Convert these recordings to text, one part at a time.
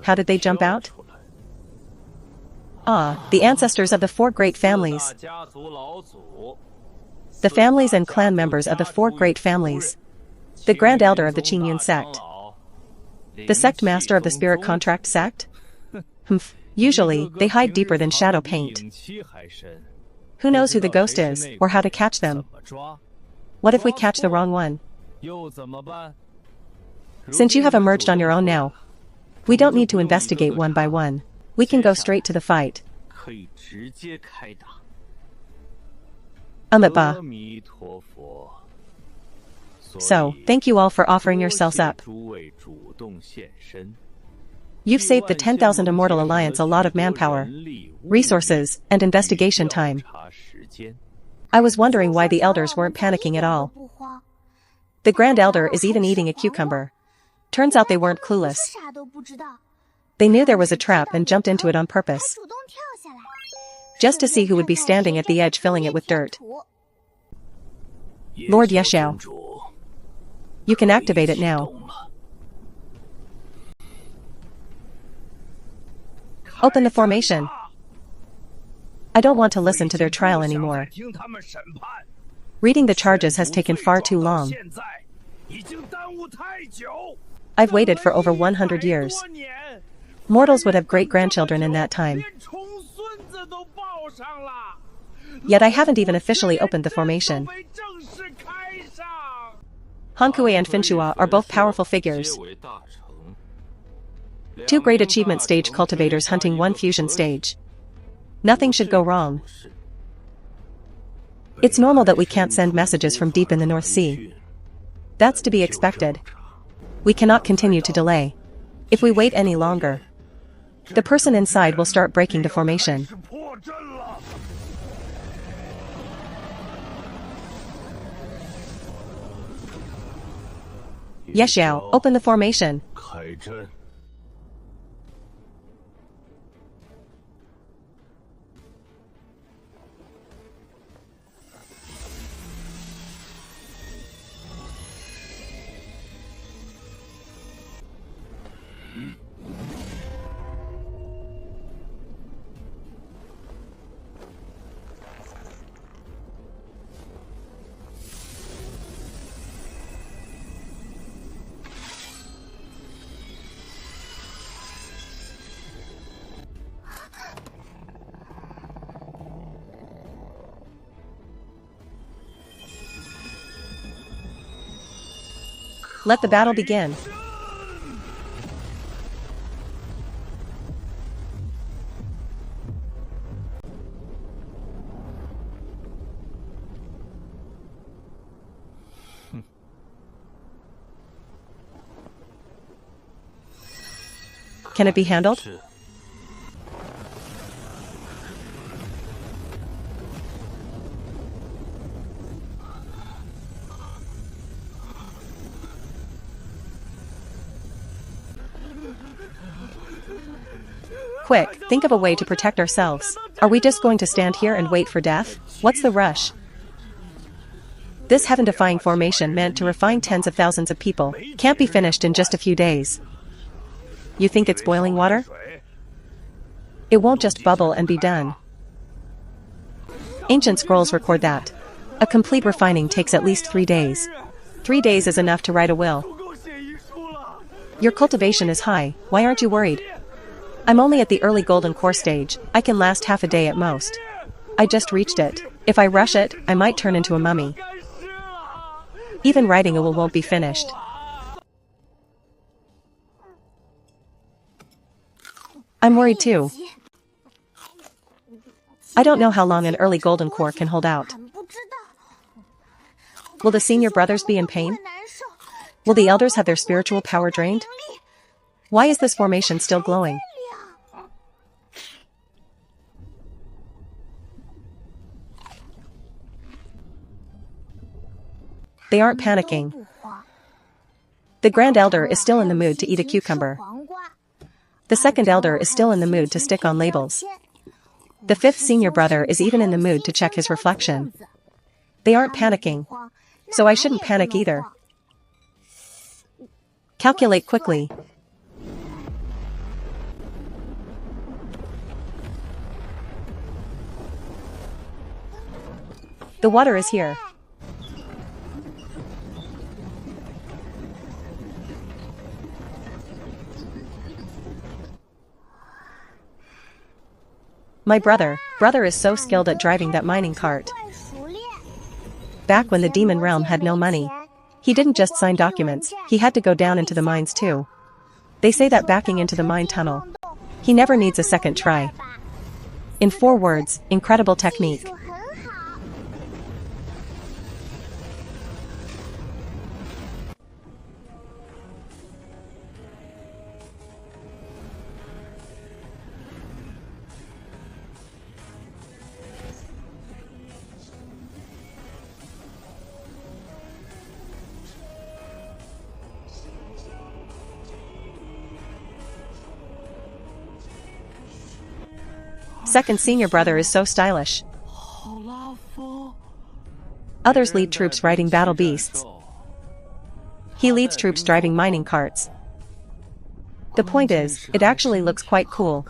How did they jump out? Ah, the ancestors of the 4 great families. The families and clan members of the 4 great families. The Grand Elder of the Qingyun sect. The sect master of the Spirit Contract sect? Humph. Usually, they hide deeper than shadow paint. Who knows who the ghost is, or how to catch them? What if we catch the wrong one? Since you have emerged on your own now, we don't need to investigate one by one. We can go straight to the fight. Amitabha. So, thank you all for offering yourselves up. You've saved the 10,000 Immortal Alliance a lot of manpower, resources, and investigation time. I was wondering why the elders weren't panicking at all. The Grand Elder is even eating a cucumber. Turns out they weren't clueless. They knew there was a trap and jumped into it on purpose. Just to see who would be standing at the edge filling it with dirt. Lord Yexiao. You can activate it now. Open the formation. I don't want to listen to their trial anymore. Reading the charges has taken far too long. I've waited for over 100 years. Mortals would have great-grandchildren in that time. Yet I haven't even officially opened the formation. Hankui and Finchua are both powerful figures. 2 great achievement stage cultivators hunting 1 fusion stage. Nothing should go wrong. It's normal that we can't send messages from deep in the North Sea. That's to be expected. We cannot continue to delay. If we wait any longer, the person inside will start breaking the formation. Yexiao, open the formation. Let the battle begin. Can it be handled? Quick, think of a way to protect ourselves. Are we just going to stand here and wait for death? What's the rush? This heaven-defying formation meant to refine tens of thousands of people can't be finished in just a few days. You think it's boiling water? It won't just bubble and be done. Ancient scrolls record that a complete refining takes at least 3 days. 3 days is enough to write a will. Your cultivation is high, why aren't you worried? I'm only at the early golden core stage, I can last half a day at most. I just reached it. If I rush it, I might turn into a mummy. Even writing a will won't be finished. I'm worried too. I don't know how long an early golden core can hold out. Will the senior brothers be in pain? Will the elders have their spiritual power drained? Why is this formation still glowing? They aren't panicking. The Grand Elder is still in the mood to eat a cucumber. The second elder is still in the mood to stick on labels. The 5th senior brother is even in the mood to check his reflection. They aren't panicking, so I shouldn't panic either. Calculate quickly. The water is here. My brother is so skilled at driving that mining cart. Back when the demon realm had no money, he didn't just sign documents, he had to go down into the mines too. They say that backing into the mine tunnel, he never needs a second try. In 4 words, incredible technique. Second senior brother is so stylish. Others lead troops riding battle beasts. He leads troops driving mining carts. The point is, it actually looks quite cool.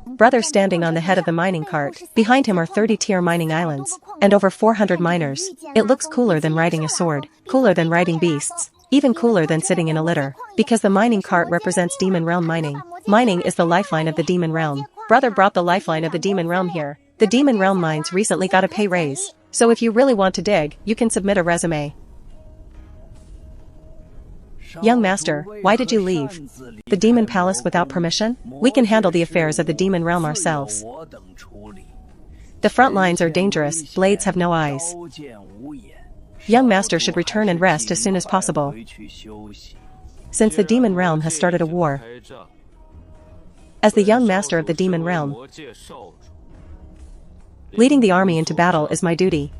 Brother standing on the head of the mining cart, behind him are 30-tier mining islands, and over 400 miners. It looks cooler than riding a sword, cooler than riding beasts, even cooler than sitting in a litter, because the mining cart represents demon realm mining. Mining is the lifeline of the demon realm. Brother brought the lifeline of the demon realm here. The demon realm mines recently got a pay raise, so if you really want to dig, you can submit a resume. Young master, why did you leave the demon palace without permission? We can handle the affairs of the demon realm ourselves. The front lines are dangerous, blades have no eyes. Young master should return and rest as soon as possible, since the demon realm has started a war. As the young master of the demon realm, leading the army into battle is my duty.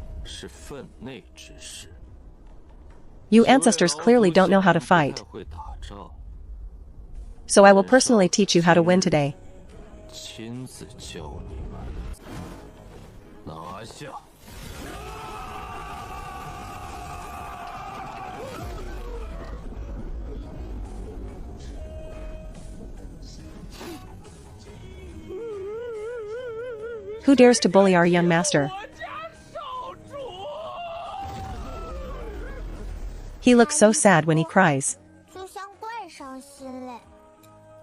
You ancestors clearly don't know how to fight, so I will personally teach you how to win today. Who dares to bully our young master? He looks so sad when he cries.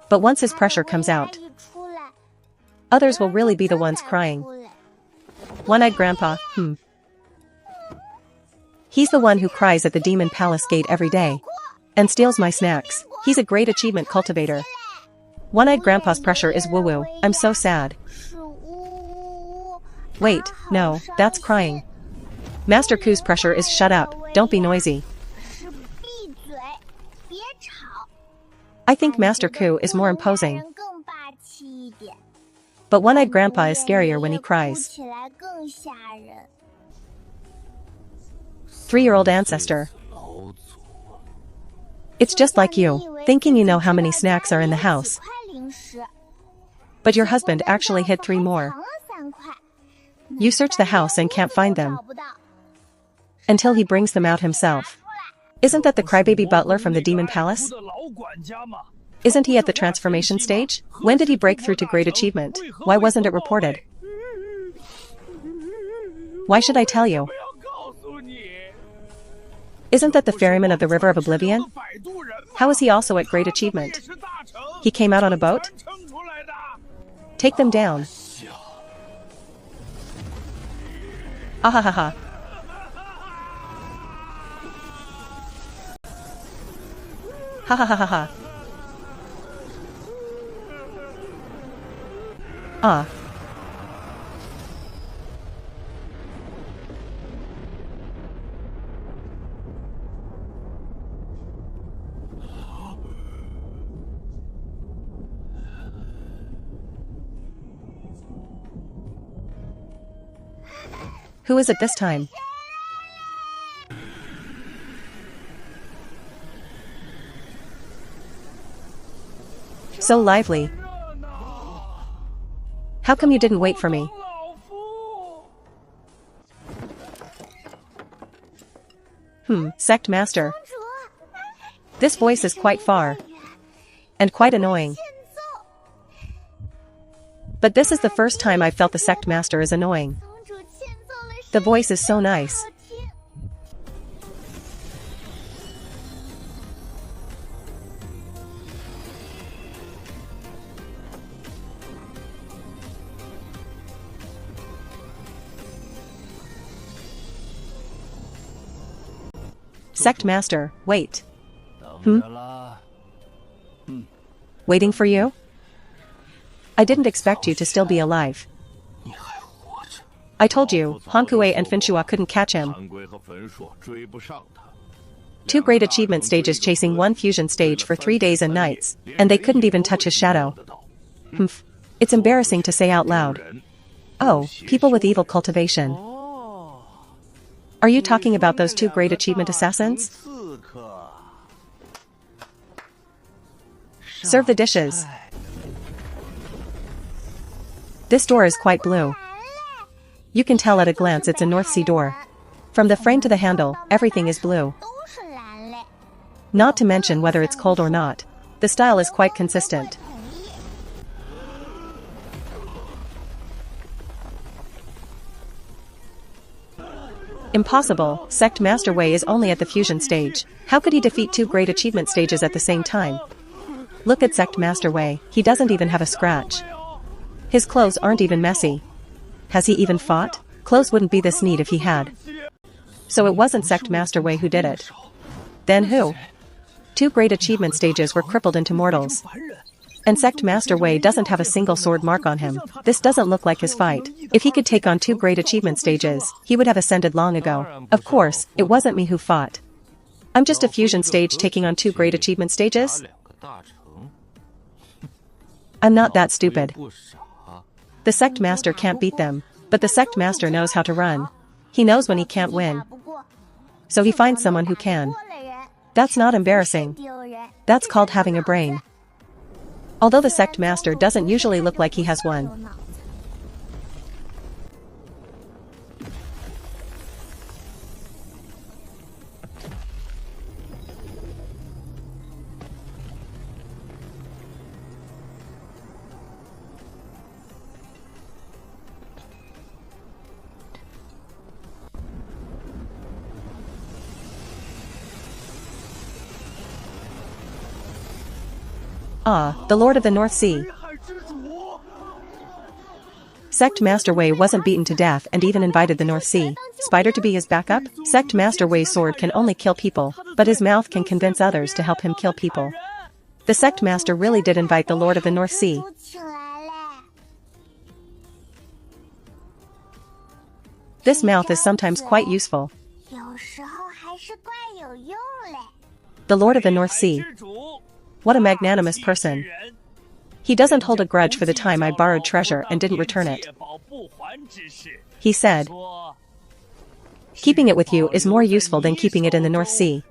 But once his pressure comes out, others will really be the ones crying. One-eyed grandpa, He's the one who cries at the demon palace gate every day and steals my snacks. He's a great achievement cultivator. One-eyed grandpa's pressure is woo-woo. I'm so sad. Wait, no, that's crying. Master Ku's pressure is shut up, don't be noisy. I think Master Ku is more imposing. But one-eyed grandpa is scarier when he cries. 3-year-old ancestor. It's just like you, thinking you know how many snacks are in the house. But your husband actually hid 3 more. You search the house and can't find them until he brings them out himself. Isn't that the crybaby butler from the demon palace? Isn't he at the transformation stage? When did he break through to great achievement? Why wasn't it reported? Why should I tell you? Isn't that the ferryman of the River of Oblivion? How is he also at great achievement? He came out on a boat? Take them down. Ahahaha. Ha ha ha ha ha. Ah. Who is it this time? So lively. How come you didn't wait for me? Sect master. This voice is quite far and quite annoying. But this is the first time I've felt the sect master is annoying. The voice is so nice. Sect Master, wait. Waiting for you? I didn't expect you to still be alive. I told you, Hankue and Finshua couldn't catch him. 2 great achievement stages chasing 1 fusion stage for 3 days and nights, and they couldn't even touch his shadow. Humph. It's embarrassing to say out loud. Oh, people with evil cultivation. Are you talking about those 2 great achievement assassins? Serve the dishes. This door is quite blue. You can tell at a glance it's a North Sea door. From the frame to the handle, everything is blue. Not to mention whether it's cold or not. The style is quite consistent. Impossible, Sect Master Wei is only at the fusion stage. How could he defeat 2 great achievement stages at the same time? Look at Sect Master Wei, he doesn't even have a scratch. His clothes aren't even messy. Has he even fought? Clothes wouldn't be this neat if he had. So it wasn't Sect Master Wei who did it. Then who? 2 great achievement stages were crippled into mortals. And Sect Master Wei doesn't have a single sword mark on him. This doesn't look like his fight. If he could take on 2 great achievement stages, he would have ascended long ago. Of course, it wasn't me who fought. I'm just a fusion stage taking on 2 great achievement stages? I'm not that stupid. The Sect Master can't beat them, but the Sect Master knows how to run. He knows when he can't win. So he finds someone who can. That's not embarrassing. That's called having a brain. Although the Sect Master doesn't usually look like he has one. Ah, the Lord of the North Sea. Sect Master Wei wasn't beaten to death and even invited the North Sea Spider to be his backup. Sect Master Wei's sword can only kill people, but his mouth can convince others to help him kill people. The Sect Master really did invite the Lord of the North Sea. This mouth is sometimes quite useful. The Lord of the North Sea. What a magnanimous person. He doesn't hold a grudge for the time I borrowed treasure and didn't return it. He said, keeping it with you is more useful than keeping it in the North Sea.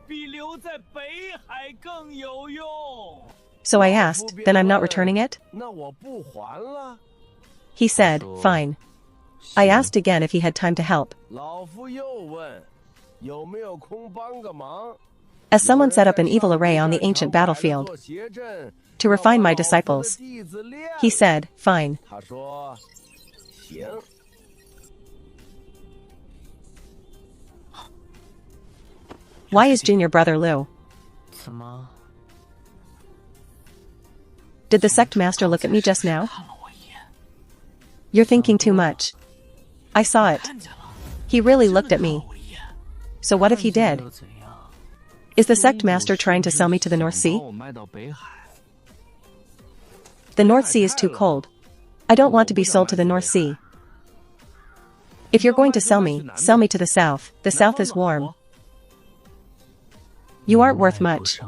So I asked, then I'm not returning it? He said, fine. I asked again if he had time to help. As someone set up an evil array on the ancient battlefield to refine my disciples, he said, fine. Why is junior brother Liu? Did the Sect Master look at me just now? You're thinking too much. I saw it. He really looked at me. So what if he did? Is the Sect Master trying to sell me to the North Sea? The North Sea is too cold. I don't want to be sold to the North Sea. If you're going to sell me to the South. The South is warm. You aren't worth much.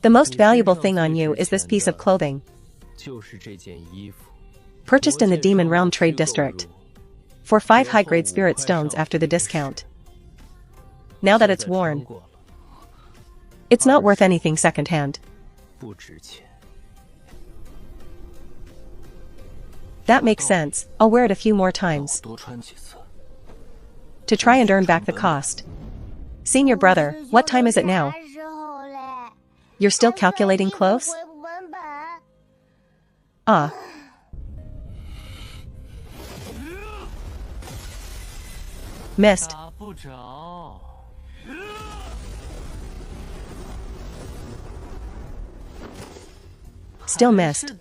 The most valuable thing on you is this piece of clothing. Purchased in the Demon Realm Trade District. For 5 high-grade spirit stones after the discount. Now that it's worn, it's not worth anything secondhand. That makes sense. I'll wear it a few more times to try and earn back the cost. Senior brother, what time is it now? You're still calculating close? Ah. Missed. Still missed.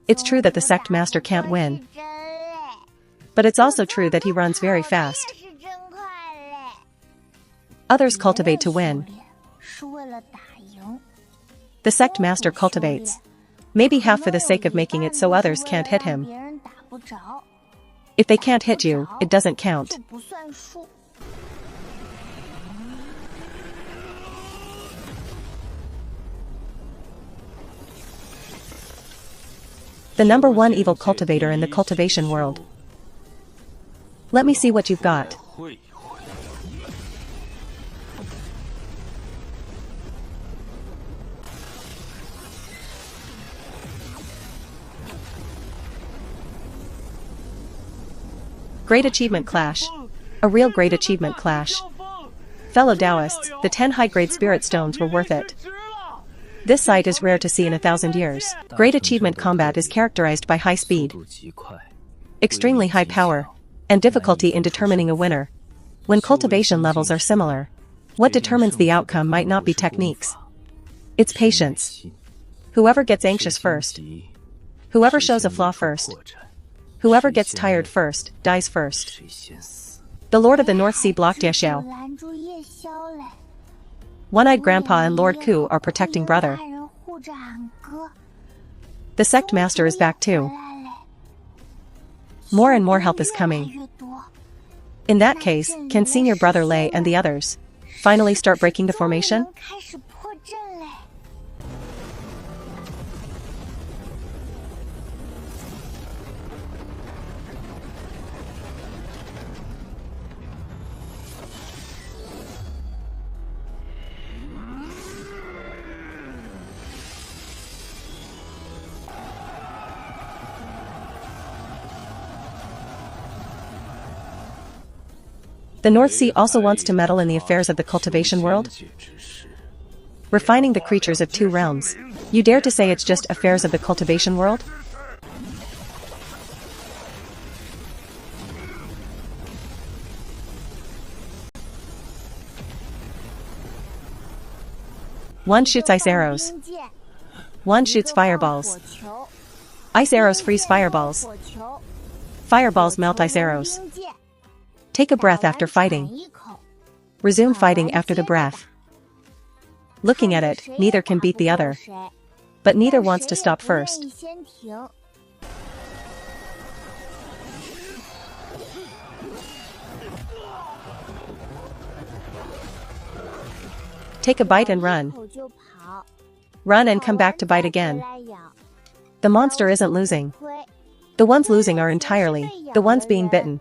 It's true that the sect master can't win. But it's also true that he runs very fast. Others cultivate to win. The sect master cultivates. Maybe half for the sake of making it so others can't hit him. If they can't hit you, it doesn't count. The number one evil cultivator in the cultivation world. Let me see what you've got. Great achievement clash. A real great achievement clash. Fellow Taoists, the 10 high-grade spirit stones were worth it. This sight is rare to see in 1,000 years. Great achievement combat is characterized by high speed, extremely high power, and difficulty in determining a winner. When cultivation levels are similar, what determines the outcome might not be techniques. It's patience. Whoever gets anxious first, whoever shows a flaw first, whoever gets tired first, dies first. The Lord of the North Sea blocked Yexiao. One-eyed Grandpa and Lord Ku are protecting brother. The sect master is back too. More and more help is coming. In that case, can senior brother Lei and the others finally start breaking the formation? The North Sea also wants to meddle in the affairs of the cultivation world? Refining the creatures of two realms. You dare to say it's just affairs of the cultivation world? One shoots ice arrows. One shoots fireballs. Ice arrows freeze fireballs. Fireballs melt ice arrows. Take a breath after fighting. Resume fighting after the breath. Looking at it, neither can beat the other. But neither wants to stop first. Take a bite and run. Run and come back to bite again. The monster isn't losing. The ones losing are entirely the ones being bitten.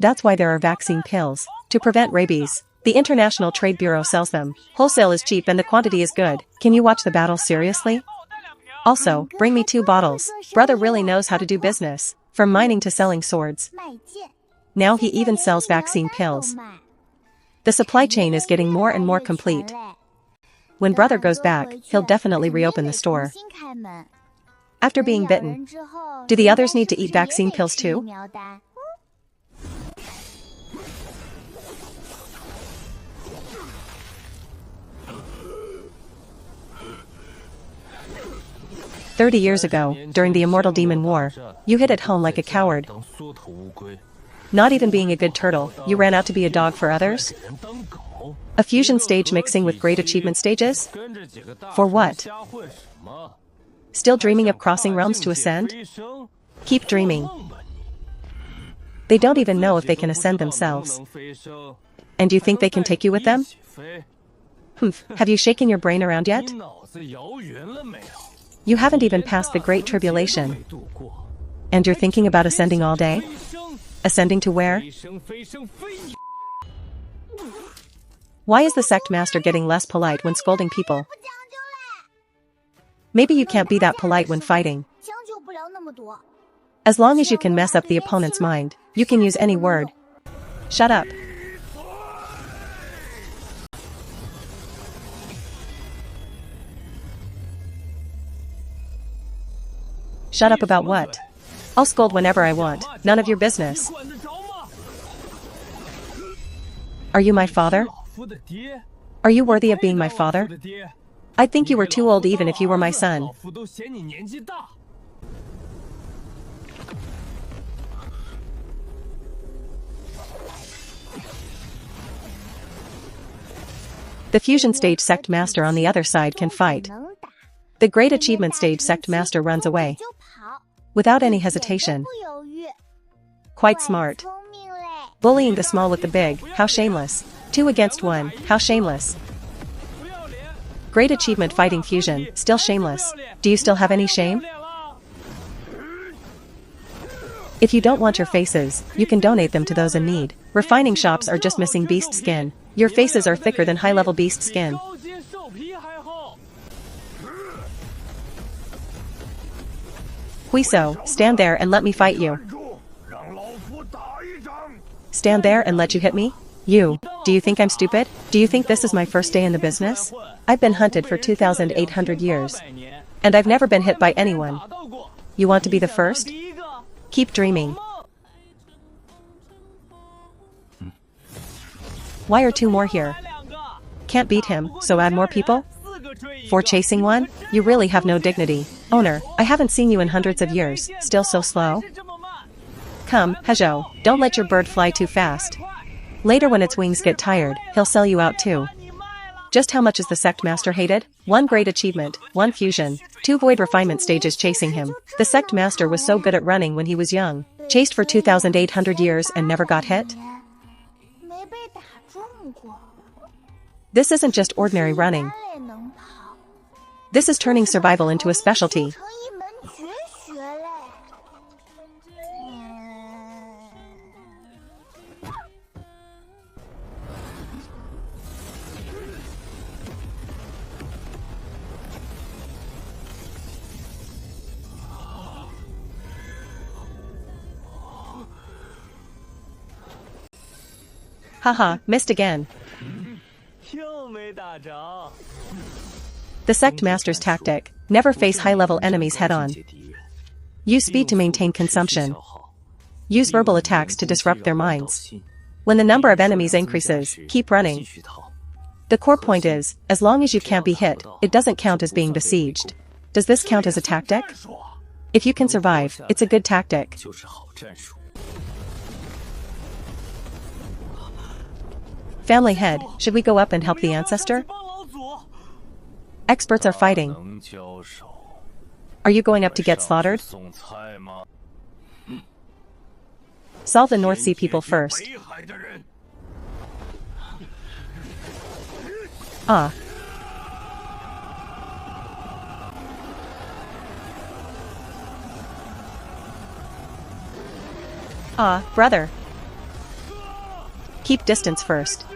That's why there are vaccine pills to prevent rabies. The International Trade Bureau sells them. Wholesale is cheap and the quantity is good. Can you watch the battle seriously? Also, bring me 2 bottles. Brother really knows how to do business, from mining to selling swords. Now he even sells vaccine pills. The supply chain is getting more and more complete. When brother goes back, he'll definitely reopen the store. After being bitten, do the others need to eat vaccine pills too? "30 years ago, during the Immortal Demon War, you hit it home like a coward. Not even being a good turtle, you ran out to be a dog for others? A fusion stage mixing with great achievement stages? For what? Still dreaming of crossing realms to ascend? Keep dreaming. They don't even know if they can ascend themselves. And you think they can take you with them? Have you shaken your brain around yet? You haven't even passed the Great Tribulation. And you're thinking about ascending all day? Ascending to where? Why is the sect master getting less polite when scolding people? Maybe you can't be that polite when fighting. As long as you can mess up the opponent's mind, you can use any word. Shut up. Shut up about what? I'll scold whenever I want, none of your business. Are you my father? Are you worthy of being my father? I'd think you were too old even if you were my son. The fusion stage sect master on the other side can fight. The great achievement stage sect master runs away. Without any hesitation. Quite smart. Bullying the small with the big, how shameless. 2 against 1, how shameless. Great achievement fighting fusion, still shameless. Do you still have any shame? If you don't want your faces, you can donate them to those in need. Refining shops are just missing beast skin. Your faces are thicker than high-level beast skin. Huiso, stand there and let me fight you. Stand there and let you hit me? You, do you think I'm stupid? Do you think this is my first day in the business? I've been hunted for 2,800 years. And I've never been hit by anyone. You want to be the first? Keep dreaming. Why are 2 more here? Can't beat him, so add more people? For chasing one? You really have no dignity. Owner, I haven't seen you in hundreds of years, still so slow? Come, Hejo, don't let your bird fly too fast. Later when its wings get tired, he'll sell you out too. Just how much is the sect master hated? 1 great achievement, 1 fusion, 2 void refinement stages chasing him. The sect master was so good at running when he was young. Chased for 2,800 years and never got hit? This isn't just ordinary running. This is turning survival into a specialty. Haha, missed again. The sect master's tactic, never face high-level enemies head-on. Use speed to maintain consumption. Use verbal attacks to disrupt their minds. When the number of enemies increases, keep running. The core point is, as long as you can't be hit, it doesn't count as being besieged. Does this count as a tactic? If you can survive, it's a good tactic. Family head, should we go up and help the ancestor? Experts are fighting. Are you going up to get slaughtered? Solve the North Sea people first. Ah. Ah, brother. Keep distance first.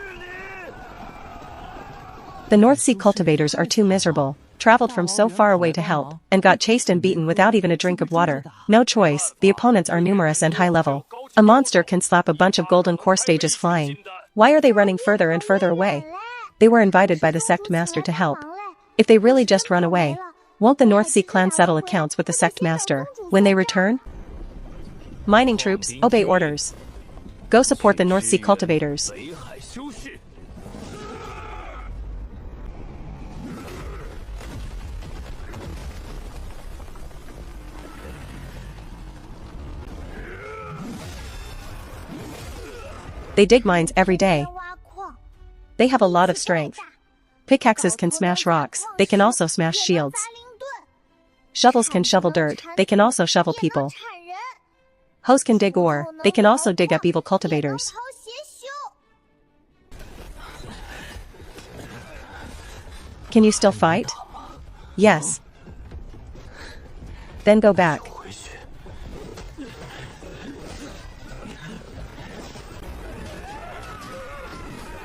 The North Sea cultivators are too miserable, traveled from so far away to help, and got chased and beaten without even a drink of water. No choice, the opponents are numerous and high level. A monster can slap a bunch of golden core stages flying. Why are they running further and further away? They were invited by the sect master to help. If they really just run away, won't the North Sea clan settle accounts with the sect master when they return? Mining troops, obey orders. Go support the North Sea cultivators. They dig mines every day. They have a lot of strength. Pickaxes can smash rocks, they can also smash shields. Shovels can shovel dirt, they can also shovel people. Hoes can dig ore, they can also dig up evil cultivators. Can you still fight? Yes. Then go back.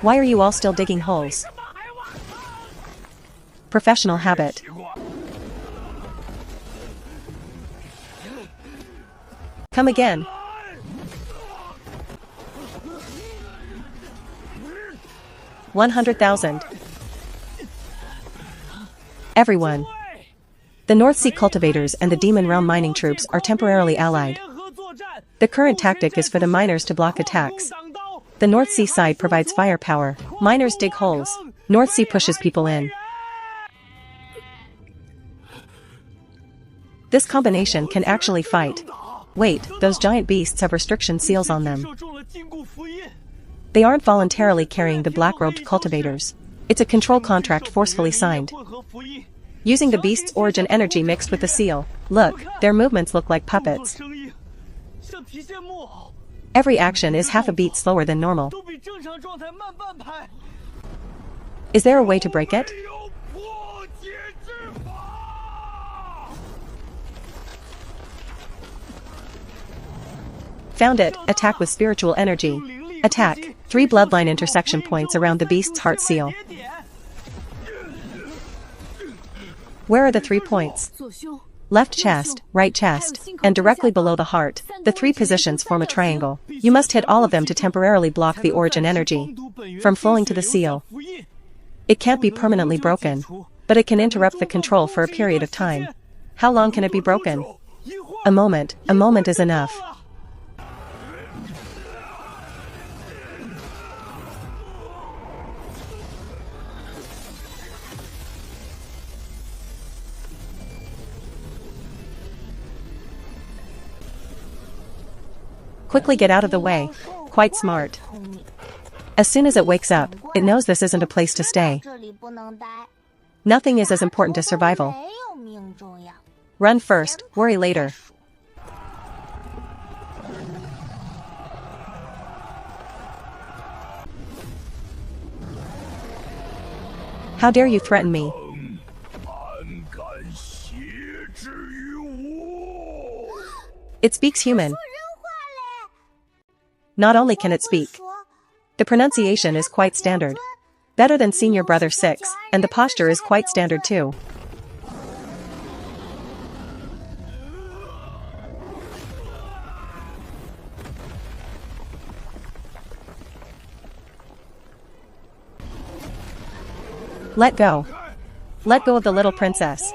Why are you all still digging holes? Professional habit. Come again. 100,000. Everyone. The North Sea cultivators and the Demon Realm mining troops are temporarily allied. The current tactic is for the miners to block attacks. The North Sea side provides firepower. Miners dig holes. North Sea pushes people in. This combination can actually fight. Wait, those giant beasts have restriction seals on them. They aren't voluntarily carrying the black-robed cultivators. It's a control contract forcefully signed. Using the beast's origin energy mixed with the seal. Look, their movements look like puppets. Every action is half a beat slower than normal. Is there a way to break it? Found it. Attack with spiritual energy. Attack. 3 bloodline intersection points around the beast's heart seal. Where are the 3 points? Left chest, right chest, and directly below the heart. The 3 positions form a triangle. You must hit all of them to temporarily block the origin energy from flowing to the seal. It can't be permanently broken, but it can interrupt the control for a period of time. How long can it be broken? A moment. A moment is enough. Quickly get out of the way. Quite smart. As soon as it wakes up, it knows this isn't a place to stay. Nothing is as important as survival. Run first, worry later. How dare you threaten me? It speaks human. Not only can it speak, the pronunciation is quite standard. Better than Senior Brother 6, and the posture is quite standard too. Let go. Let go of the little princess.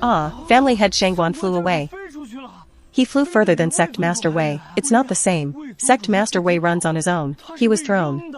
Ah, family head Shangguan flew away. He flew further than Sect Master Wei. It's not the same. Sect Master Wei runs on his own. He was thrown.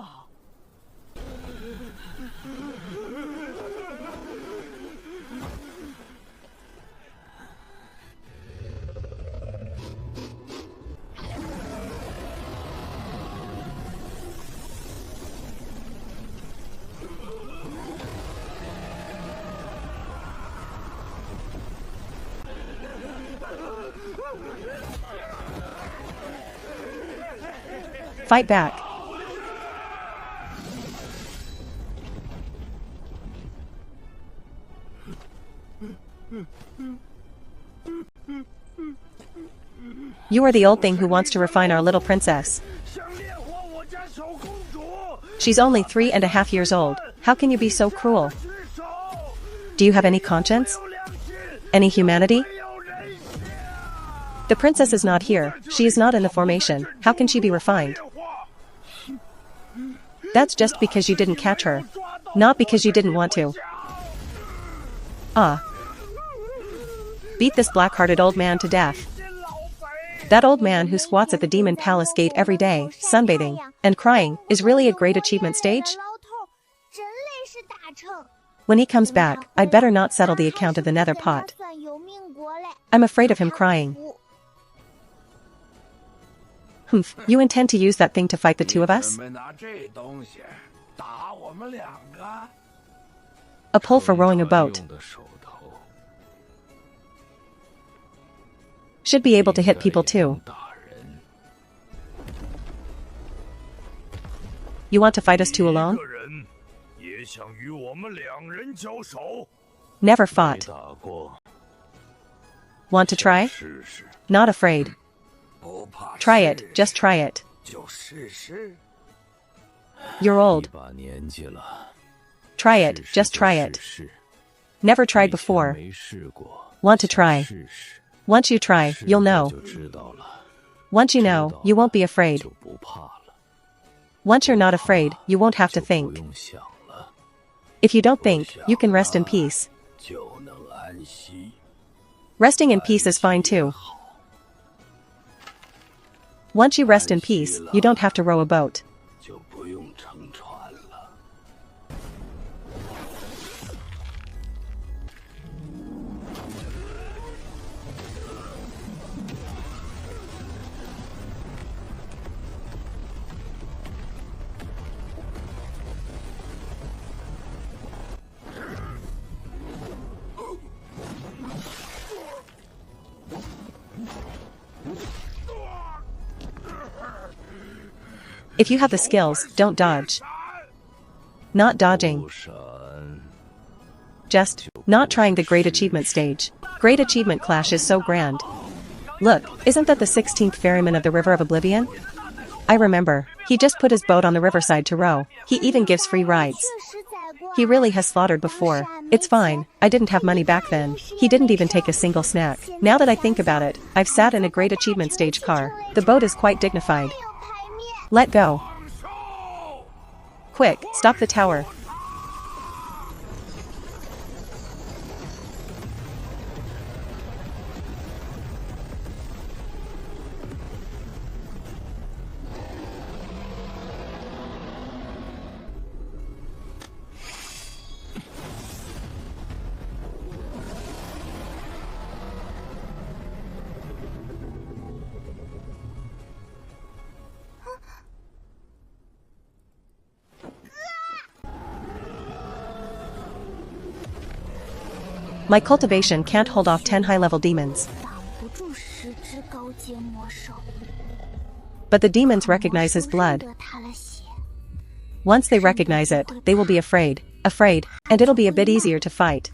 Fight back. You are the old thing who wants to refine our little princess. She's only 3.5 years old. How can you be so cruel? Do you have any conscience? Any humanity? The princess is not here. She is not in the formation. How can she be refined? That's just because you didn't catch her. Not because you didn't want to. Ah. Beat this black-hearted old man to death. That old man who squats at the Demon Palace gate every day, sunbathing, and crying, is really a great achievement stage? When he comes back, I'd better not settle the account of the nether pot. I'm afraid of him crying. Humph, you intend to use that thing to fight the 2 of us? A pole for rowing a boat. Should be able to hit people too. You want to fight us 2 alone? Never fought. Want to try? Not afraid. Try it, just try it. You're old. Try it, just try it. Never tried before. Want to try? Once you try, you'll know. Once you know, you won't be afraid. Once you're not afraid, you won't have to think. If you don't think, you can rest in peace. Resting in peace is fine too. Once you rest in peace, you don't have to row a boat. If you have the skills, don't dodge. Not dodging. Just not trying the Great Achievement stage. Great Achievement Clash is so grand. Look, isn't that the 16th ferryman of the River of Oblivion? I remember. He just put his boat on the riverside to row. He even gives free rides. He really has slaughtered before. It's fine, I didn't have money back then. He didn't even take a single snack. Now that I think about it, I've sat in a Great Achievement stage car. The boat is quite dignified. Let go. Quick, stop the tower. My cultivation can't hold off 10 high-level demons. But the demons recognize his blood. Once they recognize it, they will be afraid, and it'll be a bit easier to fight.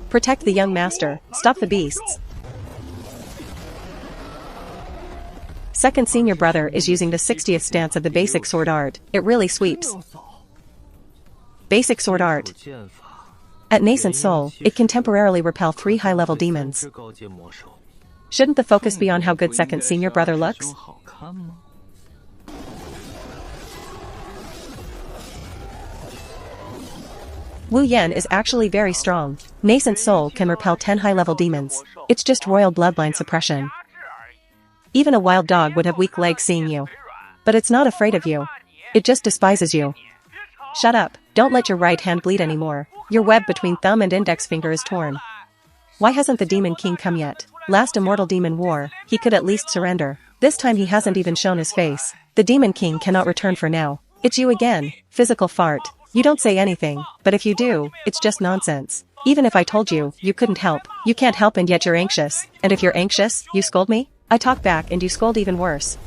Protect the young master, stop the beasts. Second senior brother is using the 60th stance of the basic sword art. It really sweeps. Basic sword art. At nascent soul, it can temporarily repel 3 high-level demons. Shouldn't the focus be on how good second senior brother looks? Wu Yan is actually very strong. Nascent soul can repel 10 high-level demons. It's just royal bloodline suppression. Even a wild dog would have weak legs seeing you. But it's not afraid of you. It just despises you. Shut up, don't let your right hand bleed anymore. Your web between thumb and index finger is torn. Why hasn't the Demon King come yet? Last Immortal Demon War, he could at least surrender. This time he hasn't even shown his face. The Demon King cannot return for now. It's you again, physical fart. You don't say anything, but if you do, it's just nonsense. Even if I told you, you couldn't help. You can't help and yet you're anxious. And if you're anxious, you scold me? I talk back and you scold even worse.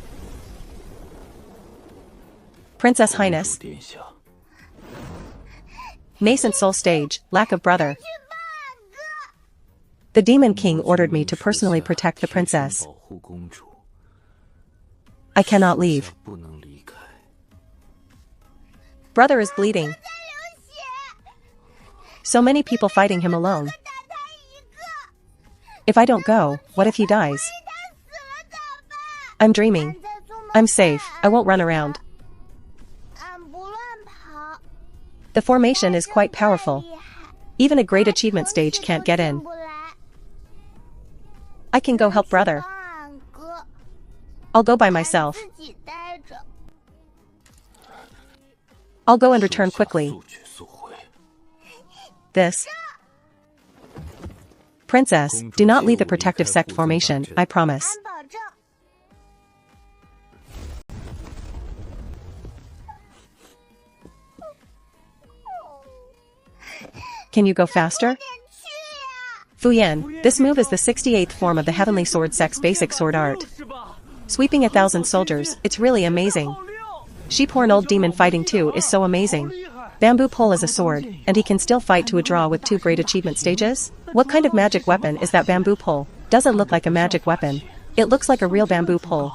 Princess Highness. Nascent soul stage, lack of brother. The Demon King ordered me to personally protect the princess. I cannot leave. Brother is bleeding. So many people fighting him alone. If I don't go, what if he dies? I'm dreaming. I'm safe, I won't run around. The formation is quite powerful. Even a great achievement stage can't get in. I can go help brother. I'll go by myself. I'll go and return quickly. This. Princess, do not leave the protective sect formation, I promise. Can you go faster? Fuyan, this move is the 68th form of the Heavenly Sword Sect's basic sword art. Sweeping 1,000 soldiers, it's really amazing. Sheephorn Old Demon fighting too is so amazing. Bamboo pole is a sword, and he can still fight to a draw with 2 great achievement stages? What kind of magic weapon is that bamboo pole? Doesn't look like a magic weapon. It looks like a real bamboo pole.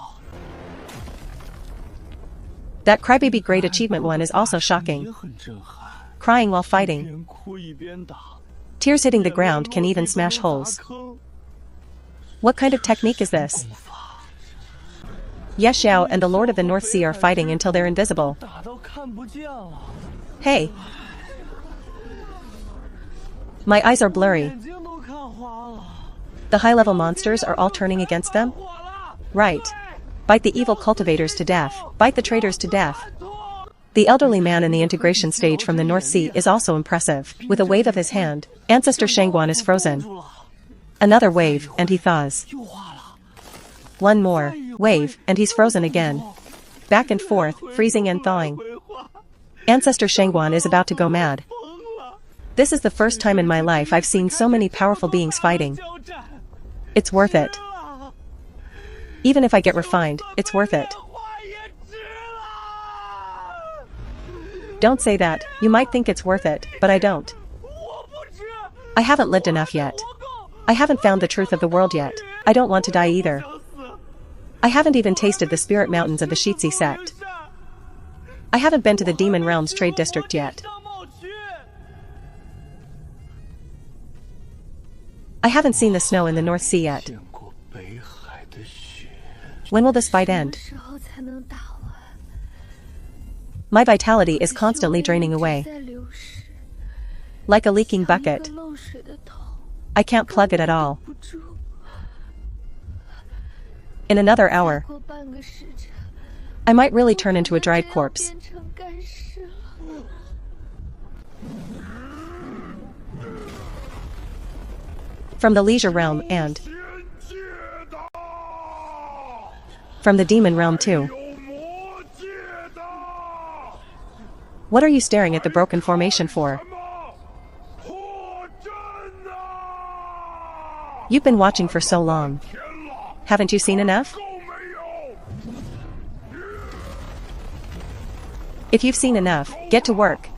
That crybaby great achievement one is also shocking. Crying while fighting. Tears hitting the ground can even smash holes. What kind of technique is this? Ye Xiao and the Lord of the North Sea are fighting until they're invisible. Hey! My eyes are blurry. The high-level monsters are all turning against them? Right. Bite the evil cultivators to death. Bite the traitors to death. The elderly man in the integration stage from the North Sea is also impressive. With a wave of his hand, Ancestor Shangguan is frozen. Another wave, and he thaws. One more wave, and he's frozen again. Back and forth, freezing and thawing. Ancestor Shangguan is about to go mad. This is the first time in my life I've seen so many powerful beings fighting. It's worth it. Even if I get refined, it's worth it. Don't say that, you might think it's worth it, but I don't. I haven't lived enough yet. I haven't found the truth of the world yet. I don't want to die either. I haven't even tasted the spirit mountains of the Shitzi sect. I haven't been to the Demon Realms Trade District yet. I haven't seen the snow in the North Sea yet. When will this fight end? My vitality is constantly draining away. Like a leaking bucket. I can't plug it at all. In another hour, I might really turn into a dried corpse. From the Leisure Realm and from the Demon Realm too. What are you staring at the broken formation for? You've been watching for so long. Haven't you seen enough? If you've seen enough, get to work.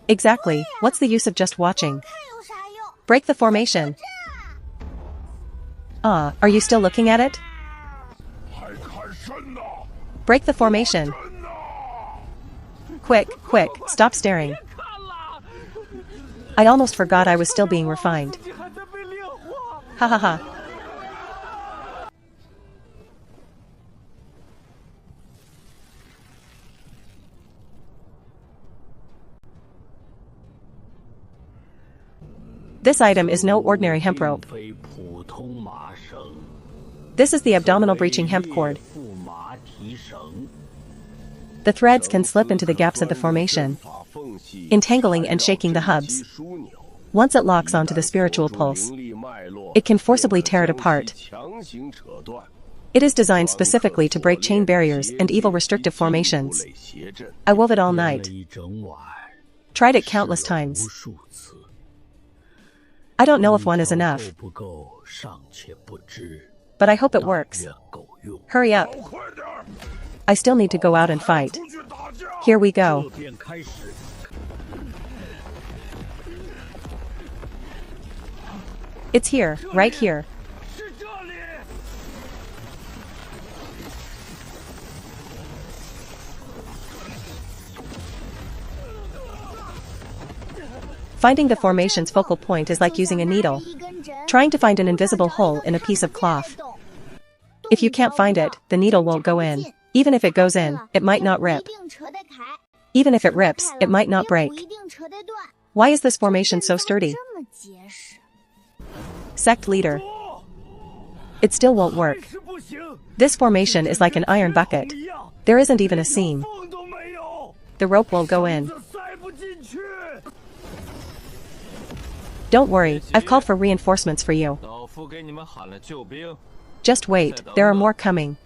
Exactly, what's the use of just watching? Break the formation. Are you still looking at it? Break the formation. Quick, stop staring. I almost forgot I was still being refined. Ha ha ha. This item is no ordinary hemp rope. This is the abdominal breeching hemp cord. The threads can slip into the gaps of the formation, entangling and shaking the hubs. Once it locks onto the spiritual pulse, it can forcibly tear it apart. It is designed specifically to break chain barriers and evil restrictive formations. I wove it all night. Tried it countless times. I don't know if one is enough, but I hope it works. Hurry up. I still need to go out and fight. Here we go. It's here, right here. Finding the formation's focal point is like using a needle, trying to find an invisible hole in a piece of cloth. If you can't find it, the needle won't go in. Even if it goes in, it might not rip. Even if it rips, it might not break. Why is this formation so sturdy? Sect leader. It still won't work. This formation is like an iron bucket. There isn't even a seam. The rope won't go in. Don't worry, I've called for reinforcements for you. Just wait, there are more coming.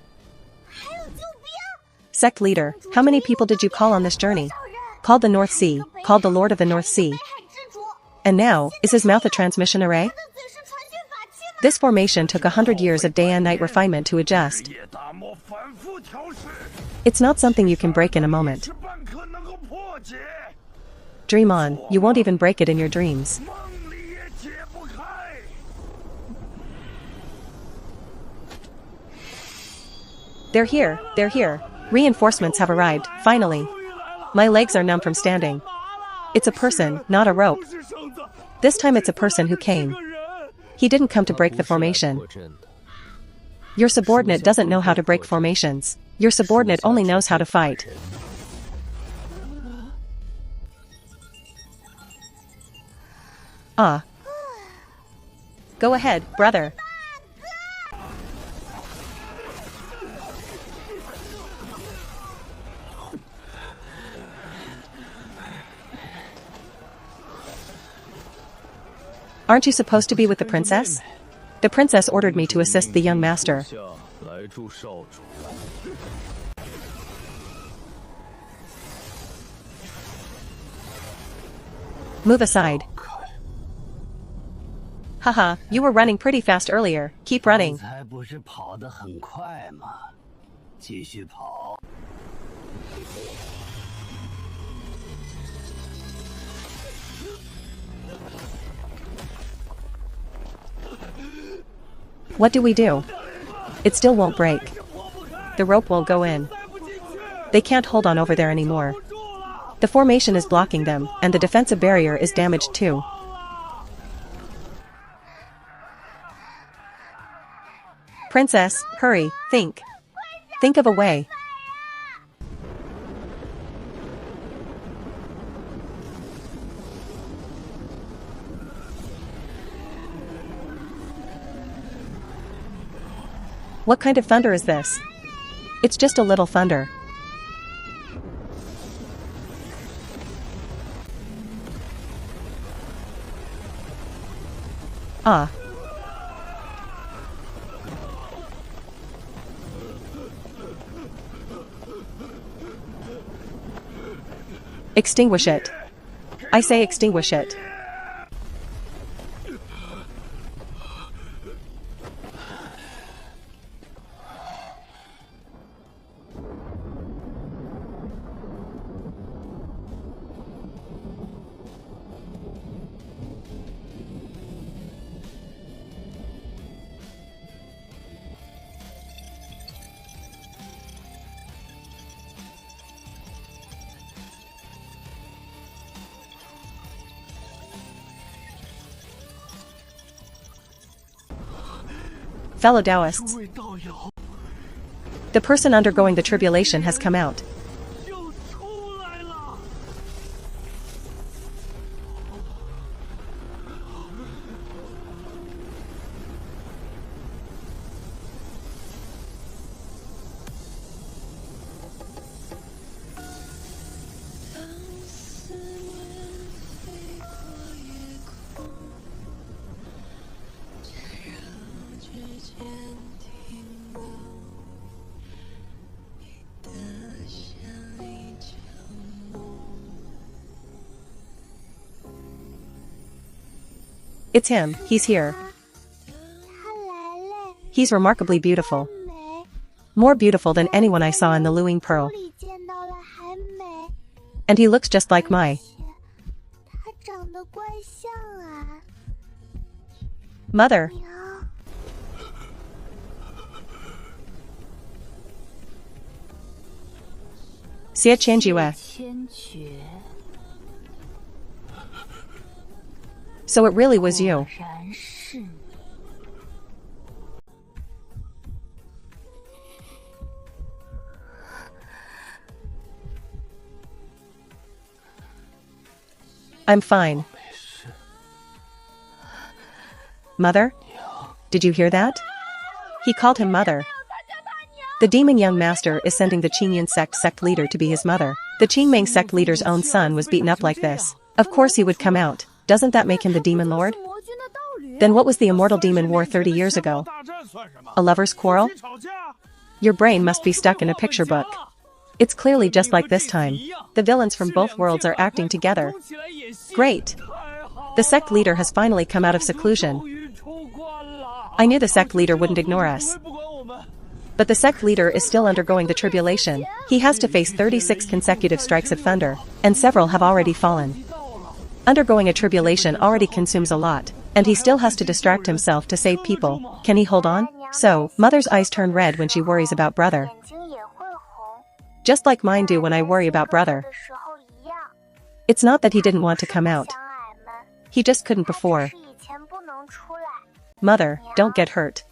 Sect leader, how many people did you call on this journey? Called the North Sea, called the Lord of the North Sea. And now, is his mouth a transmission array? This formation took 100 years of day and night refinement to adjust. It's not something you can break in a moment. Dream on, you won't even break it in your dreams. They're here. Reinforcements have arrived, finally. My legs are numb from standing. It's a person, not a rope. This time it's a person who came. He didn't come to break the formation. Your subordinate doesn't know how to break formations. Your subordinate only knows how to fight. Ah. Go ahead, brother. Aren't you supposed to be with the princess? The princess ordered me to assist the young master. Move aside. Haha, you were running pretty fast earlier. Keep running. What do we do? It still won't break. The rope won't go in. They can't hold on over there anymore. The formation is blocking them, and the defensive barrier is damaged too. Princess, hurry, think. Think of a way. What kind of thunder is this? It's just a little thunder. Ah. Extinguish it. I say extinguish it. Fellow Taoists. The person undergoing the tribulation has come out. It's him, he's here. He's remarkably beautiful. More beautiful than anyone I saw in the Luing Pearl. And he looks just like Mai. Mother. Xie Qianjue. So it really was you. I'm fine. Mother? Did you hear that? He called him mother. The demon young master is sending the Qingyan sect leader to be his mother. The Qingming sect leader's own son was beaten up like this. Of course he would come out. Doesn't that make him the demon lord? Then what was the immortal demon war 30 years ago? A lover's quarrel? Your brain must be stuck in a picture book. It's clearly just like this time. The villains from both worlds are acting together. Great! The sect leader has finally come out of seclusion. I knew the sect leader wouldn't ignore us. But the sect leader is still undergoing the tribulation. He has to face 36 consecutive strikes of thunder, and several have already fallen. Undergoing a tribulation already consumes a lot, and he still has to distract himself to save people. Can he hold on? So, Mother's eyes turn red when she worries about brother. Just like mine do when I worry about brother. It's not that he didn't want to come out. He just couldn't before. Mother, don't get hurt.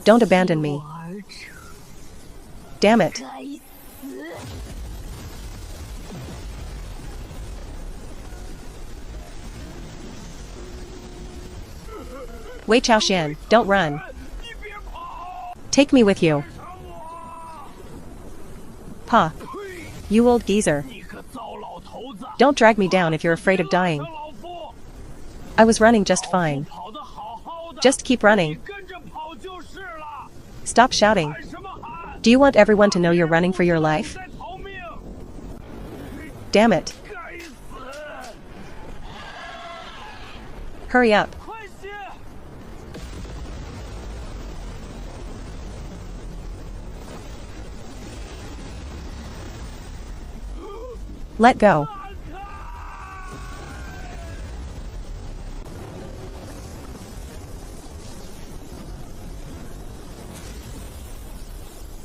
Don't abandon me. Damn it. Wei Chaoxian, don't run. Take me with you. Pa. You old geezer. Don't drag me down if you're afraid of dying. I was running just fine. Just keep running. Stop shouting. Do you want everyone to know you're running for your life? Damn it. Hurry up. Let go.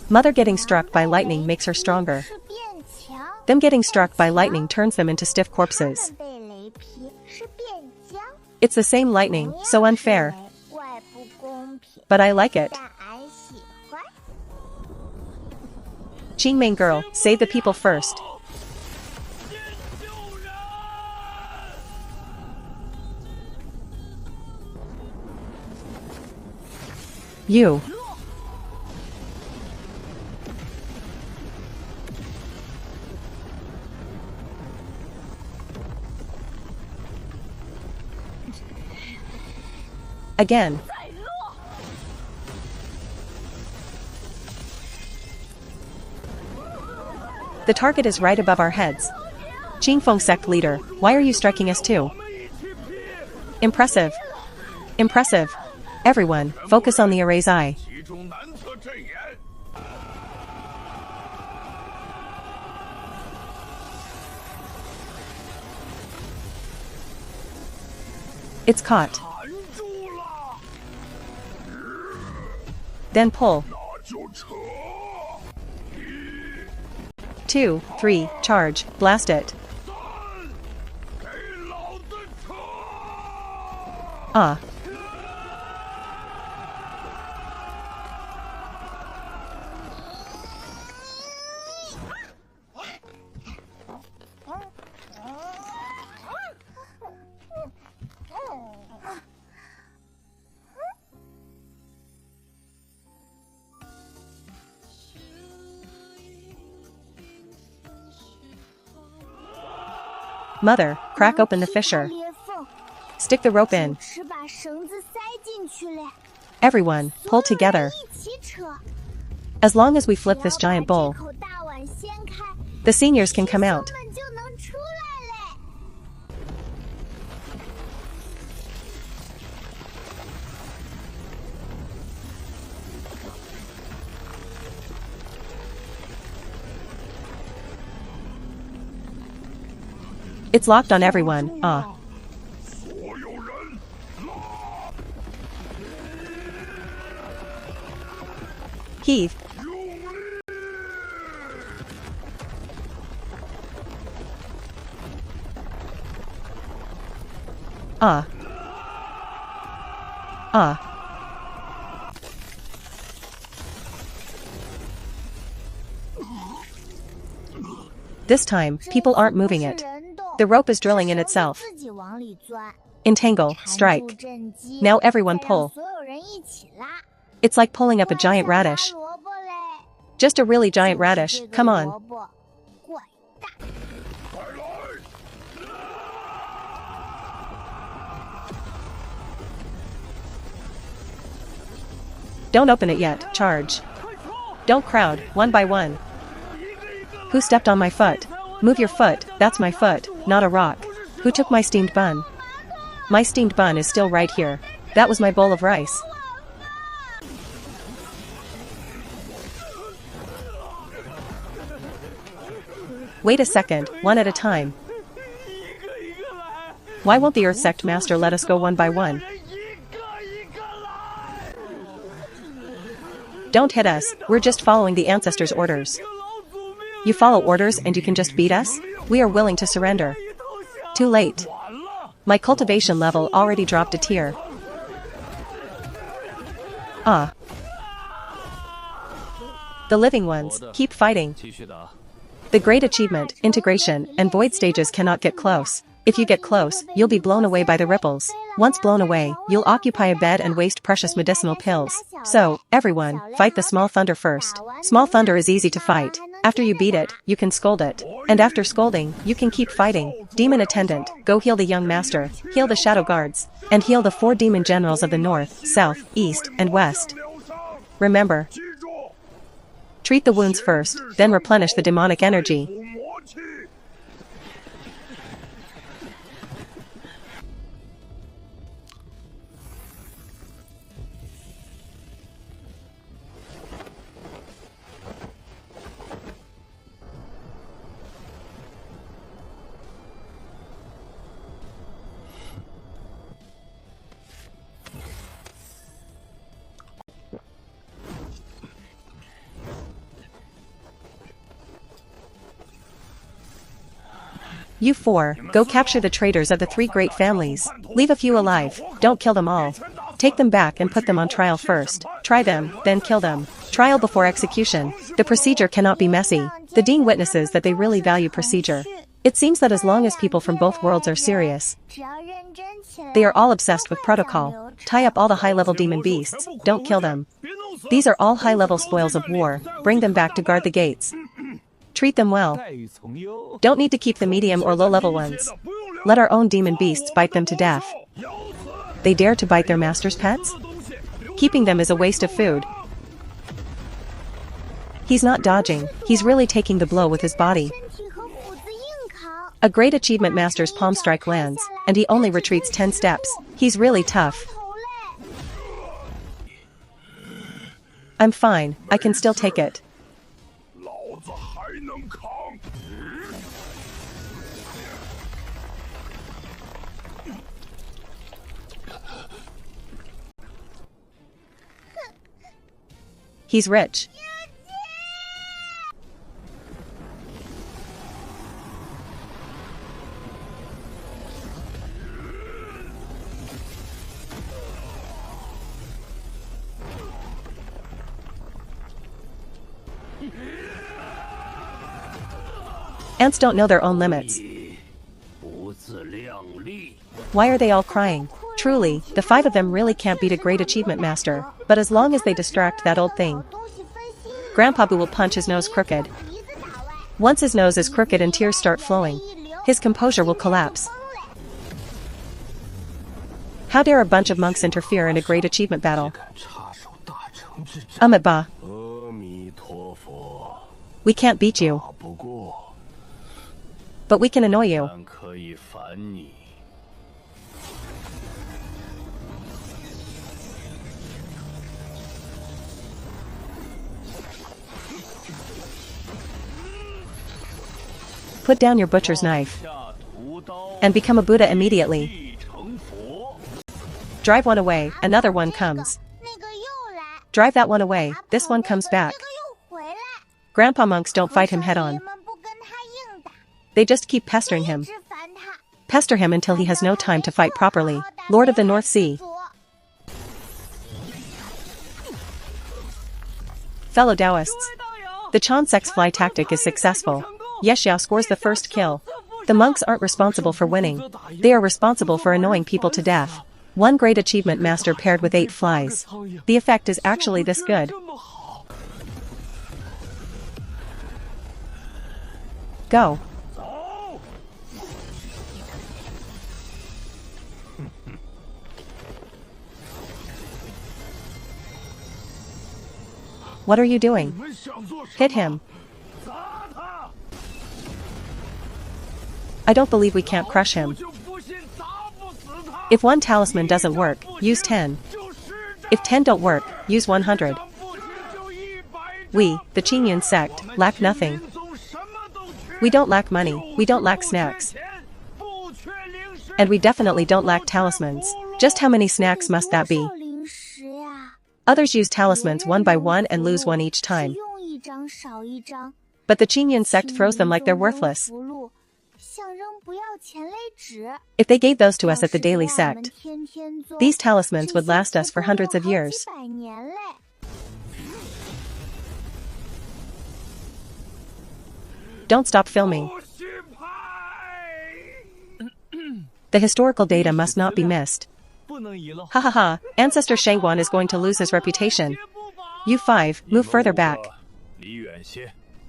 Mother getting struck by lightning makes her stronger. Them getting struck by lightning turns them into stiff corpses. It's the same lightning, so unfair. But I like it. Qing main girl, save the people first. You. Again. The target is right above our heads. Qingfeng sect leader, why are you striking us too? Impressive. Impressive. Everyone, focus on the array's eye. It's caught. Then pull. 2, 3, charge, blast it. Ah. Mother, crack open the fissure. Stick the rope in. Everyone, pull together. As long as we flip this giant bowl, the seniors can come out. It's locked on everyone, ah. Heave. Ah. Ah. This time, people aren't moving it. The rope is drilling in itself. Entangle, strike. Now everyone pull. It's like pulling up a giant radish. Just a really giant radish, come on. Don't open it yet, charge. Don't crowd, one by one. Who stepped on my foot? Move your foot, that's my foot. not a rock. Who took my steamed bun? My steamed bun is still right here. That was my bowl of rice. Wait a second, one at a time. Why won't the Earth Sect Master let us go one by one? Don't hit us, we're just following the ancestors' orders. You follow orders and you can just beat us? We are willing to surrender. Too late. My cultivation level already dropped a tier. Ah. The living ones, keep fighting. The great achievement, integration, and void stages cannot get close. If you get close, you'll be blown away by the ripples. Once blown away, you'll occupy a bed and waste precious medicinal pills. So, everyone, fight the small thunder first. Small thunder is easy to fight. After you beat it, you can scold it. And after scolding, you can keep fighting. Demon Attendant, go heal the young master, heal the shadow guards, and heal the 4 demon generals of the north, south, east, and west. Remember, treat the wounds first, then replenish the demonic energy. You 4, go capture the traitors of the 3 great families. Leave a few alive, don't kill them all. Take them back and put them on trial first. Try them, then kill them. Trial before execution. The procedure cannot be messy. The dean witnesses that they really value procedure. It seems that as long as people from both worlds are serious, they are all obsessed with protocol. Tie up all the high-level demon beasts, don't kill them. These are all high-level spoils of war, bring them back to guard the gates. Treat them well. Don't need to keep the medium or low-level ones. Let our own demon beasts bite them to death. They dare to bite their master's pets? Keeping them is a waste of food. He's not dodging, he's really taking the blow with his body. A great achievement master's palm strike lands, and he only retreats 10 steps. He's really tough. I'm fine, I can still take it. He's rich. Ants don't know their own limits. Why are they all crying? Truly, the 5 of them really can't beat a great achievement master, but as long as they distract that old thing. Grandpa Boo will punch his nose crooked. Once his nose is crooked and tears start flowing, his composure will collapse. How dare a bunch of monks interfere in a great achievement battle? Ba. We can't beat you. But we can annoy you. Put down your butcher's knife. And become a Buddha immediately. Drive one away, another one comes. Drive that one away, this one comes back. Grandpa monks don't fight him head-on. They just keep pestering him. Pester him until he has no time to fight properly. Lord of the North Sea. Fellow Taoists. The Chan Sex fly tactic is successful. Yexiao scores the first kill. The monks aren't responsible for winning. They are responsible for annoying people to death. One great achievement master paired with 8 flies. The effect is actually this good. Go. What are you doing? I don't believe we can't crush him. If one talisman doesn't work, use 10. If 10 don't work, use 100. We, the Qingyun sect, lack nothing. We don't lack money, we don't lack snacks. And we definitely don't lack talismans. Just how many snacks must that be? Others use talismans one by one and lose one each time. But the Qingyun sect throws them like they're worthless. If they gave those to us at the daily sect, these talismans would last us for hundreds of years. Don't stop filming. The historical data must not be missed. Ha ha ha, Ancestor Shangguan is going to lose his reputation. You 5, move further back.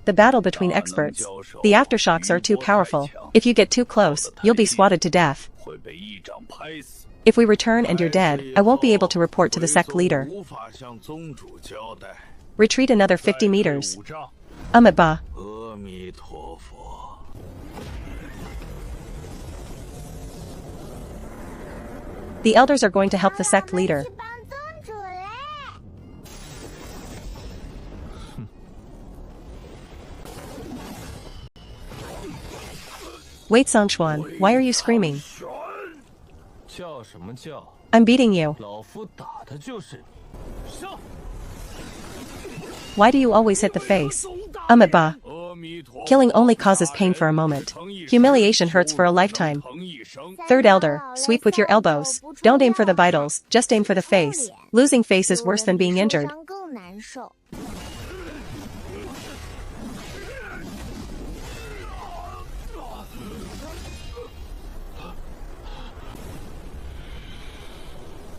The battle between experts. The aftershocks are too powerful. If you get too close, you'll be swatted to death. If we return and you're dead, I won't be able to report to the sect leader. Retreat another 50 meters. Ba. The elders are going to help the sect leader. Wait, Songchuan, why are you screaming? I'm beating you. Why do you always hit the face? Ba. Killing only causes pain for a moment. Humiliation hurts for a lifetime. Third elder, sweep with your elbows. Don't aim for the vitals, just aim for the face. Losing face is worse than being injured.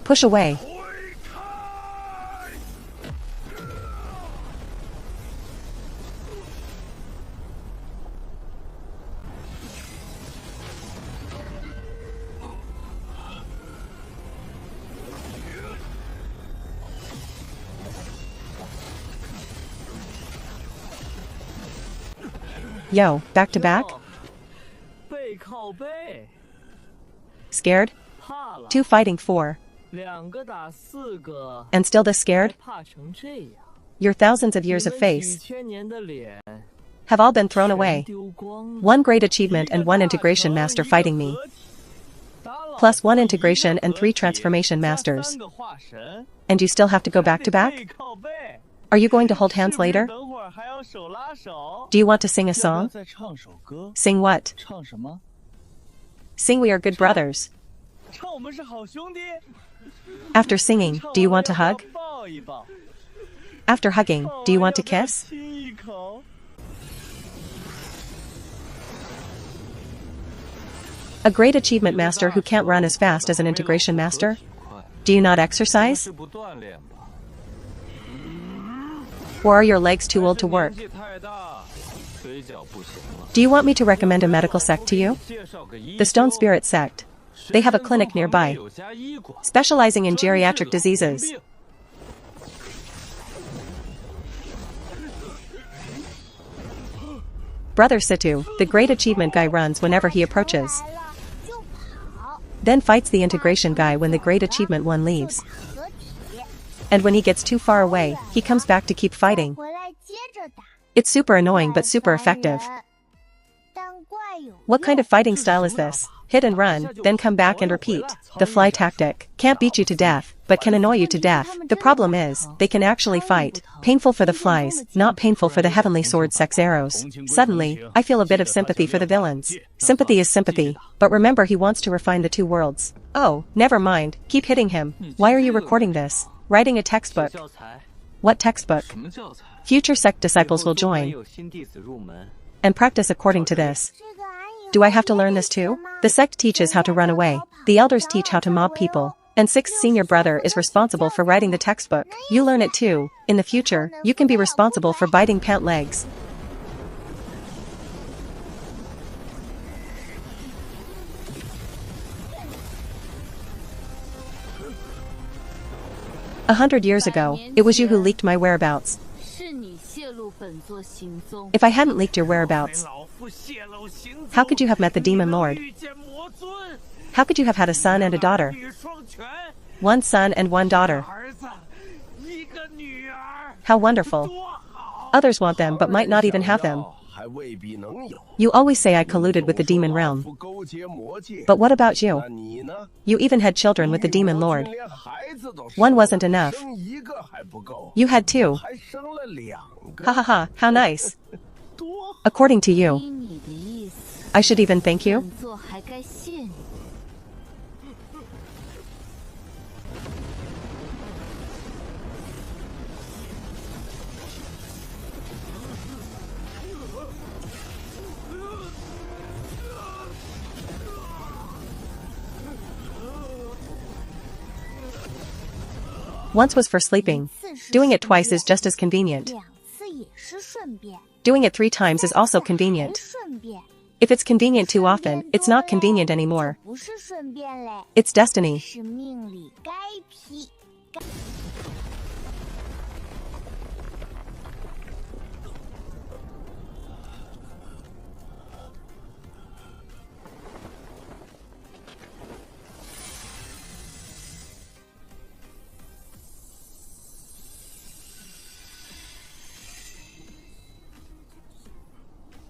Push away. Yo, back to back? Scared? 2 fighting 4. And still this scared? Your thousands of years of face have all been thrown away. 1 great achievement and 1 integration master fighting me. Plus 1 integration and 3 transformation masters. And you still have to go back to back? Are you going to hold hands later? Do you want to sing a song? Sing what? Sing We Are Good Brothers. After singing, do you want to hug? After hugging, do you want to kiss? A great achievement master who can't run as fast as an integration master? Do you not exercise? Or are your legs too old to work? Do you want me to recommend a medical sect to you? The Stone Spirit sect. They have a clinic nearby, specializing in geriatric diseases. Brother Situ, the great achievement guy, runs whenever he approaches. Then fights the integration guy when the great achievement one leaves. And when he gets too far away, he comes back to keep fighting. It's super annoying but super effective. What kind of fighting style is this? Hit and run, then come back and repeat. The fly tactic. Can't beat you to death, but can annoy you to death. The problem is, they can actually fight. Painful for the flies, not painful for the heavenly sword sex arrows. Suddenly, I feel a bit of sympathy for the villains. Sympathy is sympathy, but remember he wants to refine the 2 worlds. Oh, never mind, keep hitting him. Why are you recording this? Writing a textbook. What textbook? Future sect disciples will join and practice according to this. Do I have to learn this too? The sect teaches how to run away. The elders teach how to mob people. And 6th senior brother is responsible for writing the textbook. You learn it too. In the future, you can be responsible for biting pant legs. "100 years ago, it was you who leaked my whereabouts. If I hadn't leaked your whereabouts, how could you have met the Demon Lord? How could you have had a son and a daughter? One son and one daughter. How wonderful. Others want them but might not even have them. You always say I colluded with the demon realm. But what about you? You even had children with the Demon Lord. One wasn't enough. You had two. Ha ha ha, how nice. According to you, I should even thank you? Once was for sleeping. Doing it twice is just as convenient. Doing it 3 times is also convenient. If it's convenient too often, it's not convenient anymore. It's destiny.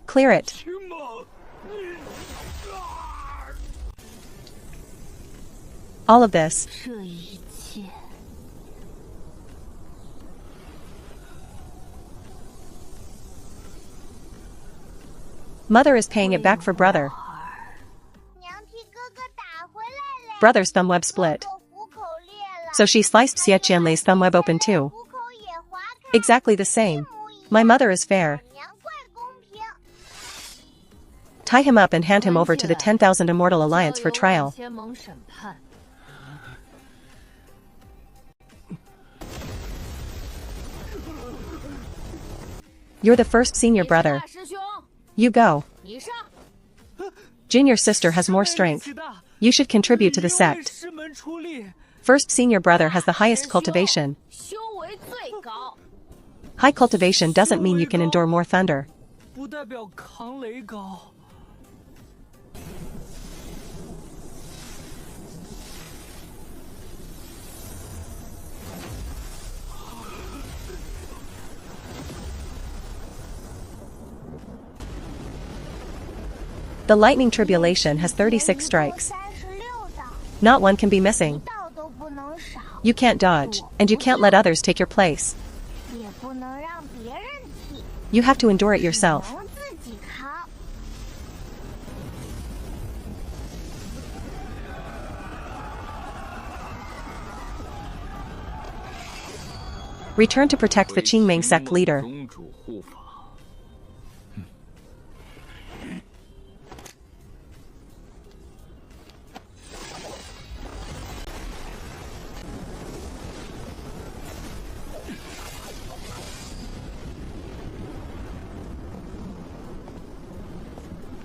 Clear it. All of this. Mother is paying it back for brother. Brother's thumb web split. So she sliced Xie Qianlei's thumb web open too. Exactly the same. My mother is fair. Tie him up and hand him over to the 10,000 Immortal Alliance for trial. You're the first senior brother. You go. Junior sister has more strength. You should contribute to the sect. First senior brother has the highest cultivation. High cultivation doesn't mean you can endure more thunder. The lightning tribulation has 36 strikes. Not one can be missing. You can't dodge, and you can't let others take your place. You have to endure it yourself. Return to protect the Qingming sect leader.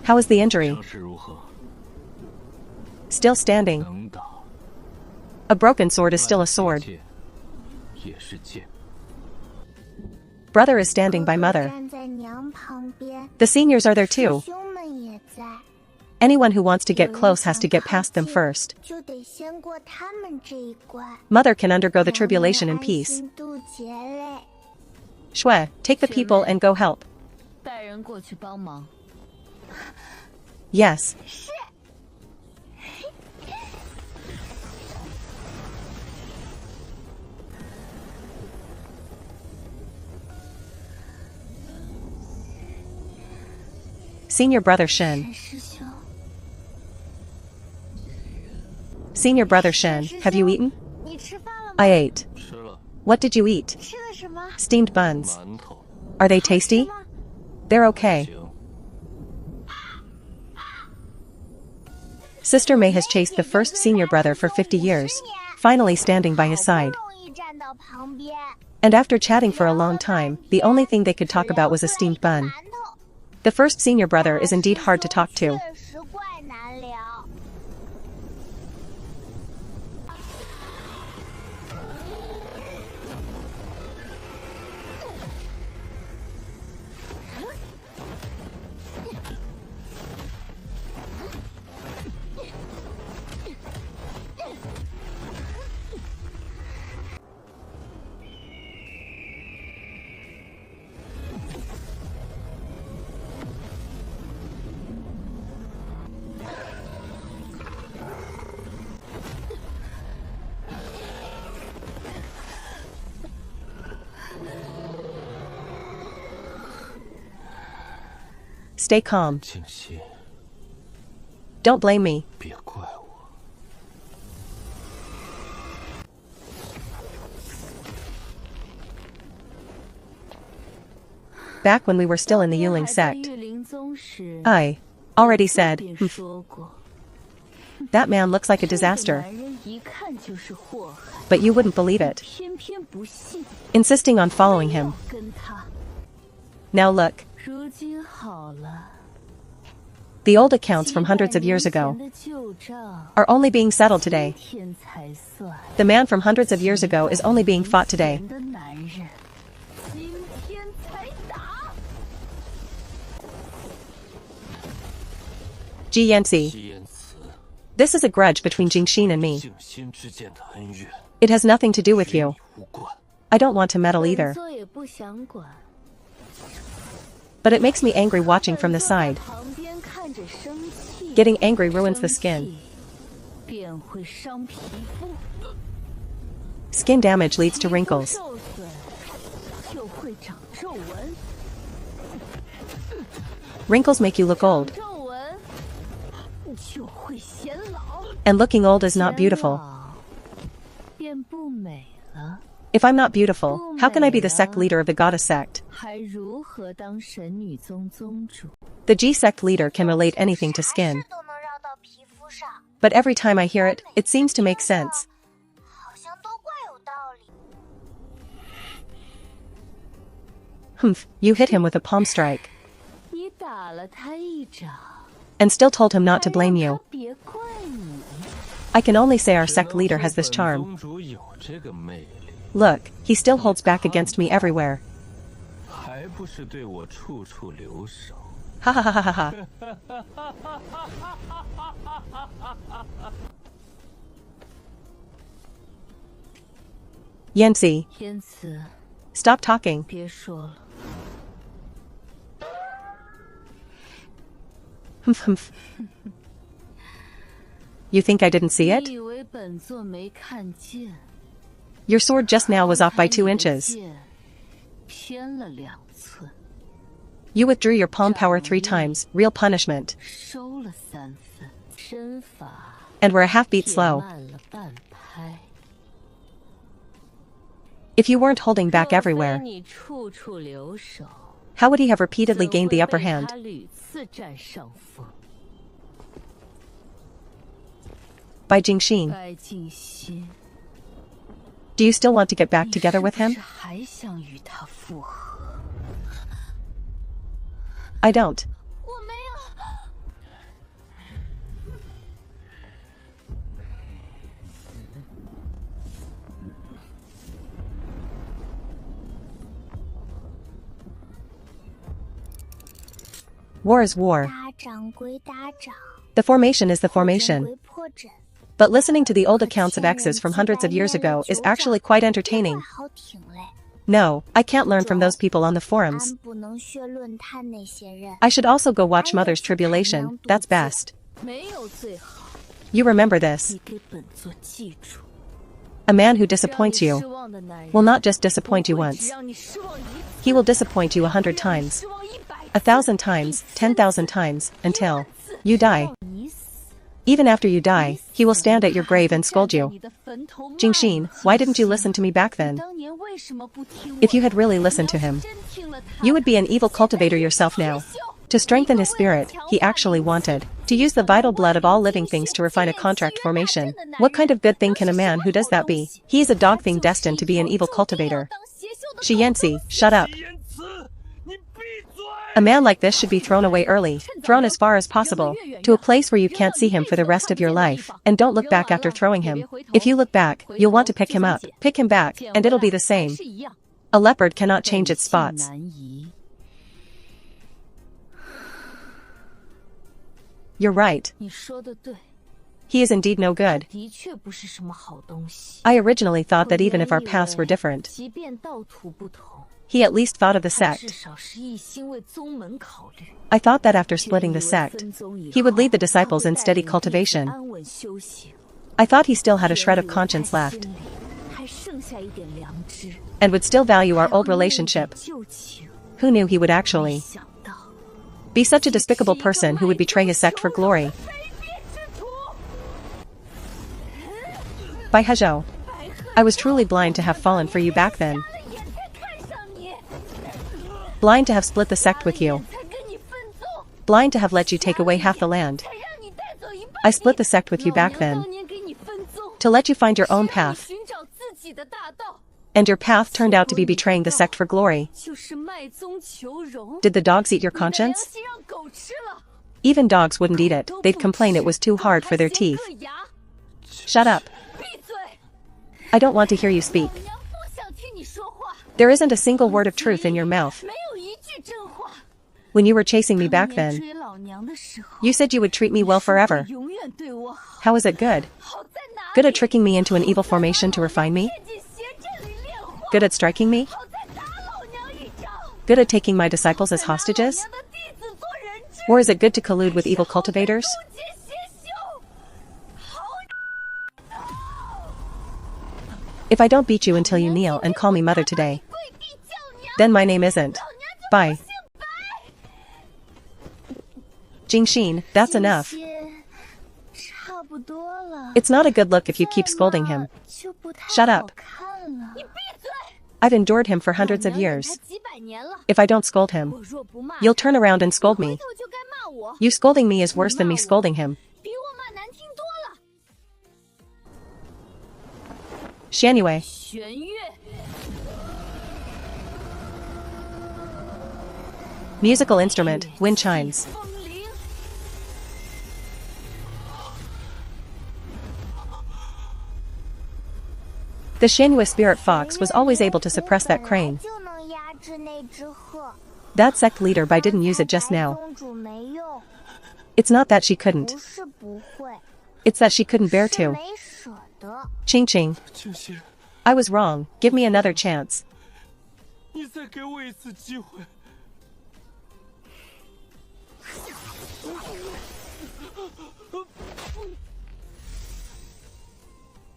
How is the injury? Still standing. A broken sword is still a sword. Brother is standing by mother. The seniors are there too. Anyone who wants to get close has to get past them first. Mother can undergo the tribulation in peace. Shui, take the people and go help. Yes. Senior brother Shen. Senior brother Shen, have you eaten? I ate. What did you eat? Steamed buns. Are they tasty? They're okay. Sister Mei has chased the first senior brother for 50 years, finally standing by his side. And after chatting for a long time, the only thing they could talk about was a steamed bun. The first senior brother is indeed hard to talk to. Stay calm. 静心， Don't blame me. 别怪我。 Back when we were still in the Yuling sect, I already said, that man looks like a disaster. But you wouldn't believe it. Insisting on following him. Now look. The old accounts from hundreds of years ago are only being settled today. The man from hundreds of years ago is only being fought today. Ji Yanci. 姬言辞， This is a grudge between Jingxin and me. 静心之间的恩怨， It has nothing to do with 与 you. 你无关。 I don't want to meddle either. But it makes me angry watching from the side. Getting angry ruins the skin. Skin damage leads to wrinkles. Wrinkles make you look old. And looking old is not beautiful. If I'm not beautiful, how can I be the sect leader of the goddess sect? The G sect leader can relate anything to skin. But every time I hear it, it seems to make sense. Humph, you hit him with a palm strike. And still told him not to blame you. I can only say our sect leader has this charm. 宗主有这个魅力， Look, he still holds back against me everywhere. 还不是对我处处留手。 Ha ha ha ha ha ha. Yanci, 天慈， stop talking. 别说了， Humph humph. You think I didn't see 你 it? 以为本座没看见？ Your sword just now was off by 2 inches. 偏了2寸， You withdrew your palm power 3 times, real punishment, 收了3分，身法 and were a half beat 减 slow. 慢了半拍。 If you weren't holding back 若非 everywhere, 你处处留手， how would he have repeatedly 怎 gained the 会 upper 被 hand? 他屡次占上风。 By Jingxin. 白静心， Do you still want to get back 你 together with 是不 him? 是还想与他复合？ I don't. 我没有。 War is war. 打仗归打仗， The formation is the 破阵 formation. 归破阵。 But listening to the old accounts of exes from hundreds of years ago is actually quite entertaining. 好听嘞。 No, I can't learn from those people on the forums. 俺不能学论坛那些人。 I should also go watch Mother's Tribulation, that's best. 没有最好， You remember this. 你给本座记住。 A man who 让 disappoints 你 you 失望的男人 will not just disappoint you 不会只 once. 让你失望一次， He will disappoint you 100 times, 失望100 1,000 times, 10,000 times, until you die. 你死。 Even after you die, he will stand at your grave and scold you. 你的坟头卖 Jingxin, 了 why didn't you listen to me back 你 then? 当年为什么不听我 If you had really listened to 你要 him, 是真听了他 you would be an evil cultivator yourself now. To strengthen his spirit, he actually wanted to use the vital blood of all living things to refine a contract formation. What kind of good thing can a man who does that be? He is a dog thing destined to be an evil cultivator. Shi Yanci, shut up. 姬言辞，你闭嘴！ A man like this should be thrown away early, thrown as far as possible, to a place where you can't see him for the rest of your life, and don't look back after throwing him. If you look back, you'll want to pick him up, pick him back, and it'll be the same. 是一样 A leopard cannot change its spots. 难移 You're right. 你说的对， He is indeed no good. 的确不是什么好东西。 I originally thought that even if our paths were different, 即便道途不同， he at least thought of the 他至 sect. 少是一心为宗门考虑。 I thought that after splitting the 以为 sect, 分宗以 he would 后 lead the disciples 他 in 会 steady 带领弟子 cultivation. 安稳修行 I thought he still had a shred of 以为 conscience 他 left, 心里还剩下一点良知 and would still value our 还 old 会念一点 relationship. 旧情 Who knew he would 没 actually 想到 be Be such a despicable person who would betray his sect for glory. By Hezhou. I was truly blind to have fallen for you back then. Blind to have split the sect with you. Blind to have let you take away half the land. I split the sect with you back then. To let you find your own path. And your path turned out to be betraying the sect for glory. Did the dogs eat your conscience? Even dogs wouldn't eat it, they'd complain it was too hard for their teeth. Shut up. I don't want to hear you speak. There isn't a single word of truth in your mouth. When you were chasing me back then, you said you would treat me well forever. How is it good? Good at tricking me into an evil formation to refine me? Good at striking me? Good at taking my disciples as hostages? Or is it good to collude with evil cultivators? If I don't beat you until you kneel and call me mother today, then my name isn't. Bye. Jingxin, that's enough. It's not a good look if you keep scolding him. Shut up. I've endured him for hundreds of years. If I don't scold him, you'll turn around and scold me. You scolding me is worse than me scolding him. Xuanyue. Musical instrument, wind chimes. The Xuanyue spirit fox was always able to suppress that crane. That sect leader Bai didn't use it just now. It's not that she couldn't. It's that she couldn't bear to. Qingqing. I was wrong, give me another chance.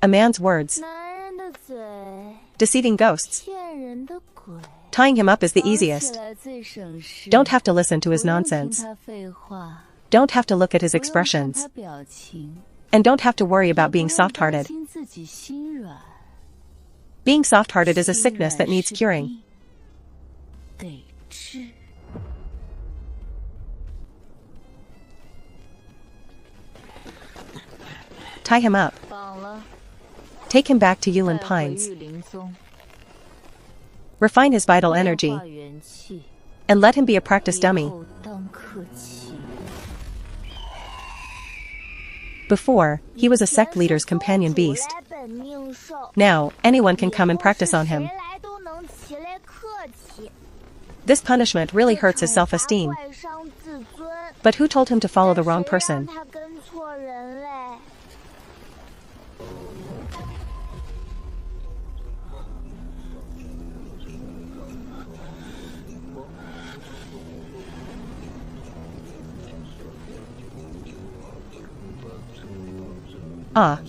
A man's words. Deceiving ghosts. Tying him up is the easiest. Don't have to listen to his nonsense. Don't have to look at his expressions. And don't have to worry about being soft-hearted. Being soft-hearted is a sickness that needs curing. Tie him up. Take him back to Yulin Pines. Refine his vital energy. And let him be a practice dummy. Before, he was a sect leader's companion beast. Now, anyone can come and practice on him. This punishment really hurts his self-esteem. But who told him to follow the wrong person? Ah.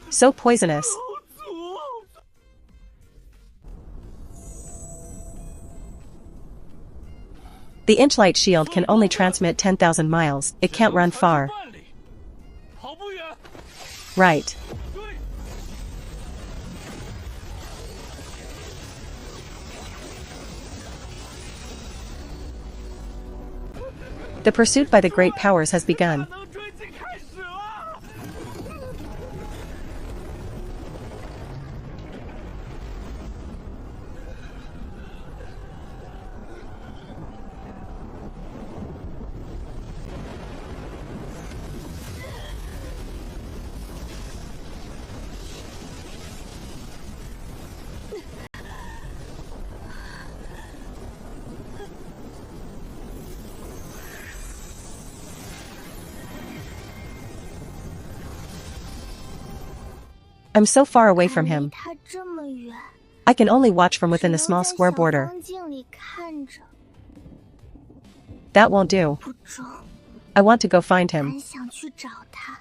So poisonous. The inchlight shield can only transmit 10,000 miles, it can't run far. Right. The pursuit by the great powers has begun. I'm so far away from 看离 him. 他这么远， I can only watch from 只 within the 能 small 在 square 小 border. 方镜里看着， That won't do. 不中， I want to go find him. 俺想去找他。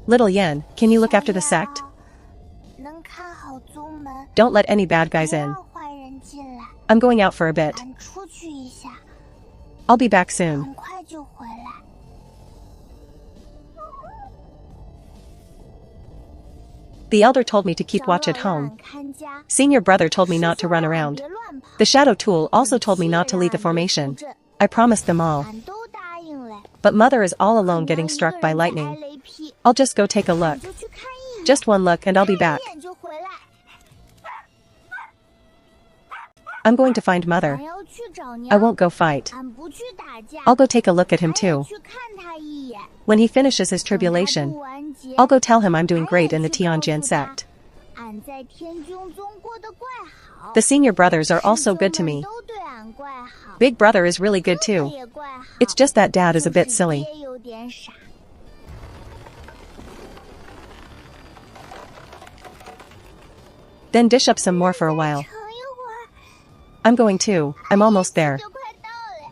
Little Yen, can you look after the sect? 能看好宗门， Don't let any bad guys 别 in. 让坏人进来。 I'm going out for a bit. 俺出去一下， I'll be back soon. 很快就回来。 The elder told me to keep watch at 长老让 home. 俺看家， Senior brother told me not to run 师兄让俺 around. 别乱跑 The shadow tool also told me not to leave the formation. I promised them all. 俺都答应了。 But mother is all alone 你要 getting 一个 struck by 人在挨 lightning. 雷劈， I'll just go take a 你 look. 就去看一眼， Just one look and I'll be 看 back. 一眼就回来。 I'm going to find mother. 俺要去找 I 娘， won't go fight. 俺不去打架， I'll go take a look at him 俺也 too. 去看他一眼。 When he finishes his 等他 tribulation, 渡完劫， I'll go tell him I'm doing great in the Tianjin sect. 俺在天穹宗过得怪好。 The senior brothers are also 师兄 good to 们 me. 都对俺怪好， Big brother is really good 哥哥 too. 也怪好， It's just that dad is a 就 bit 是 silly. 爹有点傻。 Then dish up some more for a while. 盛一会儿， I'm going too. I'm almost there. 就快到了。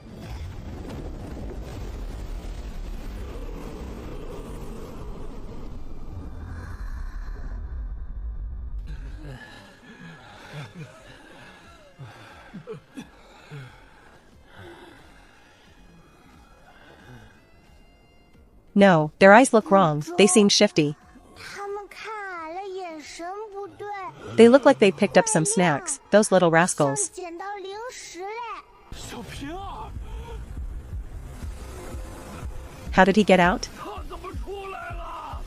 No, their eyes look wrong. They seem shifty. 他们看俺了，眼神不对， They look like they picked up some snacks, those little 像 rascals. 捡到零食嘞。 小平儿， How did he get out? 他怎么出来了？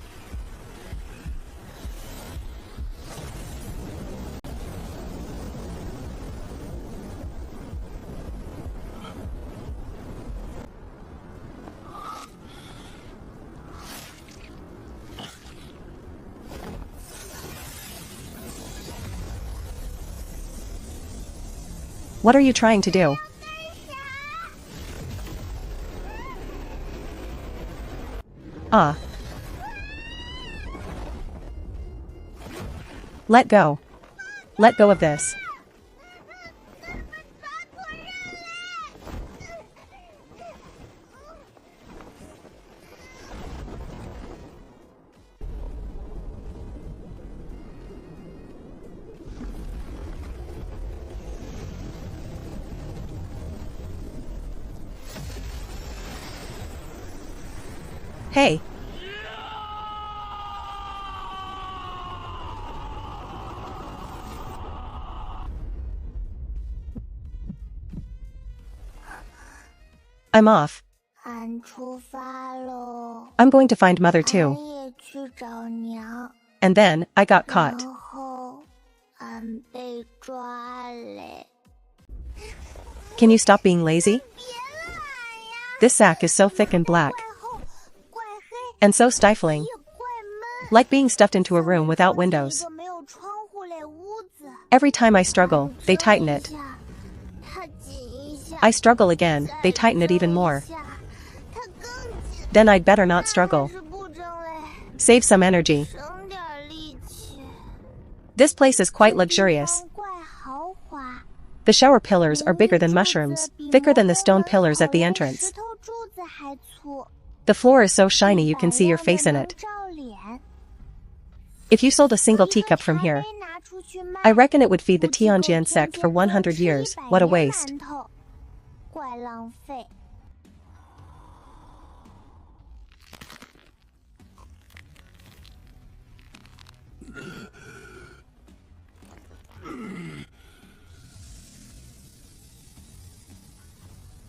What are you trying to do? Ah. Let go. Let go of this. Hey. I'm off. 俺出发喽， I'm going to find mother 俺 too. 也去找娘， And then, I got caught. 然后俺被抓嘞。 Can you stop being lazy? 别拦俺呀！ This sack is so thick and black, 怪厚，怪黑， and so stifling, 也怪闷。 like being stuffed into a room without 像一 windows. 个没有窗户嘞屋子。 Every time I struggle, they tighten 这 it. 一下，它紧一下， I struggle again, they tighten it even 再 more. 整一下，它更紧。 Then I'd better not struggle. 还是不整嘞， Save some energy. 省点力气。 This place is quite luxurious. 地方怪豪华。 The shower pillars are bigger than mushrooms, thicker than the stone pillars at the entrance. 石头柱子还粗， The floor is so shiny you can see your face in it. 照脸。 If you sold a single teacup from here, 茶杯拿出去卖 I reckon it would feed the 估计够 Tianjin sect for 100 years. 天天 What a 做吃100 waste. 年馒头怪浪费。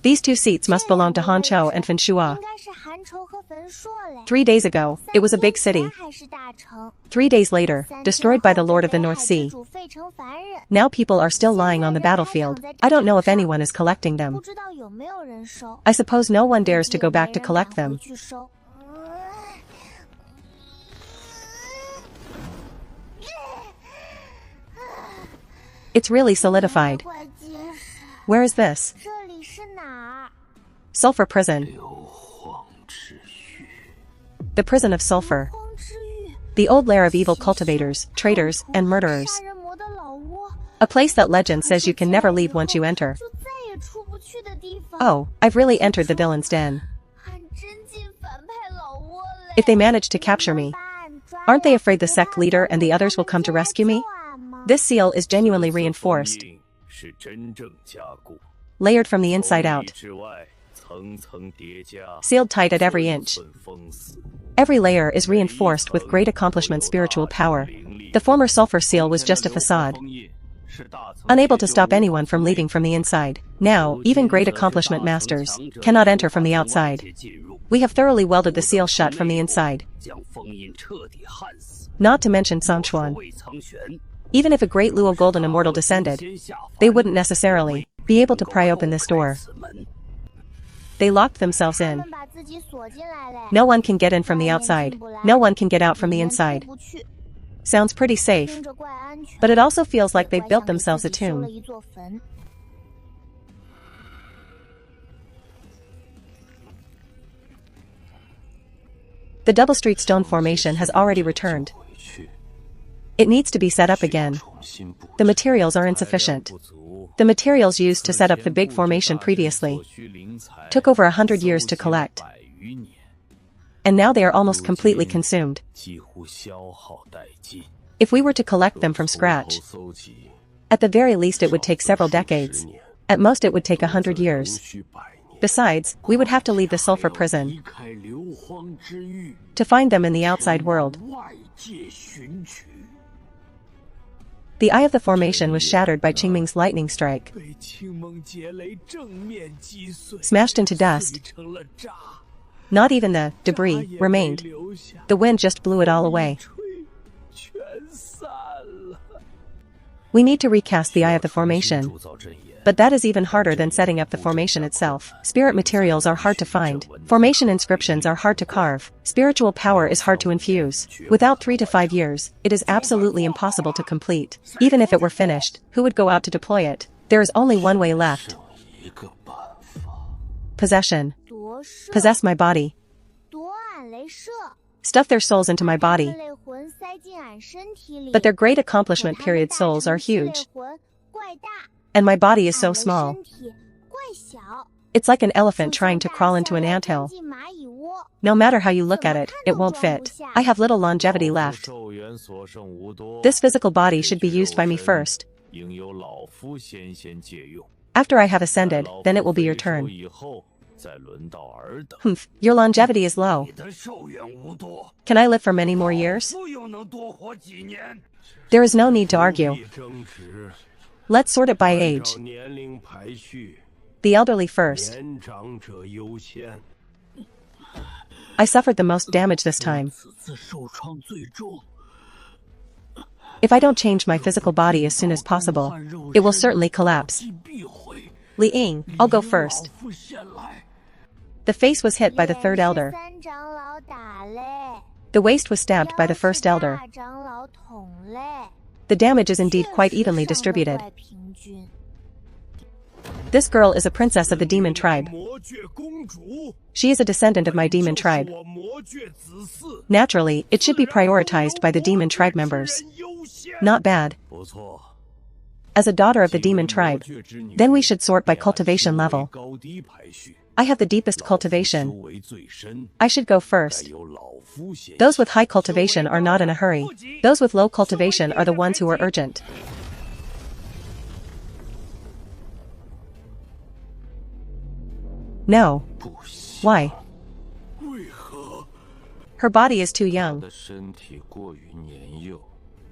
These two seats must belong to Hanzhou and Fenshua. 应该是韩畴和汾朔嘞。 3 days ago, it was a big city. 还是大城 3 days later, destroyed by the Lord of the North Sea. 主废城凡人， Now people are still lying on the battlefield. I don't know if anyone is collecting 不 them. 知道有没有人收。 I suppose no one dares to go back to 也没人 collect 敢 them. 回去收。 Hey, It's really solidified. 快解释， Where is this? 这里是哪儿？ Sulfur prison. 硫磺之狱， The prison of sulfur. 荒之狱， The old lair of evil cultivators, traitors, and murderers. 杀人魔的老窝， A place that legend says you can never leave once you enter. 就再也出不去的地方。 Oh, I've really entered the villain's den. 俺真进反派老窝了。 If they manage to capture me, aren't they afraid the sect leader and the others will come to rescue me? This seal is genuinely reinforced, 是真正加固， layered from the inside out, 之外层层叠加， sealed tight at every inch. 寸封死。 Every layer is reinforced with great accomplishment spiritual power. The former sulfur seal was just a facade, 封印是大层 unable to stop anyone from leaving from the inside. Now, even great accomplishment masters cannot enter from the outside. 进入， We have thoroughly welded the seal shut from the inside. 将封印彻底焊死。 Not to mention Songchuan. 未曾悬， Even if a great Luo Golden Immortal descended, 先下凡 they wouldn't necessarily be able to pry open this door. 此门 They locked themselves 他 in. 们把自己锁进来了。 No one can get in from the outside. No one can get out from the inside. 出不去， Sounds pretty safe, 听着怪安全。 but it also feels like they 怪 built 像给 themselves 自 a 己修了 tomb. 一座坟。 The Double Street Stone formation has already returned. 回去， It needs to be set up again. 重新布 The materials are insufficient. 不足， The materials used to set up the big formation previously 所需灵材 took over 100 years to collect, 100余年， and now they are almost completely consumed. 几乎消耗殆尽。 If we were to collect them from 从头 scratch, 搜集， at the very least it would take several 10 decades. 年 At most it would take 100 无 years. 需百年 Besides, we would have to leave the sulfur prison 离开硫磺之狱， to find them in the outside world. 外界寻取， The eye of the formation was shattered by Qingming's lightning strike, 被青蒙劫雷正面击碎， smashed into dust. 碎成了渣， Not even the debris 渣也没 remained. 留下， The wind just blew it all away. 吹全散了。 We need to recast the eye of the formation, 铸造阵眼， but that is even harder than setting up the formation itself. Spirit materials are hard to find. Formation inscriptions are hard to carve. Spiritual power is hard to infuse. Without 3 to 5 years, it is absolutely impossible to complete. Even if it were finished, who would go out to deploy it? There is only one way left. 剩一个办法， Possession. 夺舍， Possess my body. 夺俺雷射， Stuff their souls into my 把 body. 这类魂塞进俺身体里。 But their great accomplishment 可他们 period 大 souls are 成系列 huge, 魂怪大， and my body is 俺 so 的 small. 身体怪小。 It's like an elephant 就 trying 像 to 大 crawl into 象 an 要 anthill. 钻进蚂蚁窝。 No matter how you look at it, it won't fit. I have little longevity left. 寿元所剩无多， This physical body should be used by me first. 应由老夫先借用。 After I have ascended, 老夫 then it will be your 退休 turn. 以后，再轮到尔等。 Humph, your longevity is low. 你的寿元无多， Can I live for many more years? 夫又能多活几年？ There is no need to argue. 争执， Let's sort it by 按 age. 照年龄排序， The elderly first. 年长者优先。 I suffered the most damage this time. 此次受创最重， If I don't change my physical body as soon as possible, it will certainly collapse. 必必毁。 Li Ying, I'll go first. 老夫先来， The face was hit by the third 也是 elder. 三长老打嘞， The waist was stabbed by the 腰是 first elder. 大长老捅嘞。 The damage is indeed 确 quite 实 evenly 上得 distributed. 怪平均。 This girl is a princess of the demon tribe. 魔雀公主， She is a descendant of my demon 就是 tribe. 我魔雀子嗣， Naturally, it should be prioritized by the demon tribe members. 人优先。 Not bad. 不错， As a daughter of the demon tribe, then we should sort by cultivation level. 高低排序， I have the deepest 修 cultivation. 为最深， I should go 该 first. 由老夫先 Those with high cultivation are not in a hurry. Those with low cultivation are the ones who are urgent. No. 不行。 Why? 为何 Her body is too young, 的身体过于年幼？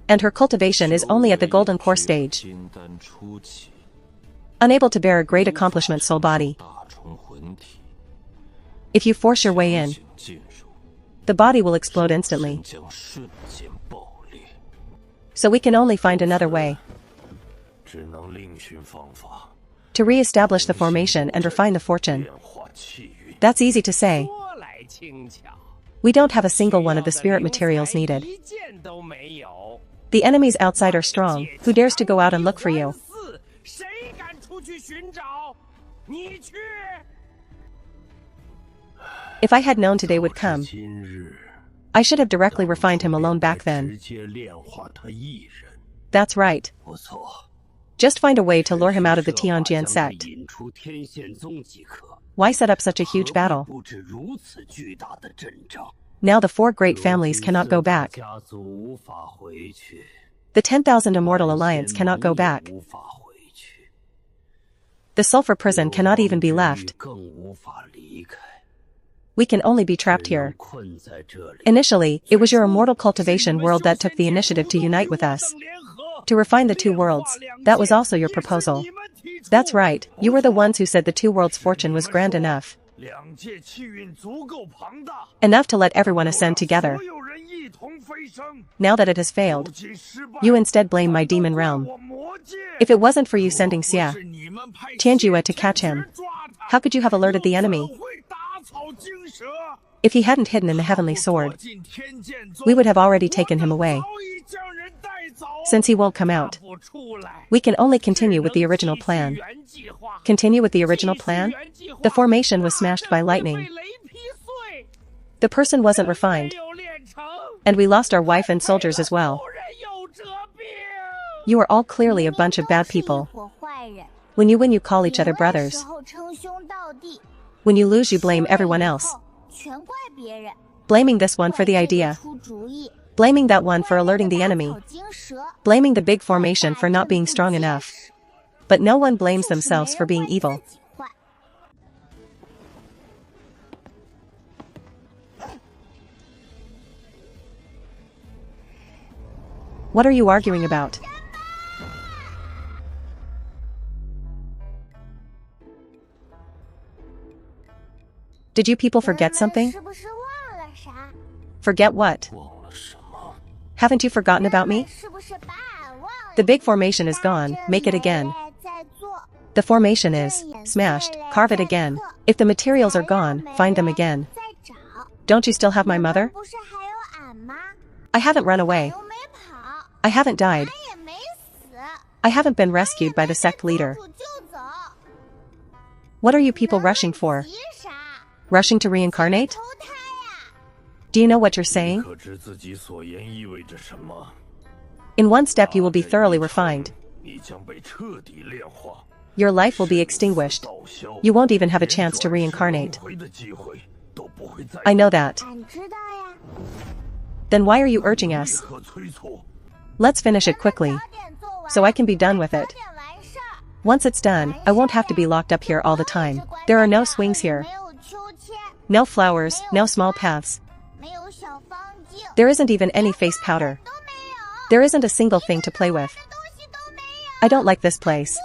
and her cultivation is only at the golden core stage. 金丹初期， Unable to bear a great accomplishment soul body. 大虫魂体， If you force your way in, 强行进入， the body will explode instantly. 将瞬间爆裂。 So we can only find another way. 只能另寻方法， To re-establish the formation and refine the fortune. 变化气运。 That's easy to say. 说来轻巧， We don't have a single one of the spirit materials needed. 一件都没有。The enemies outside are strong. Who dares to go out and look for you? If I had known today would come, I should have directly refined him alone back then. That's right. Just find a way to lure him out of the Tianjian sect. Why set up such a huge battle? Now the 4 great families cannot go back. The 10,000 Immortal Alliance cannot go back. The sulfur prison cannot even be left. We can only be trapped here. Initially, it was your immortal cultivation world that took the initiative to unite with us. To refine the 2 worlds, that was also your proposal. That's right, you were the ones who said the 2 worlds' fortune was grand enough. Enough to let everyone ascend together. Now that it has failed, you instead blame my demon realm. If it wasn't for you sending Xia Tianjue to catch him, how could you have alerted the enemy? If he hadn't hidden in the heavenly sword, we would have already taken him away. Since he won't come out, we can only continue with the original plan. Continue with the original plan? The formation was smashed by lightning. The person wasn't refined. And we lost our wife and soldiers as well. You are all clearly a bunch of bad people. When you win, you call each other brothers. When you lose, you blame everyone else. Blaming this one for the idea. Blaming that one for alerting the enemy. Blaming the big formation for not being strong enough. But no one blames themselves for being evil. What are you arguing about? Did you people forget something? Forget what? Haven't you forgotten about me? The big formation is gone, make it again. The formation is smashed, carve it again. If the materials are gone, find them again. Don't you still have my mother? I haven't run away. I haven't died. I haven't been rescued by the sect leader. What are you people rushing for? Rushing to reincarnate? Do you know what you're saying? In one step you will be thoroughly refined. Your life will be extinguished. You won't even have a chance to reincarnate. I know that. Then why are you urging us? Let's finish it quickly, so I can be done with it. Once it's done, I won't have to be locked up here all the time. There are no swings here. No flowers, no small paths. There isn't even any face powder. There isn't a single thing to play with. I don't like this place.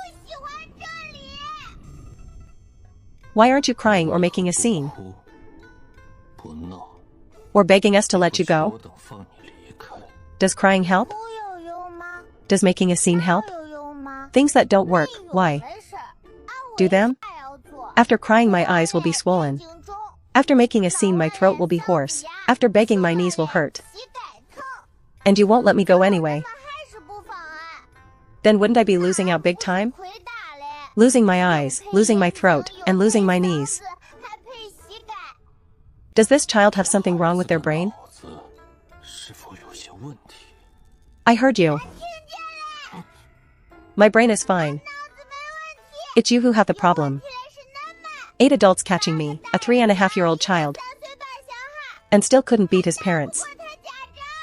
Why aren't you crying or making a scene? Or begging us to let you go? Does crying help? Does making a scene help? Things that don't work, why? Do them? After crying my eyes will be swollen. After making a scene my throat will be hoarse. After begging my knees will hurt. And you won't let me go anyway. Then wouldn't I be losing out big time? Losing my eyes, losing my throat, and losing my knees. Does this child have something wrong with their brain? I heard you. My brain is fine. It's you who have the problem. 8 adults catching me, a 3.5-year-old child. And still couldn't beat his parents.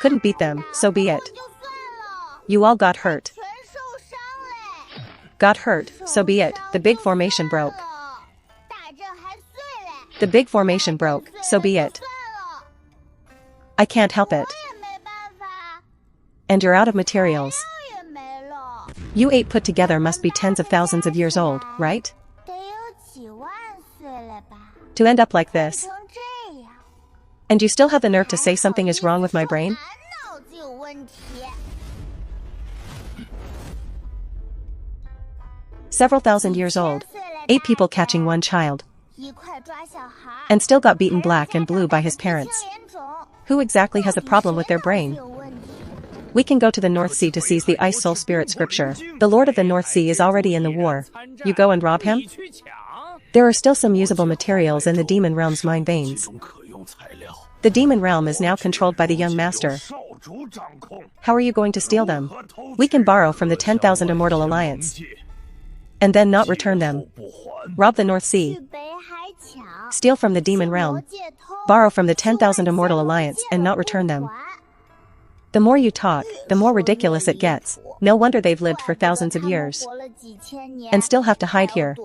Couldn't beat them, so be it. You all got hurt. Got hurt, so be it. The big formation broke. The big formation broke, so be it. I can't help it. And you're out of materials. You 8 put together must be tens of thousands of years old, right? To end up like this. And you still have the nerve to say something is wrong with my brain? Several thousand years old. 8 people catching one child. And still got beaten black and blue by his parents. Who exactly has a problem with their brain? We can go to the North Sea to seize the Ice Soul Spirit scripture. The Lord of the North Sea is already in the war. You go and rob him? There are still some usable materials in the Demon Realm's mine veins. The Demon Realm is now controlled by the young master. How are you going to steal them? We can borrow from the 10,000 Immortal Alliance. And then not return them. Rob the North Sea. Steal from the Demon Realm. Borrow from the 10,000 Immortal Alliance and not return them. The more you talk, the more ridiculous it gets. No wonder they've lived for thousands of years. And still have to hide here.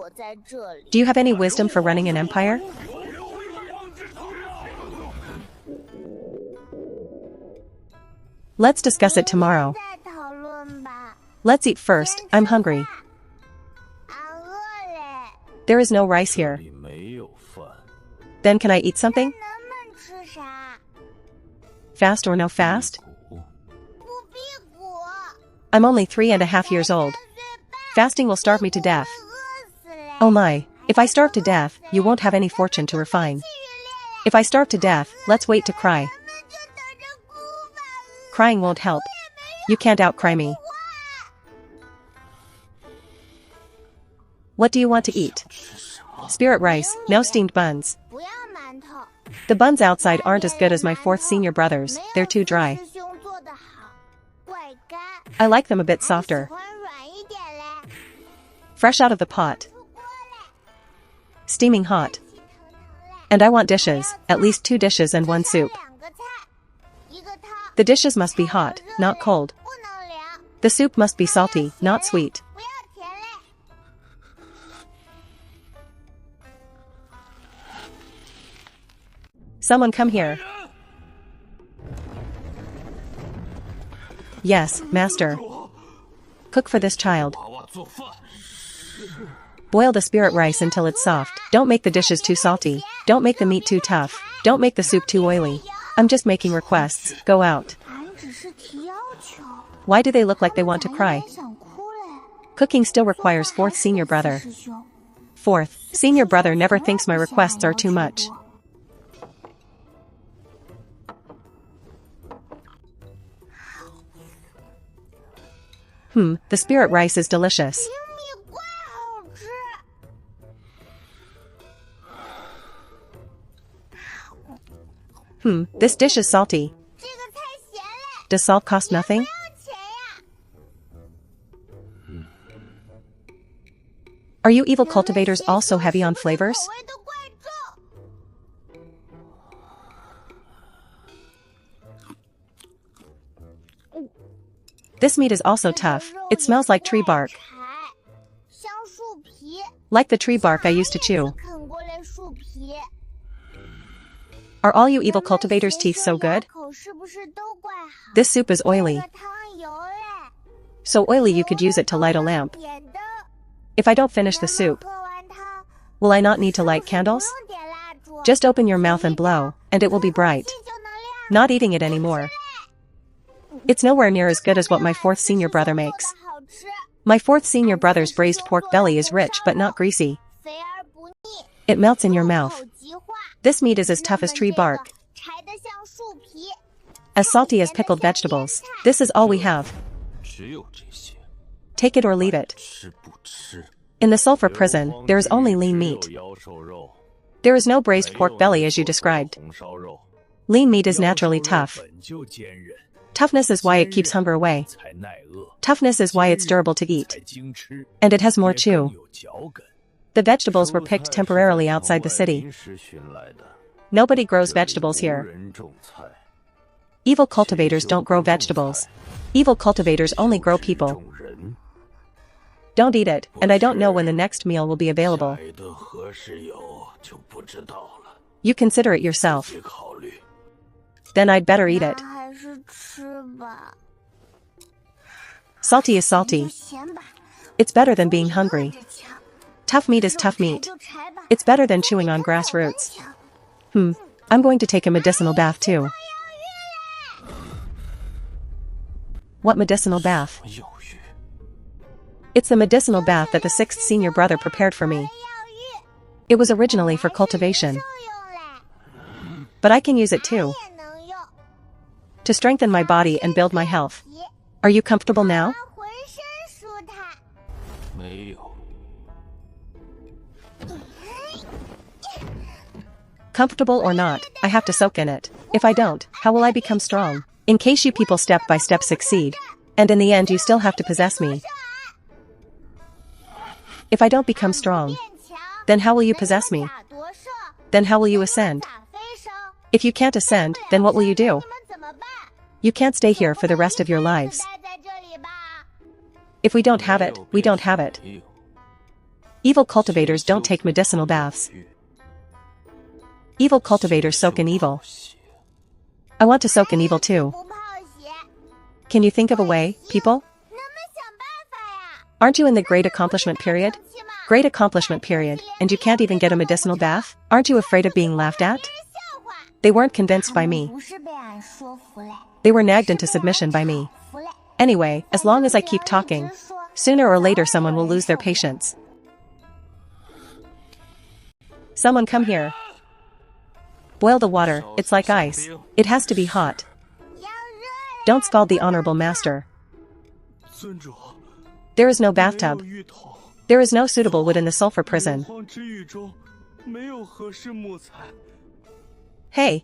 Do you have any wisdom for running an empire? Let's discuss it tomorrow. Let's eat first, I'm hungry. There is no rice here. Then can I eat something? Fast or no fast? I'm only 3.5 years old. Fasting will starve me to death. Oh my, if I starve to death, you won't have any fortune to refine. If I starve to death, let's wait to cry. Crying won't help. You can't outcry me. What do you want to eat? Spirit rice, no steamed buns. The buns outside aren't as good as my 4th senior brother's, they're too dry. I like them a bit softer. Fresh out of the pot. Steaming hot. And I want dishes, at least 2 dishes and 1 soup. The dishes must be hot, not cold. The soup must be salty, not sweet. Someone come here. Yes, master. Cook for this child. Boil the spirit rice until it's soft. Don't make the dishes too salty. Don't make the meat too tough. Don't make the soup too oily. I'm just making requests. Go out. Why do they look like they want to cry? Cooking still requires 4th senior brother. 4th senior brother never thinks my requests are too much. The spirit rice is delicious. This dish is salty. Does salt cost nothing? Are you evil cultivators also heavy on flavors? This meat is also tough. It smells like tree bark. Like the tree bark I used to chew. Are all you evil cultivators' teeth so good? This soup is oily. So oily you could use it to light a lamp. If I don't finish the soup, will I not need to light candles? Just open your mouth and blow, and it will be bright. Not eating it anymore. It's nowhere near as good as what my 4th senior brother makes. My 4th senior brother's braised pork belly is rich but not greasy. It melts in your mouth. This meat is as tough as tree bark. As salty as pickled vegetables. This is all we have. Take it or leave it. In the sulfur prison, there is only lean meat. There is no braised pork belly as you described. Lean meat is naturally tough. Toughness is why it keeps hunger away. Toughness is why it's durable to eat. And it has more chew. The vegetables were picked temporarily outside the city. Nobody grows vegetables here. Evil cultivators don't grow vegetables. Evil cultivators only grow people. Don't eat it, and I don't know when the next meal will be available. You consider it yourself. Then I'd better eat it. Salty is salty. It's better than being hungry. Tough meat is tough meat. It's better than chewing on grass roots. I'm going to take a medicinal bath too. What medicinal bath? It's the medicinal bath that the 6th senior brother prepared for me. It was originally for cultivation. But I can use it too. To To strengthen my body and build my health. Are you comfortable now? 浑身舒坦。没有。 Comfortable or not, I have to soak in it. If I don't, how will I become strong? In case you people step by step succeed. And in the end you still have to possess me. If I don't become strong, then how will you possess me? Then how will you ascend? If you can't ascend, then what will you do? You can't stay here for the rest of your lives. If we don't have it, we don't have it. Evil cultivators don't take medicinal baths. Evil cultivators soak in evil. I want to soak in evil too. 不泡血， Can you think of a way, people? 能不能想办法呀？ Aren't you in the Great Accomplishment Period? 生气吗？ Great Accomplishment Period, and you can't even get a medicinal bath? Aren't you afraid of being laughed at? 笑话。 They weren't convinced by me. 不是被俺说服嘞， They were nagged into submission by me. 服嘞。 Anyway, as long as I keep talking, sooner or later someone will lose their patience. Someone come here. Boil the water, it's like ice. It has to be hot. 要热了。 Don't scald the honorable master. 尊主， There is no 没有 bathtub. 浴桶， There is no suitable wood in the sulfur prison. 荒之狱中没有合适木材。 Hey.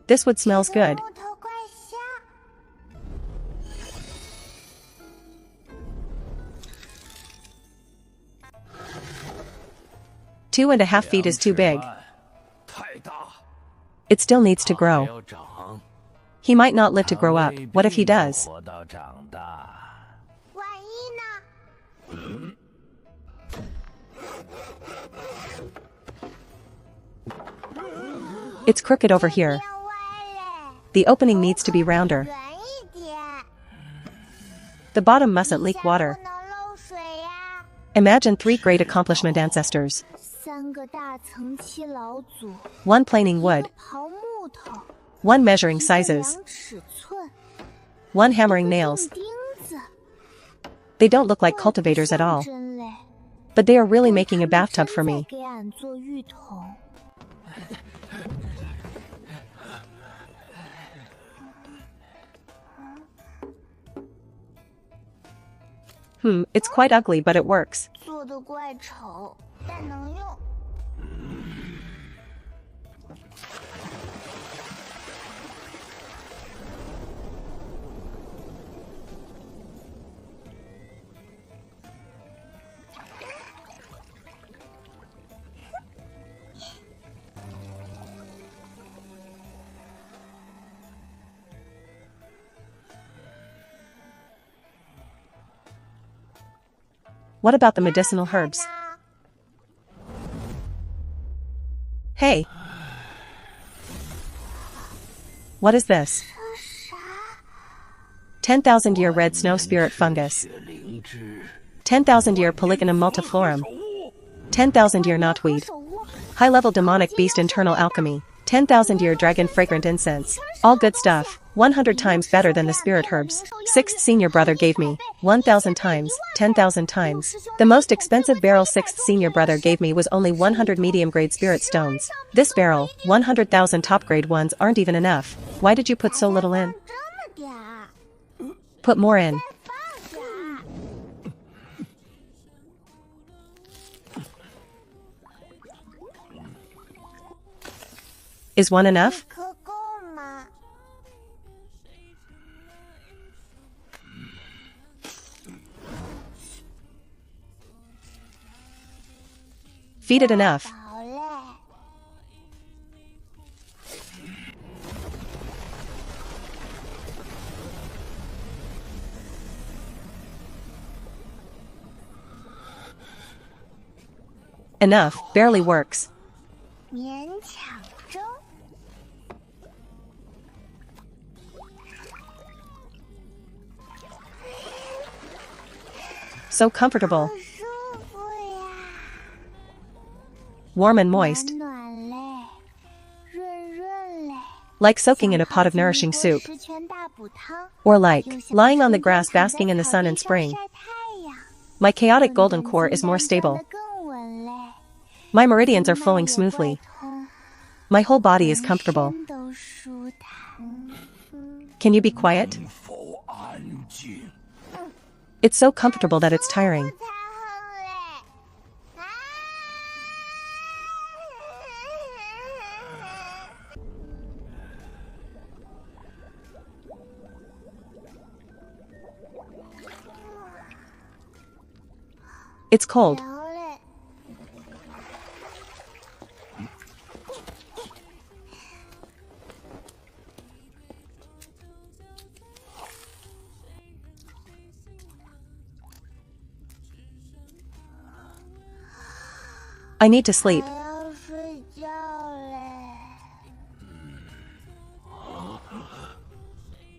This wood smells good. 木头怪香。 2.5 feet is too big. 太大， It still needs to 还 grow. 要长。 He might not live to grow up. What if he does? 活到长大。 万一呢？ It's crooked over here. 变歪嘞， The opening needs to be rounder. 圆一点。 The bottom mustn't leak water. 不能漏水呀。 Imagine 3 great accomplishment ancestors. 3个大层漆老祖， 1 planing wood. 刨木头， 1 measuring 一个 sizes. 量尺寸， 1 hammering nails. 用钉子。 They don't look like cultivators at all. 真嘞， But they are really making a bathtub for 真在 me. 给俺做浴桶。 It's quite ugly but it works. 做的怪丑，但能用。 What about the medicinal herbs? Hey. What is this? 10,000-year red snow spirit fungus. 灵芝， 10,000-year polygonum multiflorum. 10,000-year knotweed. 手握 High-level demonic beast internal alchemy. 10,000-year dragon fragrant incense. All good stuff. 100 times better than the spirit herbs. 6th senior brother gave me. 1,000 times. 10,000 times. The most expensive barrel 6th senior brother gave me was only 100 medium-grade spirit stones. This barrel, 100,000 top-grade ones aren't even enough. Why did you put so little in? 这么点儿， Put more in. 放点儿。 Is 1 enough? 可够吗？ Feed it enough. 好嘞。 Enough, barely works. 勉强中。 So comfortable. 舒服呀， Warm and moist. 暖暖嘞，润润嘞。 Like soaking in a pot of nourishing soup. 十全大补汤， Or like, 就像 lying on the 春天 grass 躺 basking 在 in the 草 sun 地 in 上 spring. 晒太阳， My chaotic golden 能 core is 静 more 淡站 stable. 得更稳 My meridians are flowing smoothly. My whole body is comfortable. Can you be quiet? It's so comfortable that it's tiring. It's cold. I need to sleep.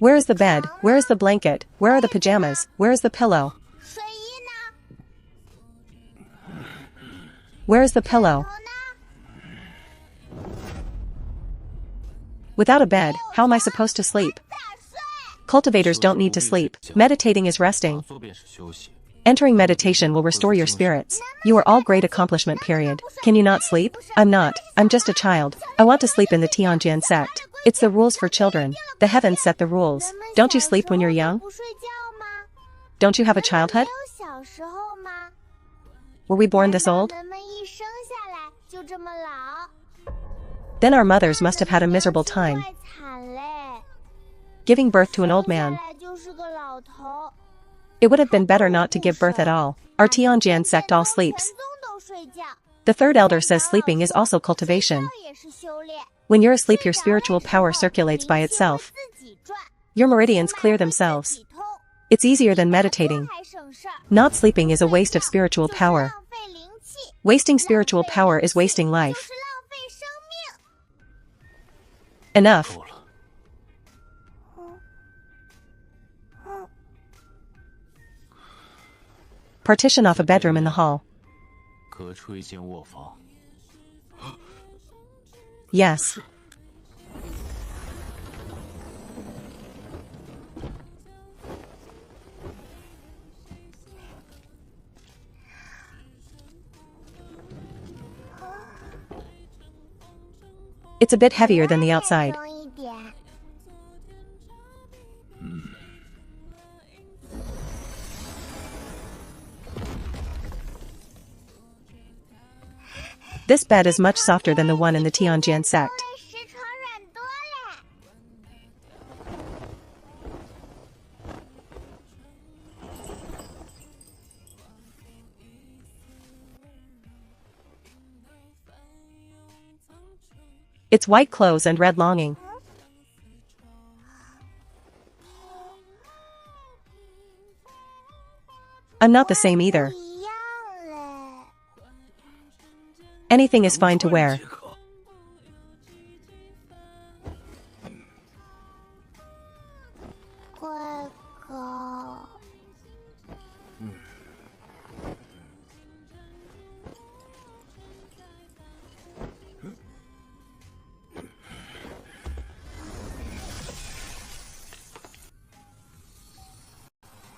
Where is the bed? Where is the blanket? Where are the pajamas? Where is the pillow? Where is the pillow? Without a bed, how am I supposed to sleep? Cultivators don't need to sleep. Meditating is resting. Entering meditation will restore your spirits. You are all great accomplishment period. Can you not sleep? I'm not. I'm just a child. I want to sleep in the Tianjin sect. It's the rules for children. The heavens set the rules. Don't you sleep when you're young? Don't you have a childhood? Were we born this old? Then our mothers must have had a miserable time. Giving birth to an old man. It would have been better not to give birth at all. Our Tianjin sect all sleeps. The third elder says sleeping is also cultivation. When you're asleep, your spiritual power circulates by itself. Your meridians clear themselves. It's easier than meditating. Not sleeping is a waste of spiritual power. Wasting spiritual power is wasting life. Enough. Partition off a bedroom in the hall. Yes. It's a bit heavier than the outside. This bed is much softer than the one in the Tianjin sect. It's white clothes and red longing. I'm not the same either. Anything is fine to wear.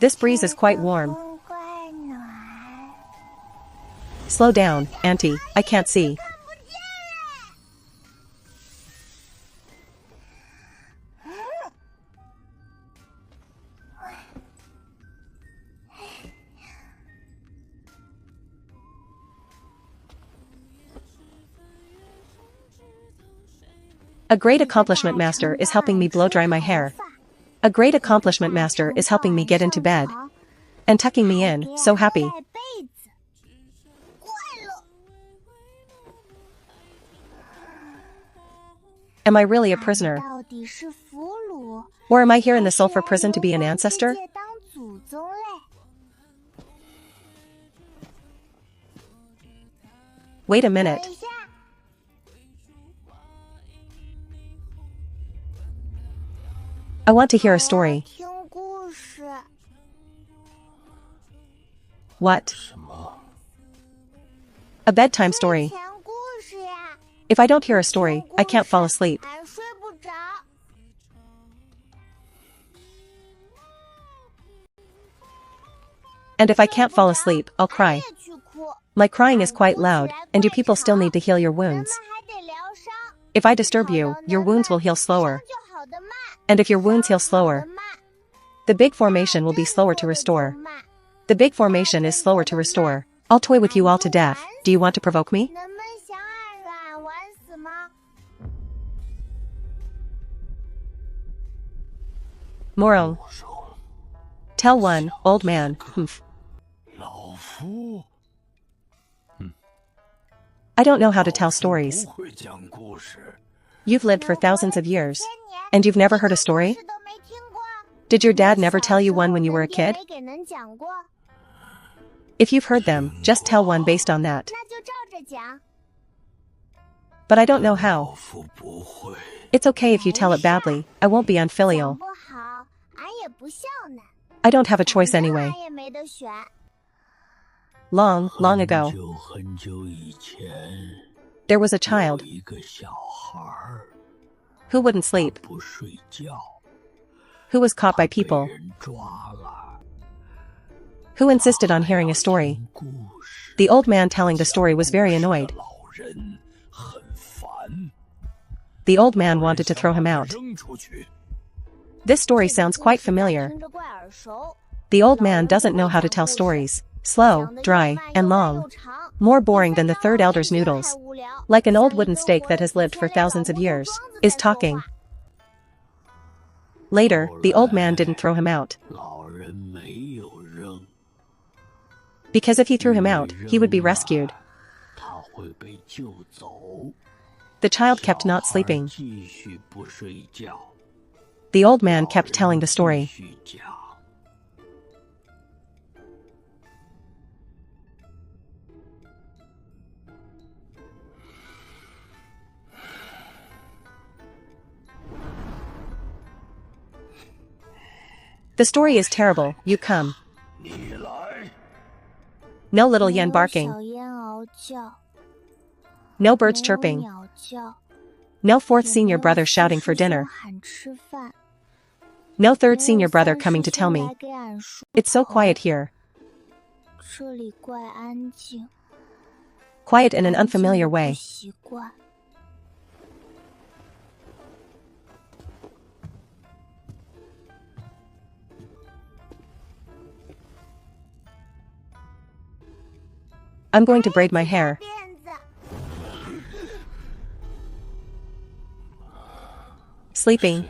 This breeze is quite warm. Slow down, Auntie, I can't see. A great accomplishment master is helping me blow dry my hair. A great accomplishment master is helping me get into bed. And tucking me in, so happy. Am I really a prisoner? Or am I here in the sulfur prison to be an ancestor? Wait a minute. I want to hear a story. What? A bedtime story. If I don't hear a story, I can't fall asleep. And if I can't fall asleep, I'll cry. My crying is quite loud, and you people still need to heal your wounds. If I disturb you, your wounds will heal slower. And if your wounds heal slower, the big formation will be slower to restore. The big formation is slower to restore. I'll toy with you all to death. Do you want to provoke me? Moral. Tell one, old man, humph. I don't know how to tell stories. You've lived for thousands of years. And you've never heard a story? Did your dad never tell you one when you were a kid? If you've heard them, just tell one based on that. But I don't know how. It's okay if you tell it badly, I won't be unfilial. I don't have a choice anyway. Long, long ago, there was a child who wouldn't sleep, who was caught by people, who insisted on hearing a story. The old man telling the story was very annoyed. The old man wanted to throw him out. This story sounds quite familiar. The old man doesn't know how to tell stories. Slow, dry, and long. More boring than the third elder's noodles. Like an old wooden stake that has lived for thousands of years, is talking. Later, the old man didn't throw him out. Because if he threw him out, he would be rescued. The child kept not sleeping. The old man kept telling the story. The story is terrible, you come. No little yen barking. No birds chirping. No fourth senior brother shouting for dinner. No third senior brother coming to tell me. It's so quiet here. Quiet in an unfamiliar way. I'm going to braid my hair. Sleeping.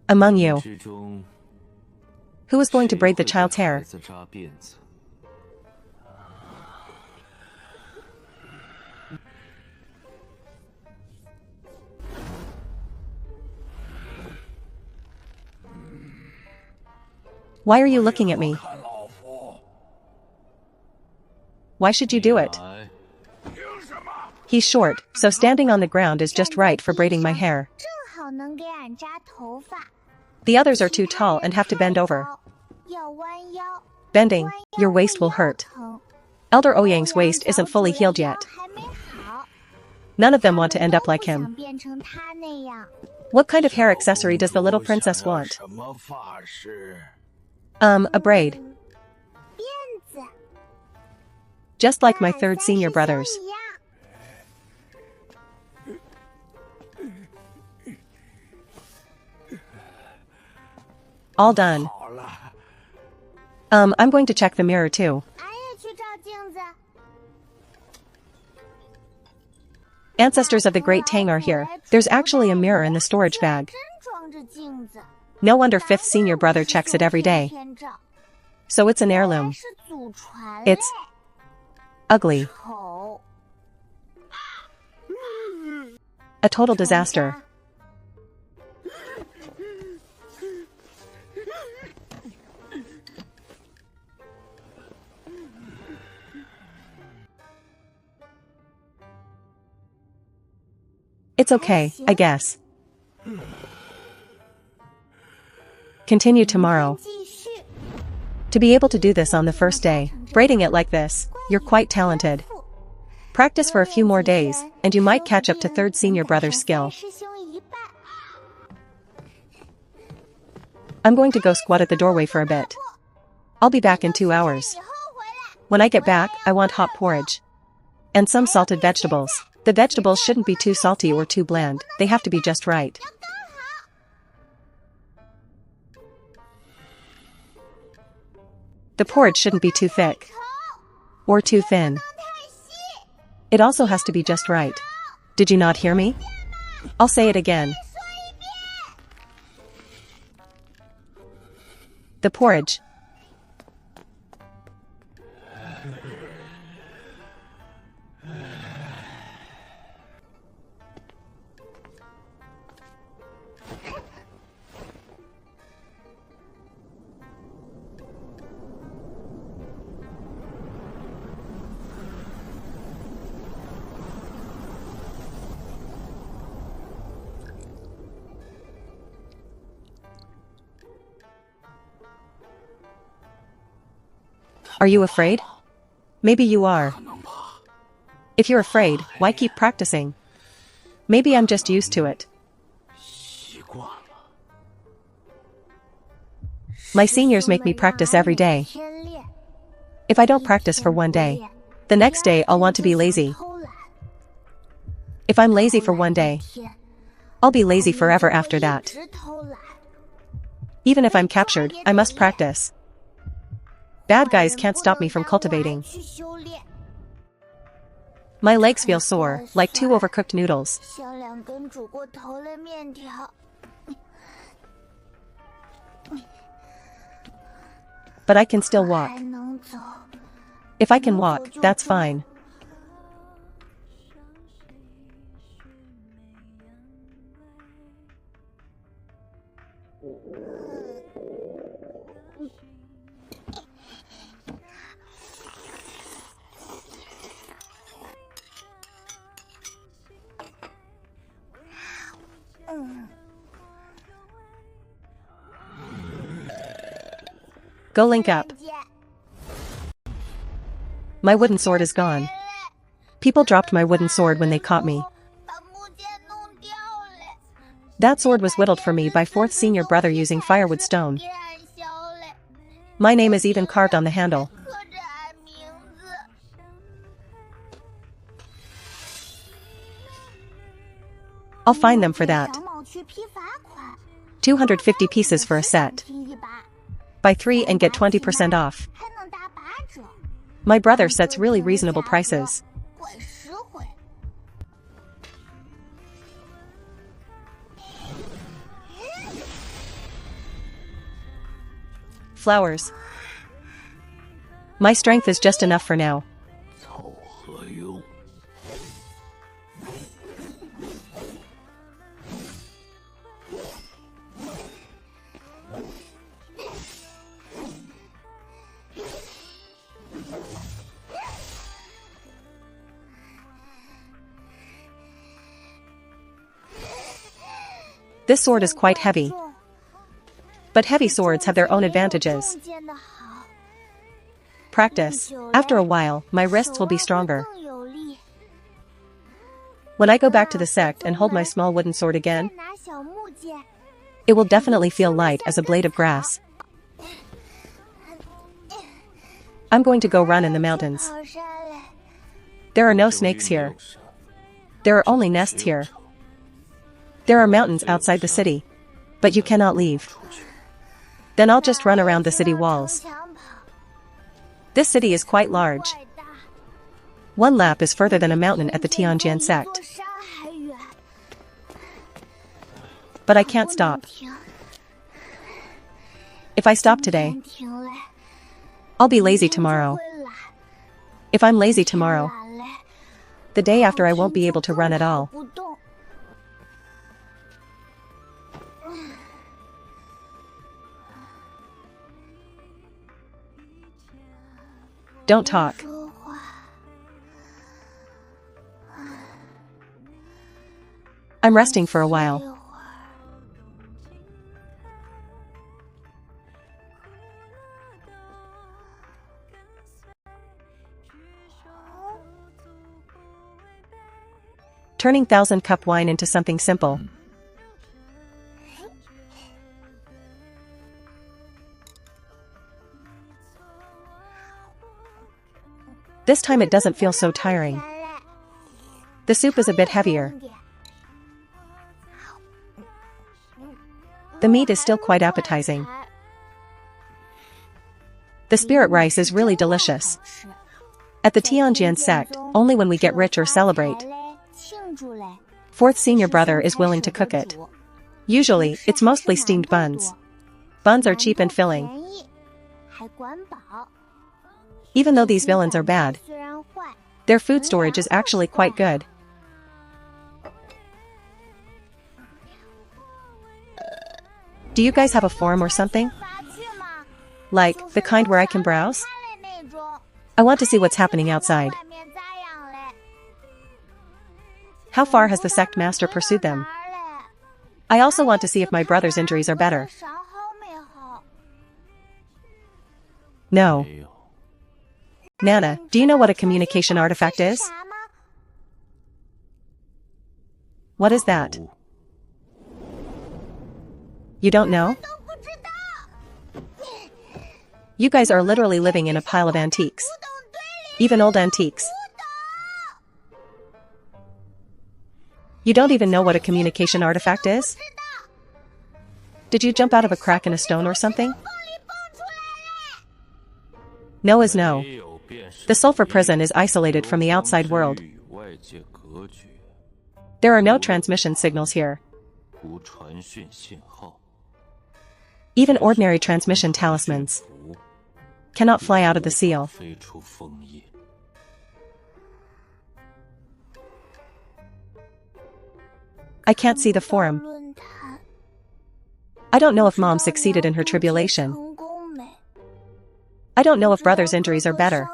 Among you, who is going to braid the child's hair? Why are you looking at me? Why should you do it? He's short, so standing on the ground is just right for braiding my hair. The others are too tall and have to bend over. Bending, your waist will hurt. Elder Ouyang's waist isn't fully healed yet. None of them want to end up like him. What kind of hair accessory does the little princess want? A braid. Just like my third senior brothers. All done. I'm going to check the mirror too. Ancestors of the Great Tang are here. There's actually a mirror in the storage bag. No wonder fifth senior brother checks it every day. So it's an heirloom. It's ugly. A total disaster. It's okay, I guess. Continue tomorrow. To be able to do this on the first day, braiding it like this, you're quite talented. Practice for a few more days, and you might catch up to third senior brother's skill. I'm going to go squat at the doorway for a bit. I'll be back in 2 hours. When I get back, I want hot porridge. And some salted vegetables. The vegetables shouldn't be too salty or too bland, they have to be just right. The porridge shouldn't be too thick. Or too thin. It also has to be just right. Did you not hear me? I'll say it again. The porridge. Are you afraid? Maybe you are. If you're afraid, why keep practicing? Maybe I'm just used to it. My seniors make me practice every day. If I don't practice for one day, the next day I'll want to be lazy. If I'm lazy for one day, I'll be lazy forever after that. Even if I'm captured, I must practice. Bad guys can't stop me from cultivating. My legs feel sore, like 2 overcooked noodles. But I can still walk. If I can walk, that's fine. Go link up. My wooden sword is gone. People dropped my wooden sword when they caught me. That sword was whittled for me by 4th senior brother using firewood stone. My name is even carved on the handle. I'll fine them for that. 250 pieces for a set. Buy 3 and get 20% off. My brother sets really reasonable prices. Flowers. My strength is just enough for now. This sword is quite heavy. But heavy swords have their own advantages. Practice. After a while, my wrists will be stronger. When I go back to the sect and hold my small wooden sword again, it will definitely feel light as a blade of grass. I'm going to go run in the mountains. There are no snakes here. There are only nests here. There are mountains outside the city, but you cannot leave. Then I'll just run around the city walls. This city is quite large. 1 lap is further than a mountain at the Tianjian sect. But I can't stop. If I stop today, I'll be lazy tomorrow. If I'm lazy tomorrow, the day after I won't be able to run at all. Don't talk. I'm resting for a while. turning 1,000-cup wine into something simple. This time it doesn't feel so tiring. The soup is a bit heavier. The meat is still quite appetizing. The spirit rice is really delicious. At the Tianjian sect, only when we get rich or celebrate. Fourth senior brother is willing to cook it. Usually, it's mostly steamed buns. Buns are cheap and filling. Even though these villains are bad, their food storage is actually quite good. Do you guys have a forum or something? Like, the kind where I can browse? I want to see what's happening outside. How far has the sect master pursued them? I also want to see if my brother's injuries are better. No. Nana, do you know what a communication artifact is? What is that? You don't know? You guys are literally living in a pile of antiques. Even old antiques. You don't even know what a communication artifact is? Did you jump out of a crack in a stone or something? No is no. The sulfur prison is isolated from the outside world. There are no transmission signals here. Even ordinary transmission talismans cannot fly out of the seal. I can't see the forum. I don't know if Mom succeeded in her tribulation. I don't know if brother's injuries are better.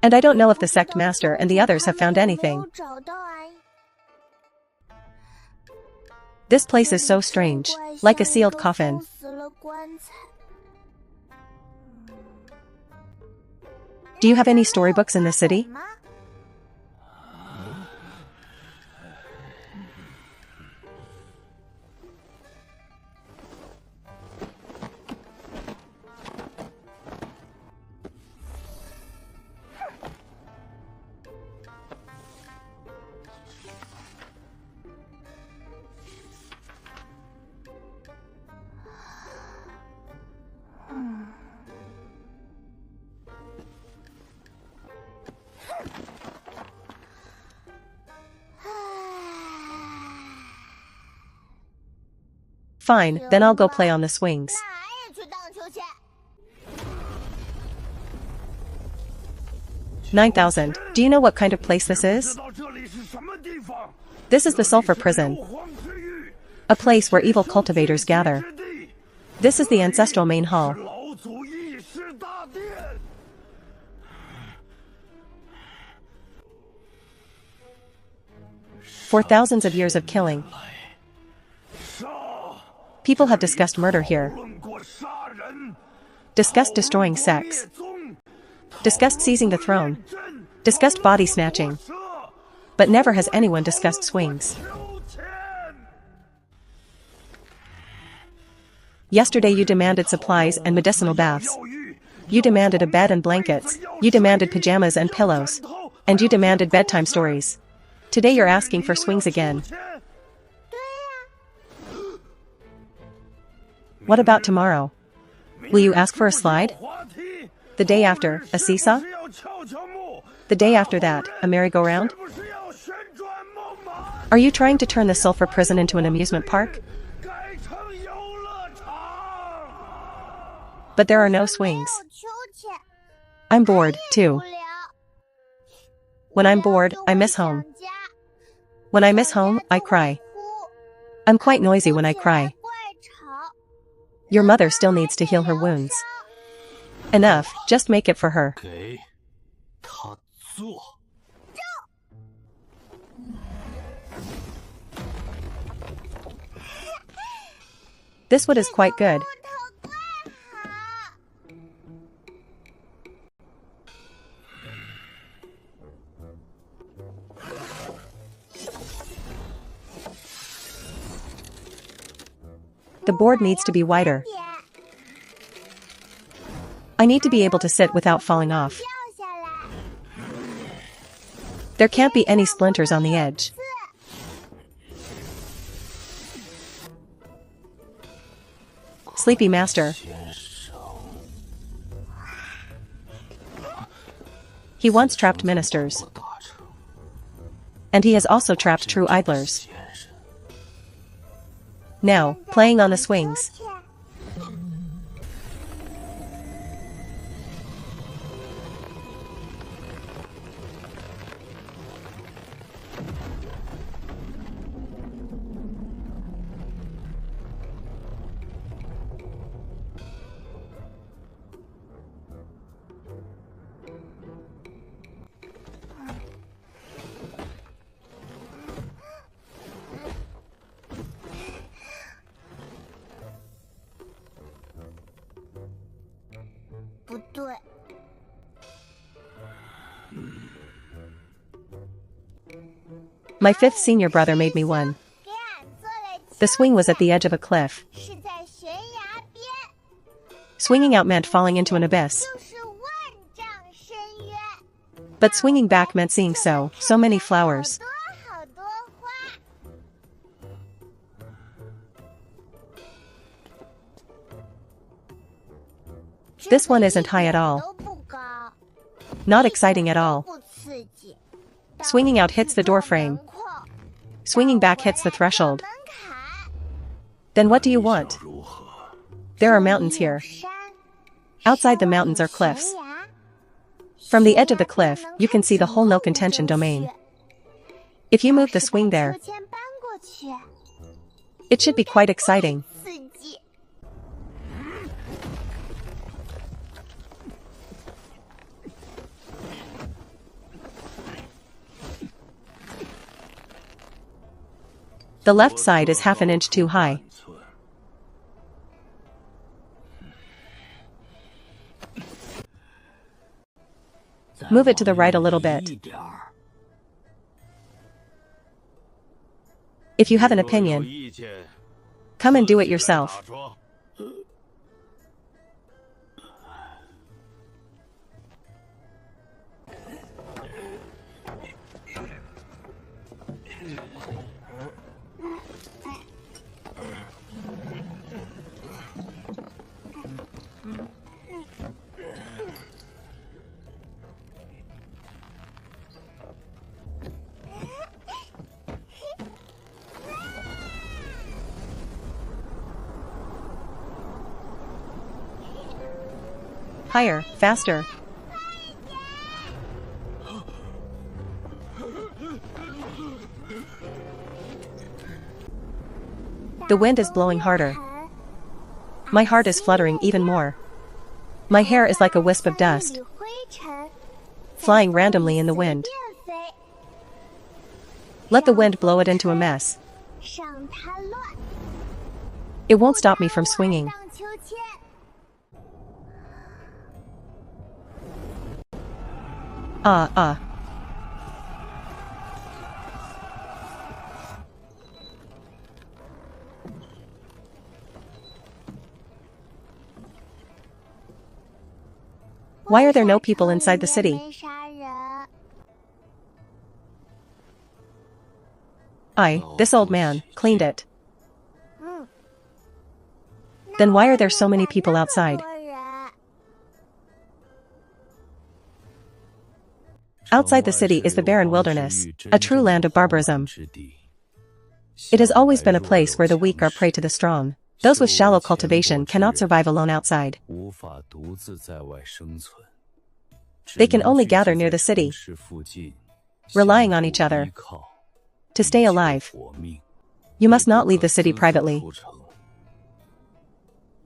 And I don't know if the sect master and the others have found anything. This place is so strange, like a sealed coffin. Do you have any storybooks in the city? Fine, then I'll go play on the swings. 9,000. Do you know what kind of place this is? This is the sulfur prison. A place where evil cultivators gather. This is the ancestral main hall. For thousands of years of killing, people have discussed murder here. Discussed destroying sects. Discussed seizing the throne. Discussed body snatching. But never has anyone discussed swings. Yesterday you demanded supplies and medicinal baths. You demanded a bed and blankets. You demanded pajamas and pillows. And you demanded bedtime stories. Today you're asking for swings again. What about tomorrow? Will you ask for a slide? The day after, a seesaw? The day after that, a merry-go-round? Are you trying to turn the sulfur prison into an amusement park? But there are no swings. I'm bored, too. When I'm bored, I miss home. When I miss home, I cry. I'm quite noisy when I cry. Your mother still needs to heal her wounds. Enough, just make it for her. This wood is quite good. The board needs to be wider. I need to be able to sit without falling off. There can't be any splinters on the edge. Sleepy Master. He once trapped ministers. And he has also trapped true idlers. Now, playing on the swings. My fifth senior brother made me one. The swing was at the edge of a cliff. Swinging out meant falling into an abyss. But swinging back meant seeing so many flowers. This one isn't high at all. Not exciting at all. Swinging out hits the door frame. Swinging back hits the threshold. Then what do you want? There are mountains here. Outside the mountains are cliffs. From the edge of the cliff, you can see the whole no contention domain. If you move the swing there, it should be quite exciting. The left side is half an inch too high. Move it to the right a little bit. If you have an opinion, come and do it yourself. Higher, faster. The wind is blowing harder. My heart is fluttering even more. My hair is like a wisp of dust, flying randomly in the wind. Let the wind blow it into a mess. It won't stop me from swinging. Why are there no people inside the city? This old man, cleaned it. Then why are there so many people outside? Outside the city is the barren wilderness, a true land of barbarism. It has always been a place where the weak are prey to the strong. Those with shallow cultivation cannot survive alone outside. They can only gather near the city, relying on each other to stay alive. You must not leave the city privately.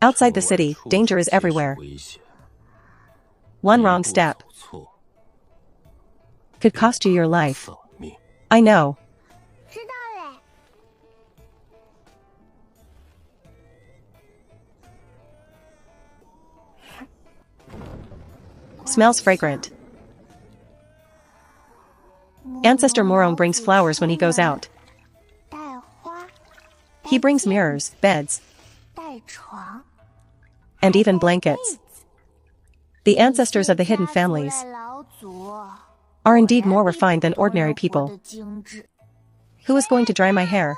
Outside the city, danger is everywhere. One wrong step could cost you your life. I know. Smells fragrant. Ancestor Moron brings flowers when he goes out. He brings mirrors, beds, and even blankets. The ancestors of the hidden families are indeed more refined than ordinary people. Who is going to dry my hair?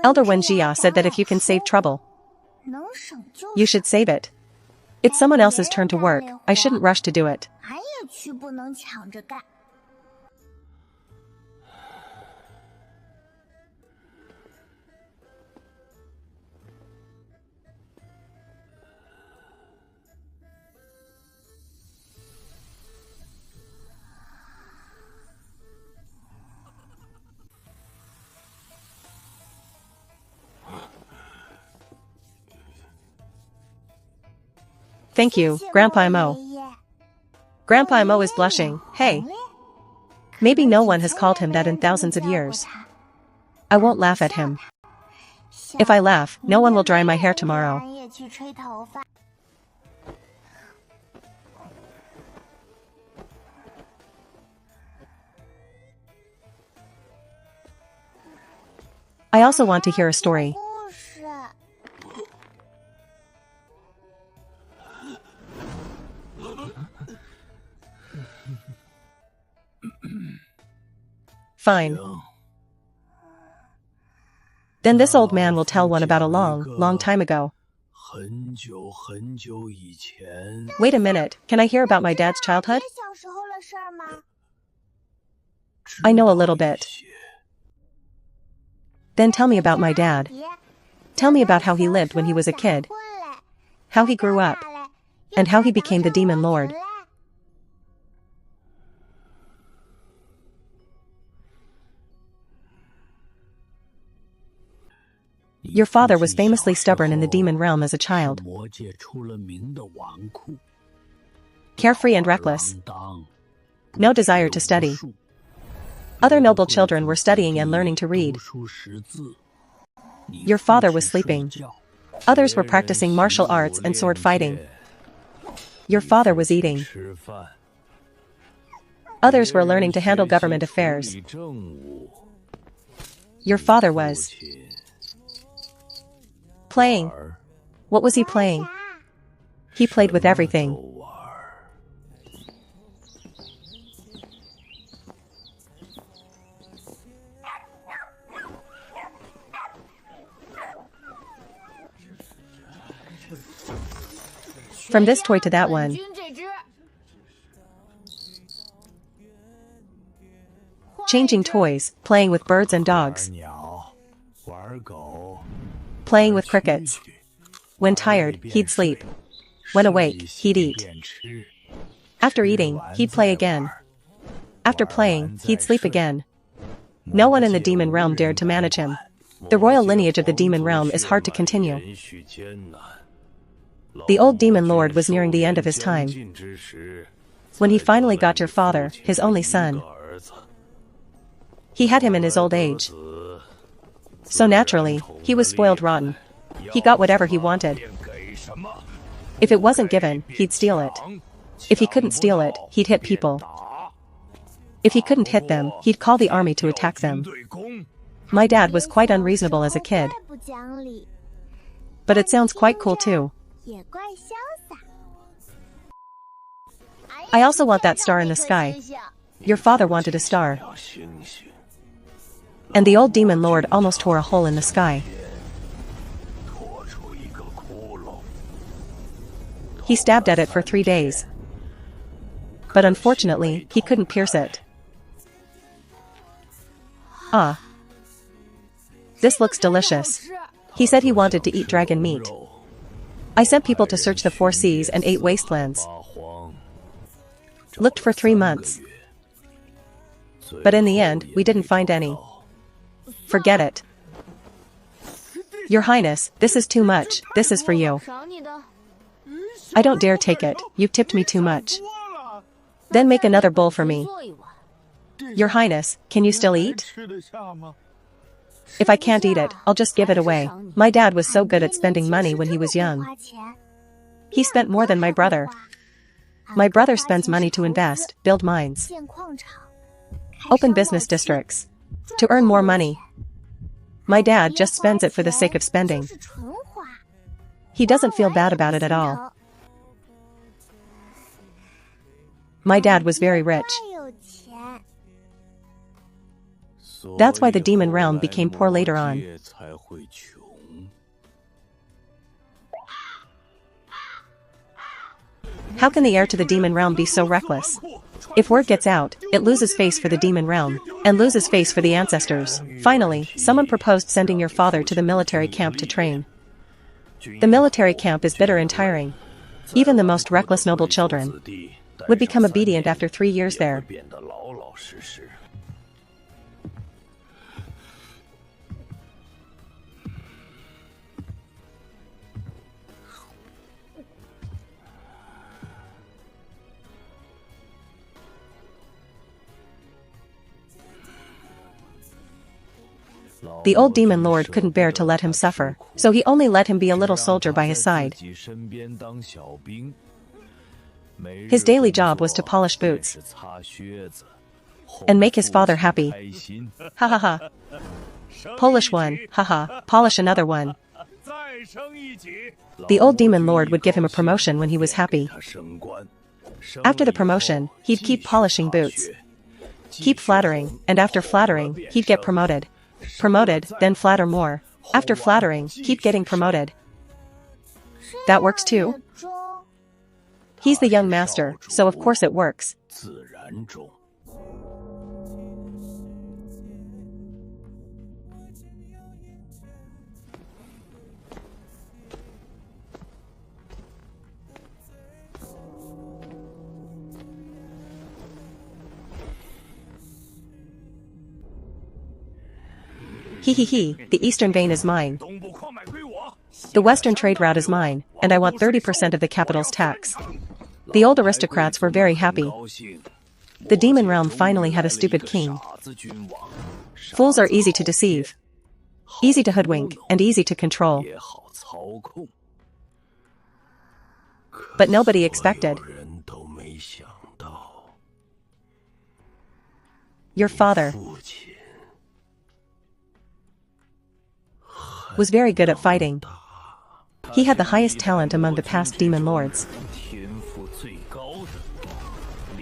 Elder Wen Jia said that if you can save trouble, you should save it. It's someone else's turn to work, I shouldn't rush to do it. Thank you, Grandpa Imo. Grandpa Imo is blushing. Hey. Maybe no one has called him that in thousands of years. I won't laugh at him. If I laugh, no one will dry my hair tomorrow. I also want to hear a story. Fine. Then this old man will tell one about a long, long time ago. Wait a minute, can I hear about my dad's childhood? I know a little bit. Then tell me about my dad. Tell me about how he lived when he was a kid, how he grew up, and how he became the demon lord. Your father was famously stubborn in the demon realm as a child. Carefree and reckless. No desire to study. Other noble children were studying and learning to read. Your father was sleeping. Others were practicing martial arts and sword fighting. Your father was eating. Others were learning to handle government affairs. Your father was playing. What was he playing? He played with everything. From this toy to that one. Changing toys, playing with birds and dogs. Playing with crickets. When tired, he'd sleep. When awake, he'd eat. After eating, he'd play again. After playing, he'd sleep again. No one in the demon realm dared to manage him. The royal lineage of the demon realm is hard to continue. The old demon lord was nearing the end of his time. When he finally got your father, his only son, he had him in his old age. So naturally, he was spoiled rotten. He got whatever he wanted. If it wasn't given, he'd steal it. If he couldn't steal it, he'd hit people. If he couldn't hit them, he'd call the army to attack them. My dad was quite unreasonable as a kid. But it sounds quite cool too. I also want that star in the sky. Your father wanted a star. And the old demon lord almost tore a hole in the sky. He stabbed at it for 3 days. But unfortunately, he couldn't pierce it. Ah. This looks delicious. He said he wanted to eat dragon meat. I sent people to search the 4 seas and 8 wastelands. Looked for 3 months. But in the end, we didn't find any. Forget it. Your Highness, this is too much, this is for you. I don't dare take it, you've tipped me too much. Then make another bowl for me. Your Highness, can you still eat? If I can't eat it, I'll just give it away. My dad was so good at spending money when he was young. He spent more than my brother. My brother spends money to invest, build mines. Open business districts. To earn more money. My dad just spends it for the sake of spending. He doesn't feel bad about it at all. My dad was very rich. That's why the demon realm became poor later on. How can the heir to the demon realm be so reckless? If word gets out, it loses face for the demon realm, and loses face for the ancestors. Finally, someone proposed sending your father to the military camp to train. The military camp is bitter and tiring. Even the most reckless noble children would become obedient after 3 years there. The old demon lord couldn't bear to let him suffer, so he only let him be a little soldier by his side. His daily job was to polish boots and make his father happy. Ha ha ha. Polish one, haha, polish another one. The old demon lord would give him a promotion when he was happy. After the promotion, he'd keep polishing boots. Keep flattering, and after flattering, he'd get promoted. Promoted, then flatter more. After flattering, keep getting promoted. That works too? He's the young master, so of course it works. The eastern vein is mine. The western trade route is mine, and I want 30% of the capital's tax. The old aristocrats were very happy. The demon realm finally had a stupid king. Fools are easy to deceive, easy to hoodwink, and easy to control. But nobody expected. Your father was very good at fighting. He had the highest talent among the past demon lords.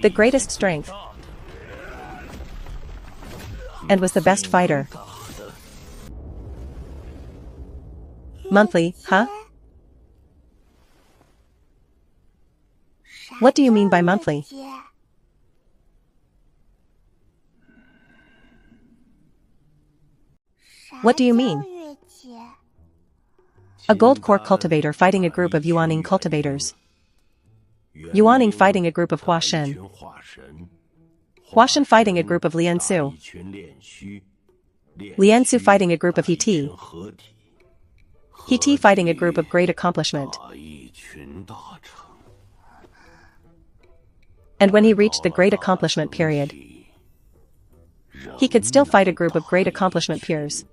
The greatest strength. And was the best fighter. Monthly, huh? What do you mean by monthly? What do you mean? A gold core cultivator fighting a group of Yuaning cultivators. Yuaning fighting a group of Huashen. Huashen fighting a group of Liansu. Liansu fighting a group of Hiti. Hiti fighting a group of great accomplishment. And when he reached the great accomplishment period, he could still fight a group of great accomplishment peers.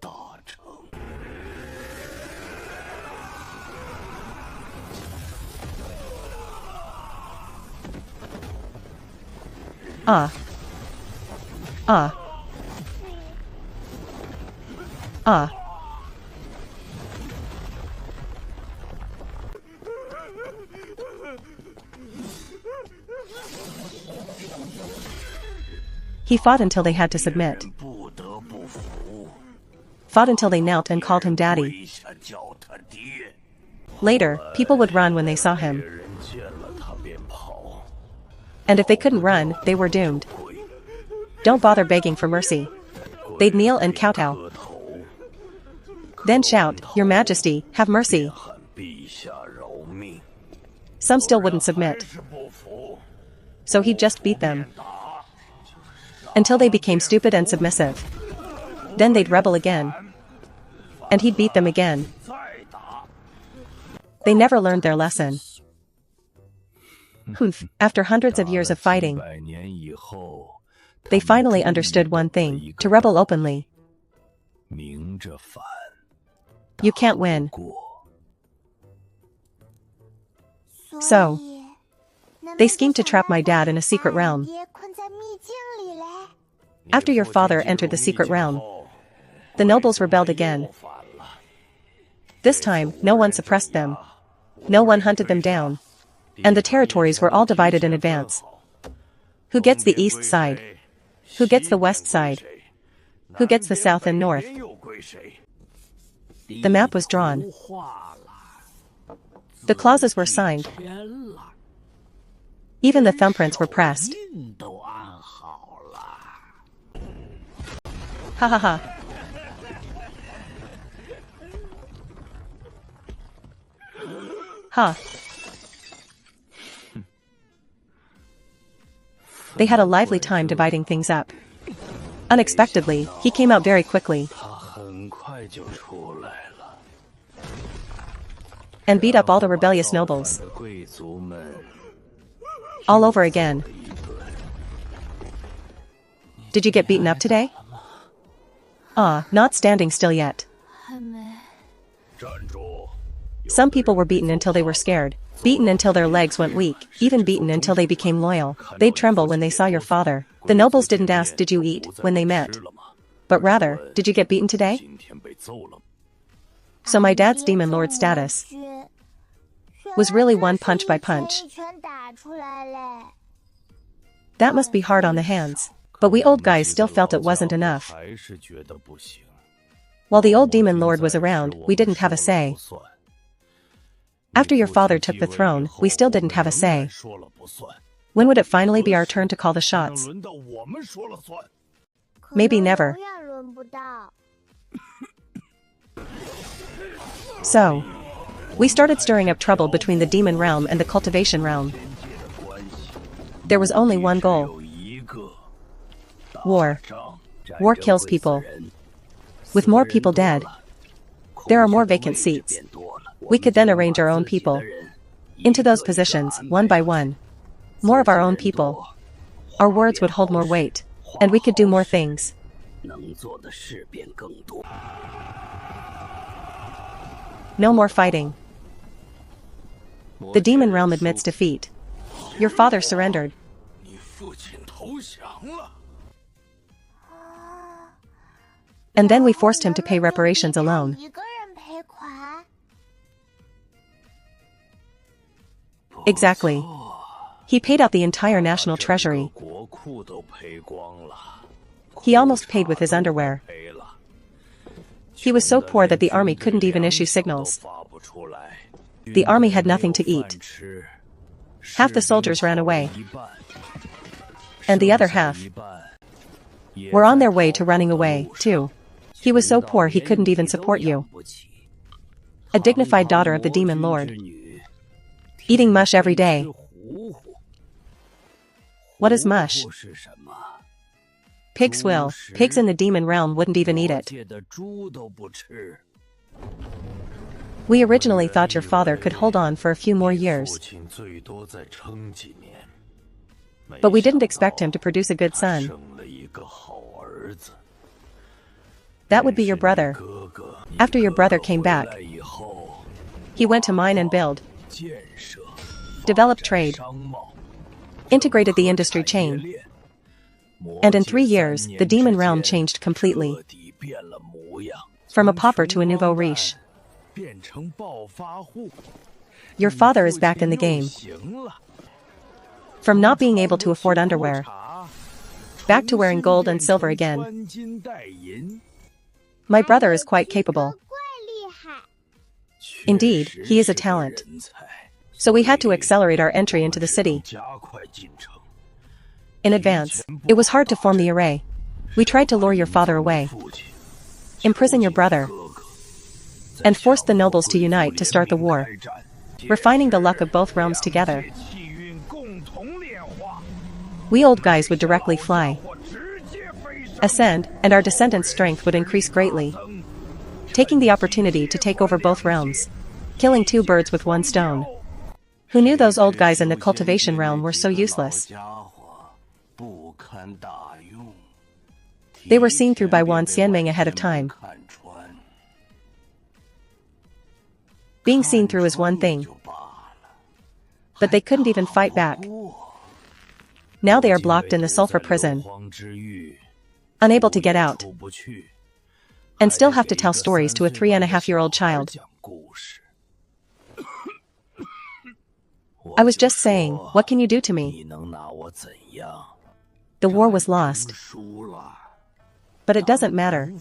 Ah. He fought until they had to submit. Fought until they knelt and called him daddy. Later, people would run when they saw him. And if they couldn't run, they were doomed. Don't bother begging for mercy. They'd kneel and kowtow. Then shout, "Your Majesty, have mercy." Some still wouldn't submit. So he'd just beat them. Until they became stupid and submissive. Then they'd rebel again. And he'd beat them again. They never learned their lesson. After hundreds of years of fighting, they finally understood one thing: to rebel openly. You can't win. So, they schemed to trap my dad in a secret realm. After your father entered the secret realm, the nobles rebelled again. This time, no one suppressed them. No one hunted them down. And the territories were all divided in advance. Who gets the east side? Who gets the west side? Who gets the south and north? The map was drawn. The clauses were signed. Even the thumbprints were pressed. Ha ha ha. Ha. They had a lively time dividing things up. Unexpectedly, he came out very quickly and beat up all the rebellious nobles. All over again. Did you get beaten up today? Ah, not standing still yet. Some people were beaten until they were scared, beaten until their legs went weak, even beaten until they became loyal. They'd tremble when they saw your father. The nobles didn't ask, "Did you eat?" when they met, but rather, "Did you get beaten today?" So my dad's demon lord status was really one punch by punch. That must be hard on the hands. But we old guys still felt it wasn't enough. While the old demon lord was around, we didn't have a say. After your father took the throne, we still didn't have a say. When would it finally be our turn to call the shots? Maybe never. So, we started stirring up trouble between the demon realm and the cultivation realm. There was only one goal. War. War kills people. With more people dead, there are more vacant seats. We could then arrange our own people into those positions, one by one. More of our own people. Our words would hold more weight, and we could do more things. No more fighting. The demon realm admits defeat. Your father surrendered. And then we forced him to pay reparations alone. Exactly. He paid out the entire national treasury. He almost paid with his underwear. He was so poor that the army couldn't even issue signals. The army had nothing to eat. Half the soldiers ran away. And the other half were on their way to running away, too. He was so poor he couldn't even support you. A dignified daughter of the demon lord. Eating mush every day. What is mush? Pig swill. Pigs in the demon realm wouldn't even eat it. We originally thought your father could hold on for a few more years. But we didn't expect him to produce a good son. That would be your brother. After your brother came back, he went to mine and build, developed trade, integrated the industry chain. And in 3 years, the demon realm changed completely. From a pauper to a nouveau riche. Your father is back in the game. From not being able to afford underwear, back to wearing gold and silver again. My brother is quite capable. Indeed, he is a talent. So we had to accelerate our entry into the city. In advance, it was hard to form the array. We tried to lure your father away, imprison your brother, and force the nobles to unite to start the war, refining the luck of both realms together. We old guys would directly fly, ascend, and our descendants' strength would increase greatly, taking the opportunity to take over both realms, killing 2 birds with 1 stone. Who knew those old guys in the cultivation realm were so useless? They were seen through by Wan Xianming ahead of time. Being seen through is one thing, but they couldn't even fight back. Now they are blocked in the sulfur prison. unable to get out, and still have to tell stories to a 3.5-year-old child. I was just saying, what can you do to me? The war was lost. But it doesn't matter.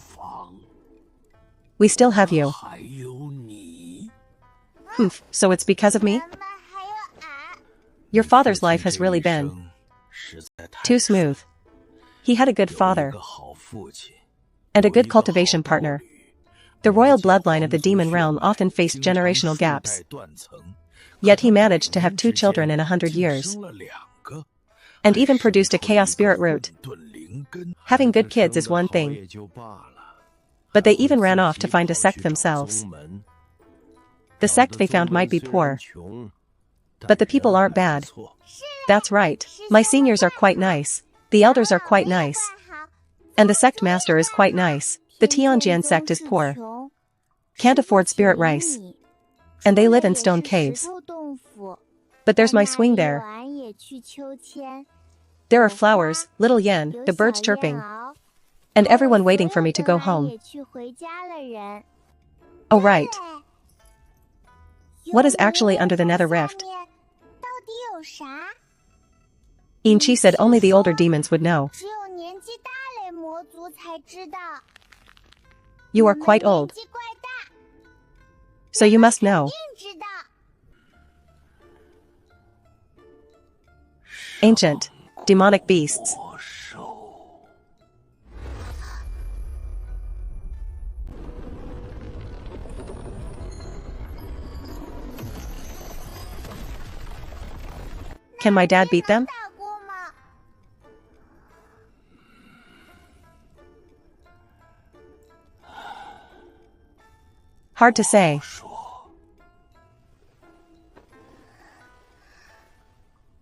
We still have you. Humph, so it's because of me? Your father's life has really been too smooth. He had a good father and a good cultivation partner. The royal bloodline of the demon realm often faced generational gaps. Yet he managed to have 2 children in 100 years. And even produced a chaos spirit root. Having good kids is one thing. But they even ran off to find a sect themselves. The sect they found might be poor. But the people aren't bad. That's right, my seniors are quite nice. The elders are quite nice. And the sect master is quite nice. The Tianjian sect is poor. Can't afford spirit rice. And they live in stone caves. But there's my swing there. There are flowers, little yen, the birds chirping. And everyone waiting for me to go home. Oh right. What is actually under the nether rift? Inchi said only the older demons would know. You are quite old. So you must know. Ancient, demonic beasts. Can my dad beat them? Hard to say.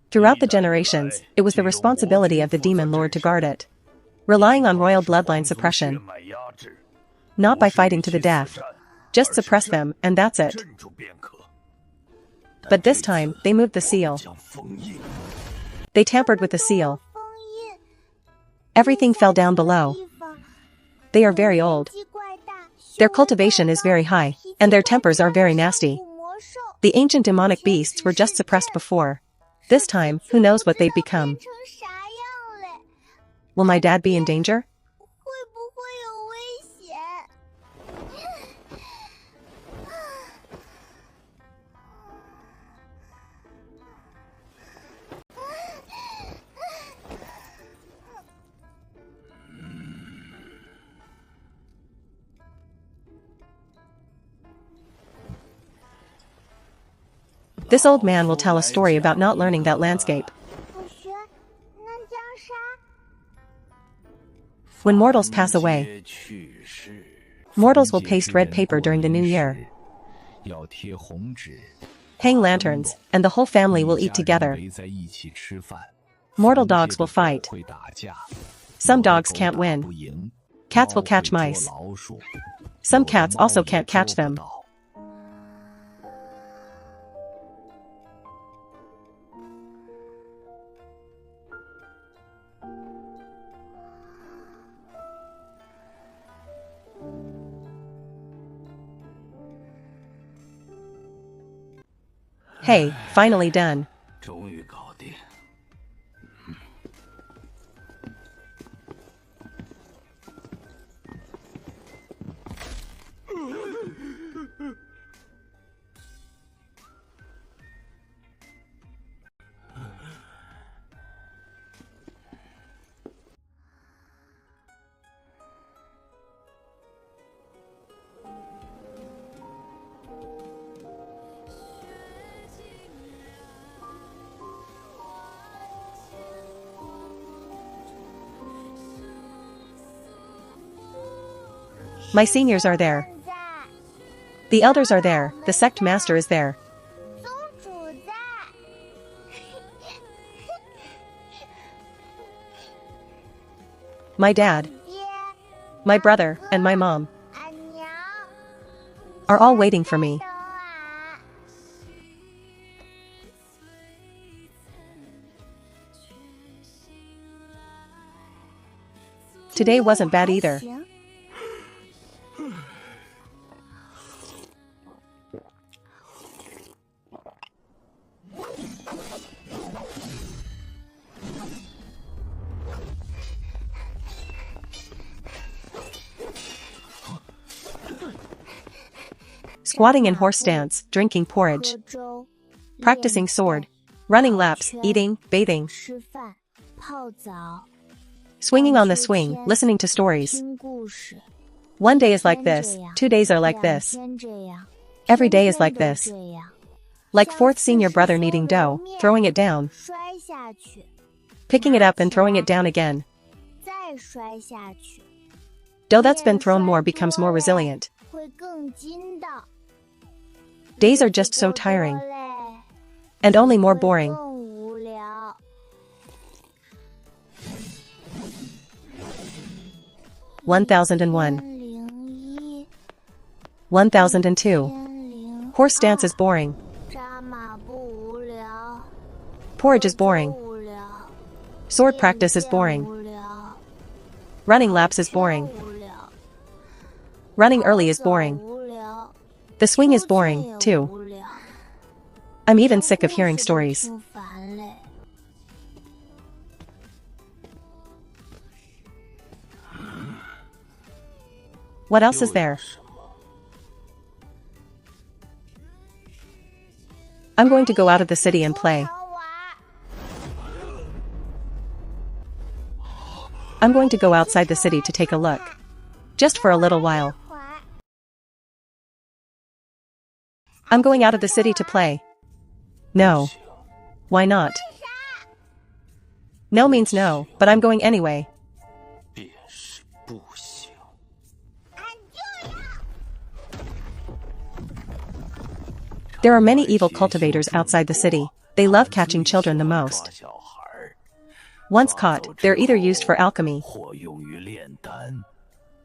Throughout the generations, it was the responsibility of the demon lord to guard it, relying on royal bloodline suppression. Not by fighting to the death. Just suppress them, and that's it. But this time, they moved the seal. They tampered with the seal. Everything fell down below. They are very old. Their cultivation is very high, and their tempers are very nasty. The ancient demonic beasts were just suppressed before. This time, who knows what they've become. Will my dad be in danger? This old man will tell a story about not learning that landscape. When mortals pass away, mortals will paste red paper during the new year, hang lanterns, and the whole family will eat together. Mortal dogs will fight. Some dogs can't win. Cats will catch mice. Some cats also can't catch them. Hey, finally done. My seniors are there. The elders are there, the sect master is there. My dad, my brother, and my mom are all waiting for me. Today wasn't bad either. Squatting in horse stance, drinking porridge. Practicing sword. Running laps, eating, bathing. Swinging on the swing, listening to stories. One day is like this, 2 days are like this. Every day is like this. Like fourth senior brother kneading dough, throwing it down. Picking it up and throwing it down again. Dough that's been thrown more becomes more resilient. Days are just so tiring. And only more boring. 1001. 1002. Horse dance is boring. Porridge is boring. Sword practice is boring. Running laps is boring. Running early is boring. The swing is boring, too. I'm even sick of hearing stories. What else is there? I'm going to go out of the city and play. I'm going to go outside the city to take a look. Just for a little while. I'm going out of the city to play. No. Why not? No means no, but I'm going anyway. There are many evil cultivators outside the city. They love catching children the most. Once caught, they're either used for alchemy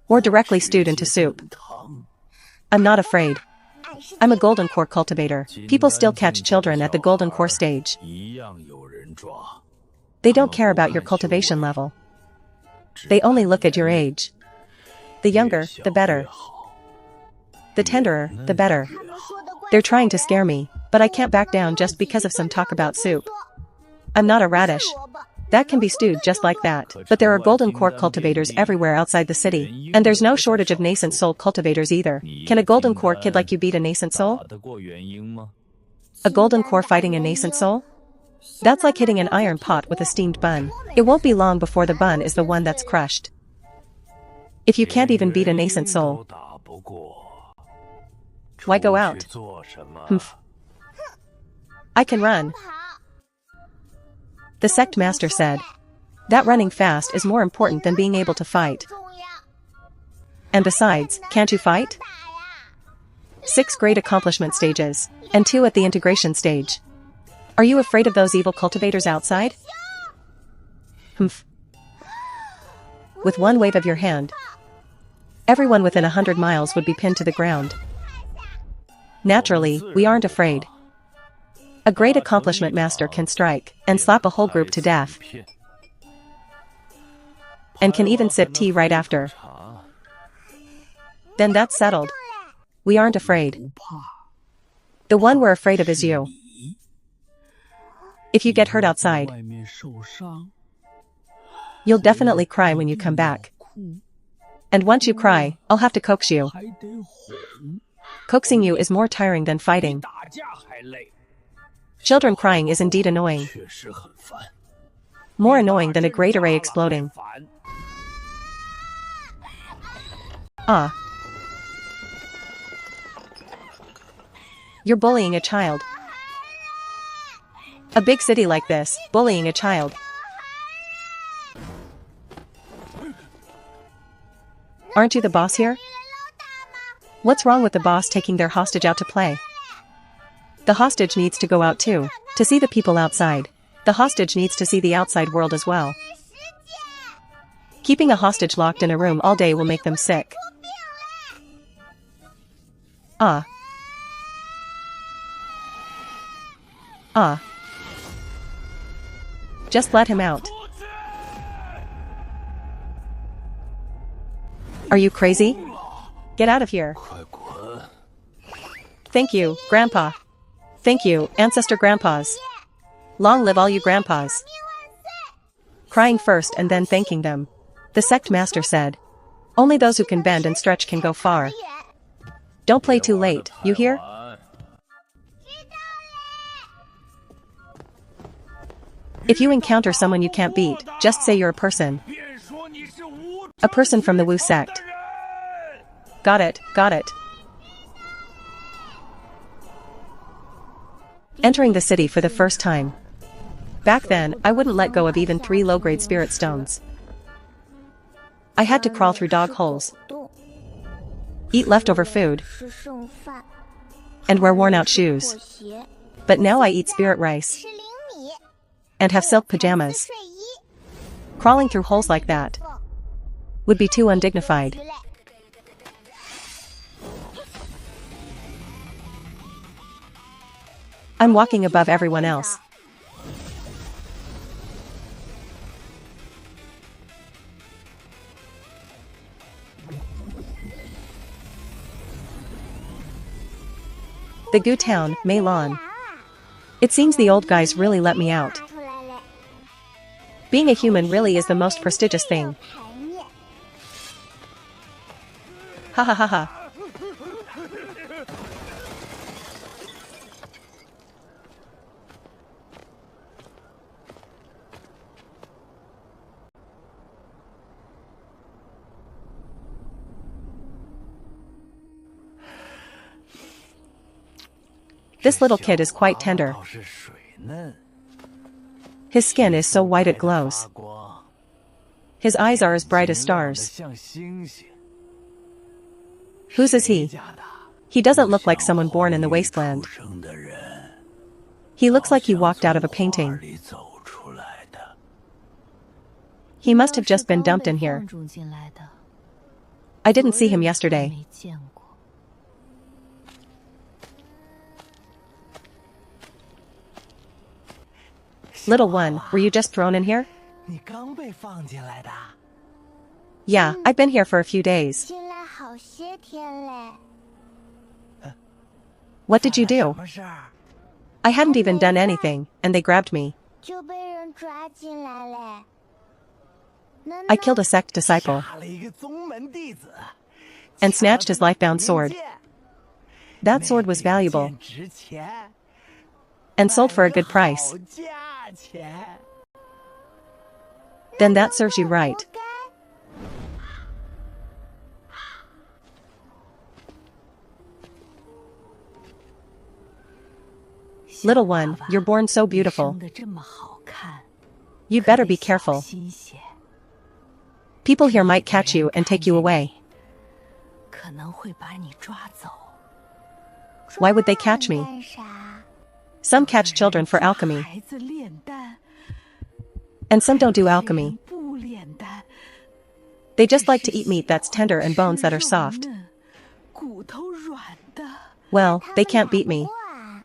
or directly stewed into soup. I'm not afraid. I'm a golden core cultivator. People still catch children at the golden core stage. They don't care about your cultivation level. They only look at your age. The younger, the better. The tenderer, the better. They're trying to scare me, but I can't back down just because of some talk about soup. I'm not a radish. That can be stewed just like that, but there are golden core cultivators everywhere outside the city, and there's no shortage of nascent soul cultivators either. Can a golden core kid like you beat a nascent soul? A golden core fighting a nascent soul? That's like hitting an iron pot with a steamed bun. It won't be long before the bun is the one that's crushed. If you can't even beat a nascent soul, why go out? Humph. I can run. The sect master said that running fast is more important than being able to fight. And besides, can't you fight? 6 great accomplishment stages, and 2 at the integration stage. Are you afraid of those evil cultivators outside? Humph. With one wave of your hand, everyone within 100 miles would be pinned to the ground. Naturally, we aren't afraid. A great accomplishment master can strike and slap a whole group to death. And can even sip tea right after. Then that's settled. We aren't afraid. The one we're afraid of is you. If you get hurt outside, you'll definitely cry when you come back. And once you cry, I'll have to coax you. Coaxing you is more tiring than fighting. Children crying is indeed annoying. More annoying than a great array exploding. Ah. You're bullying a child. A big city like this, bullying a child. Aren't you the boss here? What's wrong with the boss taking their hostage out to play? The hostage needs to go out too, to see the people outside. The hostage needs to see the outside world as well. Keeping a hostage locked in a room all day will make them sick. Ah. Ah. Just let him out. Are you crazy? Get out of here. 快滚！ Thank you, Grandpa. Thank you, ancestor grandpas. Long live all you grandpas. Crying first and then thanking them. The sect master said. Only those who can bend and stretch can go far. Don't play too late, you hear? If you encounter someone you can't beat, just say you're a person. 别说你是无 A person from the Wu sect. 人。 Got it, got it. Entering the city for the first time. Back then, I wouldn't let go of even 3 low-grade spirit stones. I had to crawl through dog holes, eat leftover food, 吃剩饭， and wear worn-out shoes. 裹鞋， But now I eat spirit rice, 吃灵米， and have silk pajamas. 睡衣， Crawling through holes like that would be too undignified. 鱼类。 I'm walking above everyone else. The Gu town, Meilon. It seems the old guys really let me out. 出来了， Being a human really is the most prestigious thing. 排面， Ha ha ha ha. This little kid is quite tender. 倒是水嫩， His skin is so white it glows. 发光， His eyes are as bright as 明亮得 stars. 像星星。 Whose is he? 家的 He doesn't look like someone born in the wasteland. 出生的人， He looks like he walked out of a 画 painting. 里走出来的。 He must have just been dumped in here. 放逐进来的， I didn't see him yesterday. 没见过。 Little one, were you just thrown in here? 你刚被放进来的， Yeah, I've been here for a few days. 进来好些天嘞， What did you 什 do? 么事儿？ I hadn't even done anything, and they grabbed me. 就被人抓进来嘞。难 I 道 killed a sect disciple 杀了一个宗门弟子 and snatched his life-bound sword. That sword was 那 valuable 剑值钱 and sold for a good price. 好价钱。 Then that serves you right. 活该？ Little one, you're born so beautiful. 生得这么好看， You'd better be 得小 careful. 心些， People here might catch you and take you away. 可能会把你抓走。 Why would they catch 抓 me? 我干啥？ Some catch children for alchemy, 孩子炼丹， and some don't do 有些 alchemy. 人不炼丹， They just like to eat meat that's tender and bones that are 肉 soft. 嫩骨头软的。 Well, 他 they 们 can't 打 beat 不 me. 过啊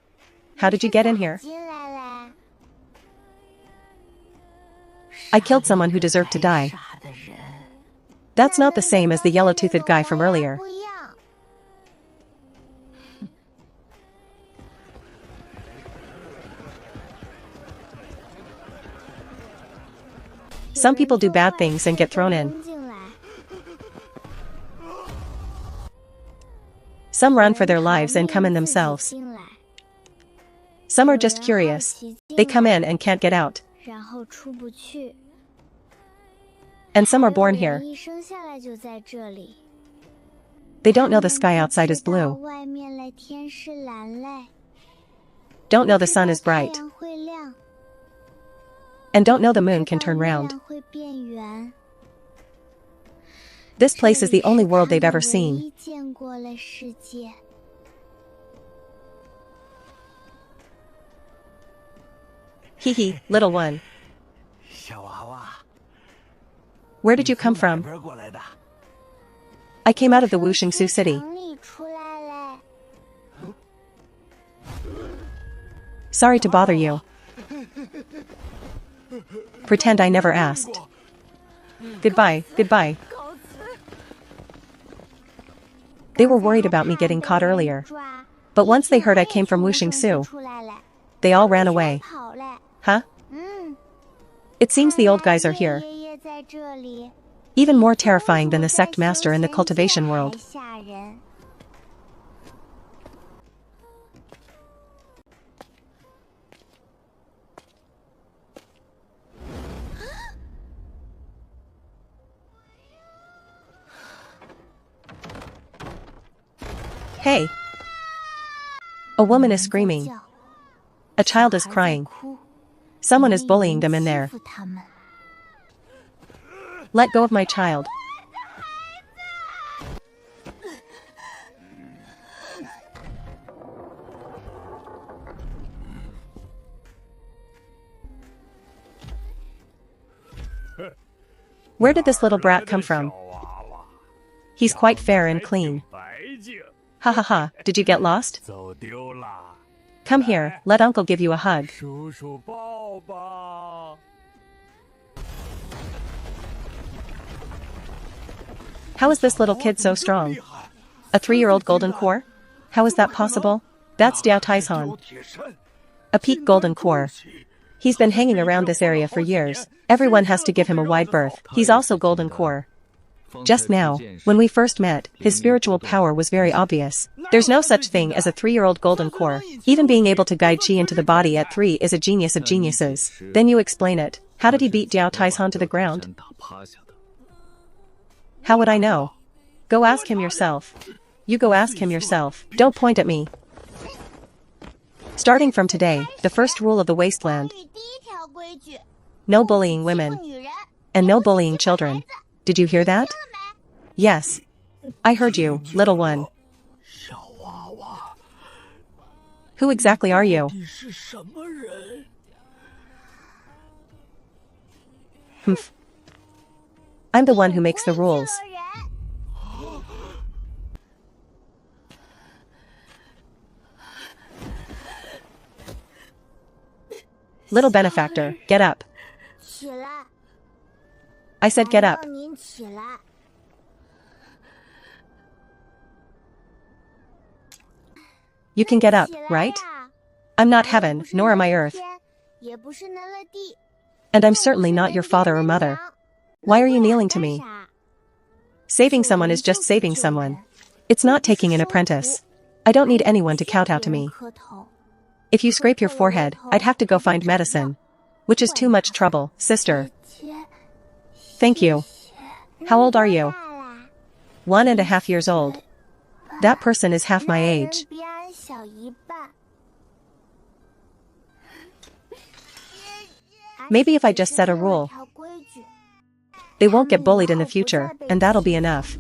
How did you get in here? 进来了， I killed someone who deserved to die. 傻的人， That's not the same as the yellow-toothed guy from earlier. 不一样。 Some people do bad things and get thrown in. 进来 Some run for their lives and come in themselves. 进来 Some are just curious. They come in and can't get out. 然后出不去。 And some are born here. 一生下来就在这里。 They don't know the sky outside is 不知道 blue. 外面嘞天是蓝嘞。 Don't know the sun is 不知道 bright. 太阳会亮 And don't know the moon 不 can 知 turn 道月 round. 亮会变圆 This place is the only world 这里 they've 是 ever 他们 seen. 唯一见过的世界。 Hee hee, little one. 小娃娃， Where did you come 你从哪 from? 边过来的？ I came out of the Wushingsu city. 城里出来嘞。 Sorry to bother you. Pretend I never asked. Goodbye, goodbye. They were worried about me getting caught earlier. But once they heard I came from Wuxing Su, they all ran away. Huh? It seems the old guys are here. Even more terrifying than the sect master in the cultivation world. Hey! A woman is screaming. A child is crying. Someone is bullying them in there. Let go of my child. Where did this little brat come from? He's quite fair and clean. Ha ha ha, did you get lost? Come here, let uncle give you a hug. How is this little kid so strong? A 3-year-old golden core? How is that possible? That's Diao Taizhan. A peak golden core. He's been hanging around this area for years. Everyone has to give him a wide berth. He's also golden core. Just now, when we first met, his spiritual power was very obvious. There's no such thing as a 3-year-old golden core. Even being able to guide chi into the body at 3 is a genius of geniuses. Then you explain it. How did he beat Diao Taizhan to the ground? How would I know? Go ask him yourself. You go ask him yourself. Don't point at me. Starting from today, the first rule of the wasteland. No bullying women. And no bullying children. Did you hear that? Yes. I heard you, little one. Who exactly are you? Humph. I'm the one who makes the rules. Little benefactor, get up. I said get up. You can get up, right? I'm not heaven, nor am I earth. And I'm certainly not your father or mother. Why are you kneeling to me? Saving someone is just saving someone. It's not taking an apprentice. I don't need anyone to kowtow to me. If you scrape your forehead, I'd have to go find medicine. Which is too much trouble, sister. Thank you. How old are you? 1.5 years old. That person is half my age. Maybe if I just set a rule. They won't get bullied in the future, and that'll be enough.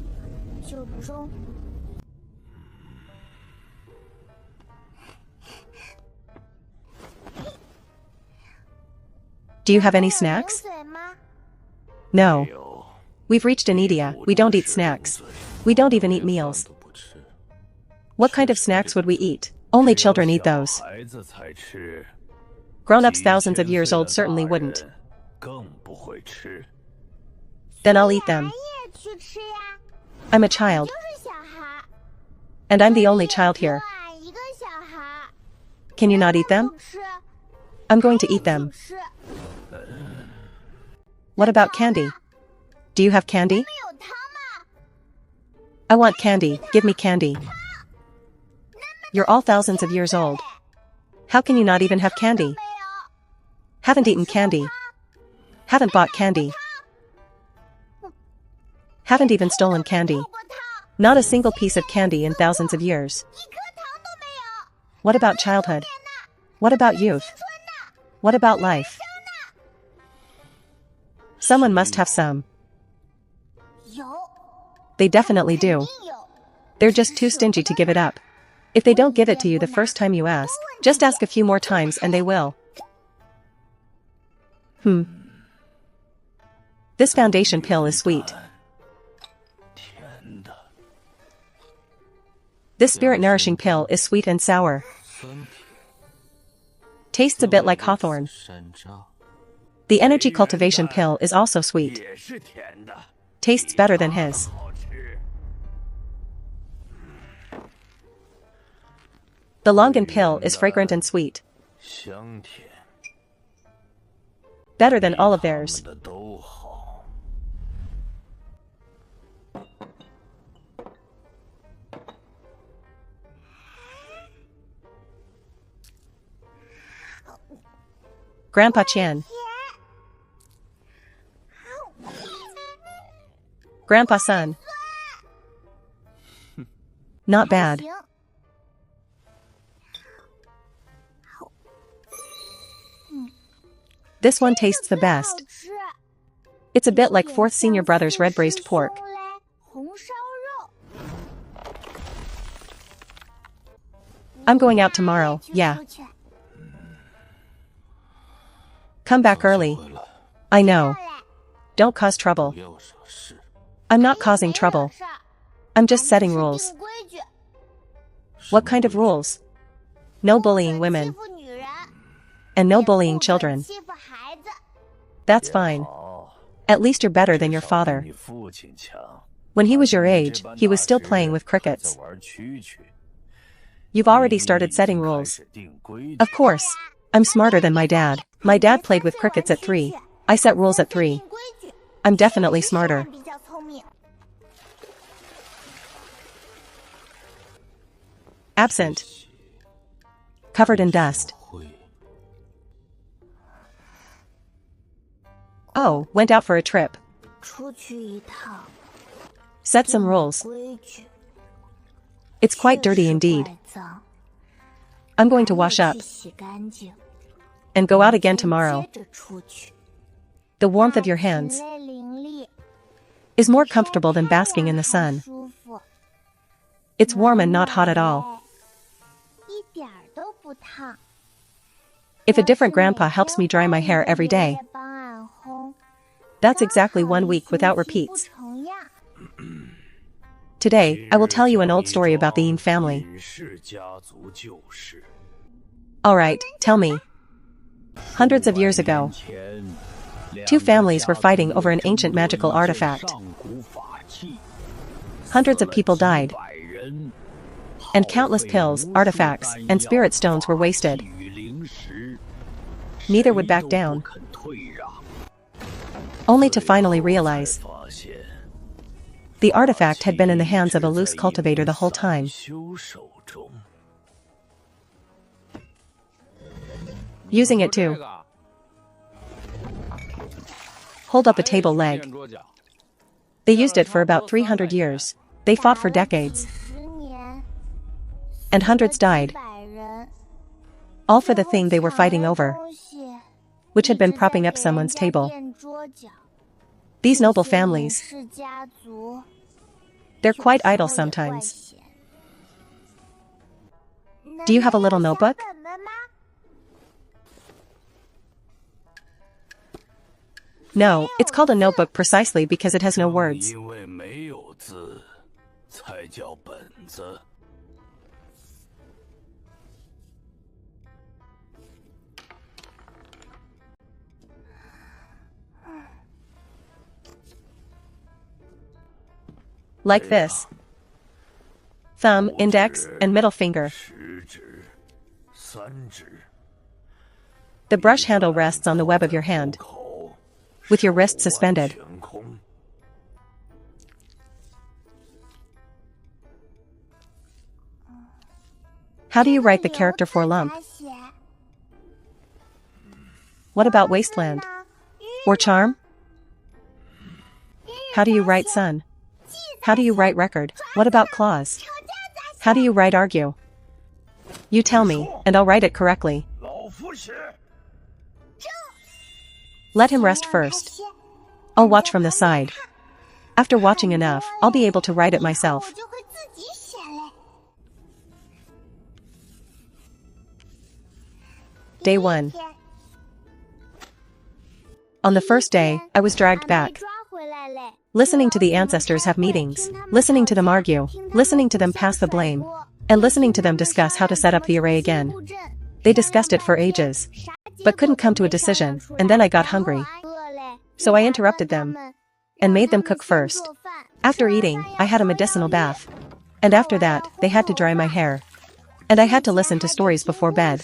Do you have any snacks? No. We've reached Anidia, we don't eat snacks. We don't even eat meals. What kind of snacks would we eat? Only children eat those. Grown-ups thousands of years old certainly wouldn't. Then I'll eat them. I'm a child. And I'm the only child here. Can you not eat them? I'm going to eat them. What about candy? Do you have candy? I want candy, give me candy. You're all thousands of years old. How can you not even have candy? Haven't eaten candy. Haven't bought candy. Haven't even stolen candy. Not a single piece of candy in thousands of years. What about childhood? What about youth? What about life? Someone must have some. They definitely do. They're just too stingy to give it up. If they don't give it to you the first time you ask, just ask a few more times and they will. This foundation pill is sweet. This spirit nourishing pill is sweet and sour. Tastes a bit like hawthorn. The energy cultivation pill is also sweet. Tastes better than his. The longan pill is fragrant and sweet. 香甜， Better than all of theirs. 的都好。 Grandpa Chan. Grandpa Sun. Not bad. 行 This one tastes the best. 好吃 It's a bit like 4th Senior Brother's red braised pork. 红烧肉 I'm going out tomorrow, yeah. Come back early. 回来， I know. Don't cause trouble. 不要惹事。 I'm not causing trouble. I'm just setting rules. 定规矩 What kind of rules? No bullying 欺 women. 负女人 And no 也不 bullying 可 children. 欺负孩子 That's fine. 好， At least you're better than your 至少比 father. 你父亲强。 When he was your 你 age, 这般 he was 大 still 学 playing with 还 crickets. 在玩蛐蛐。 You've already 你 started 已 setting 经开 rules. 始定规矩 Of course. I'm smarter than my dad. My dad played with crickets at 3. I set rules at 3. 定规矩 I'm definitely smarter. 比较聪明 Absent. Covered in dust. 会 Oh, went out for a trip. 出去一趟 Set some rules. 规矩 It's quite dirty 确实 indeed. 怪脏 I'm going to wash 还 up 得去洗干净 and go out again 再 tomorrow. 接着出去 The warmth of your hands 体内淋漓 is more comfortable than basking in the 晒太阳 sun. 还舒服 It's warm and not hot at all. 一点儿都不烫 If a different grandpa helps me dry my hair every day, 帮俺烘 that's exactly 1 week without 不 repeats. 重样 Today, I will tell you an old story about the Yin family. 尹氏家族旧事。 Alright, tell me. Hundreds of years ago, 前 2 families were fighting over an ancient magical artifact. Hundreds of people died, and countless pills, artifacts, and spirit stones were wasted. Neither would back down, only to finally realize the artifact had been in the hands of a loose cultivator the whole time. Using it to hold up a table leg. They used it for about 300 years. They fought for decades, 10年 and hundreds died, 100人 all for the thing they were fighting over, 东西 which had been propping up someone's 一直在 table. 垫桌脚 These noble families, 氏家族 they're quite 有时 idle 候也怪 sometimes. 闲 Do you have a little notebook? 能拿本本吗 No, it's called a notebook precisely because it has no words. 因为没有字，才叫本子。 Like this. Thumb, index, and middle finger. 食指、三指， The brush handle rests on the web of your hand, 口 with your wrist suspended. 悬空。 How do you write the character for lump? 咋写 What about wasteland? Or charm? How do you write sun? How do you write record? What about clause? How do you write argue? You tell me, and I'll write it correctly. 老夫写。 Let him rest first. I'll watch from the side. After watching enough, I'll be able to write it 我 myself. 就会自己写嘞 Day 1. 天 On the first day, I was dragged 俺被 back, 抓回来嘞 listening to the ancestors have meetings, listening to them argue, listening to them pass the blame, and listening to them discuss how to set up the array again. They discussed it for ages, but couldn't come to a decision, and then I got hungry. So I interrupted them and made them cook first. After eating, I had a medicinal bath. And after that, they had to dry my hair. And I had to listen to stories before bed.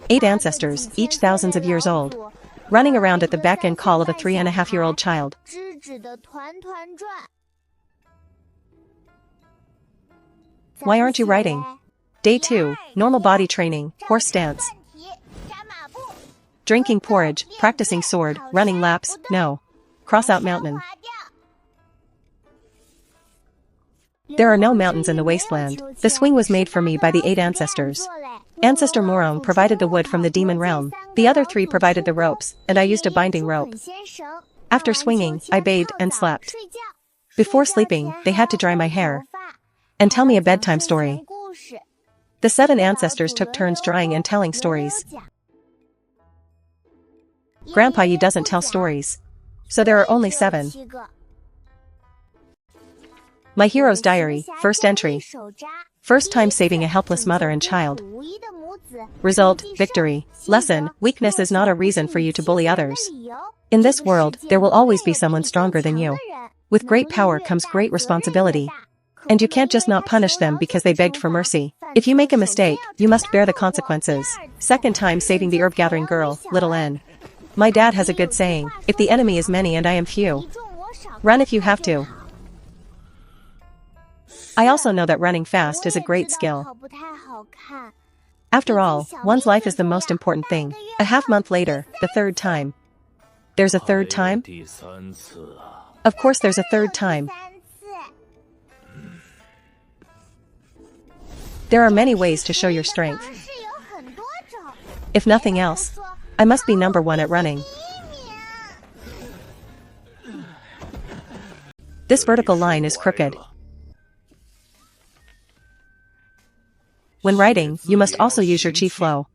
8 ancestors, each thousands of years old, running around at the beck and call of a 3.5-year-old child. Why aren't you writing? Day 2, normal body training, horse stance. Drinking porridge, practicing sword, running laps, no. Cross out mountain. There are no mountains in the wasteland. The swing was made for me by the 8 ancestors. Ancestor Moron provided the wood from the demon realm. The other 3 provided the ropes, and I used a binding rope. After swinging, I bathed and slept. Before sleeping, they had to dry my hair and tell me a bedtime story. The 7 ancestors took turns drying and telling stories. Grandpa Yi doesn't tell stories, so there are only 7. My hero's diary, first entry. First time saving a helpless mother and child. Result, victory. Lesson, weakness is not a reason for you to bully others. In this world, there will always be someone stronger than you. With great power comes great responsibility. And you can't just not punish them because they begged for mercy. If you make a mistake, you must bear the consequences. Second time saving the herb-gathering girl, little N. My dad has a good saying, if the enemy is many and I am few, run if you have to. I also know that running fast is a great skill. After all, one's life is the most important thing. A half-month later, the 3rd time. There's a 3rd time? Of course there's a 3rd time. There are many ways to show your strength. If nothing else, I must be number 1 at running. This vertical line is crooked. When writing, you must also use your qi flow.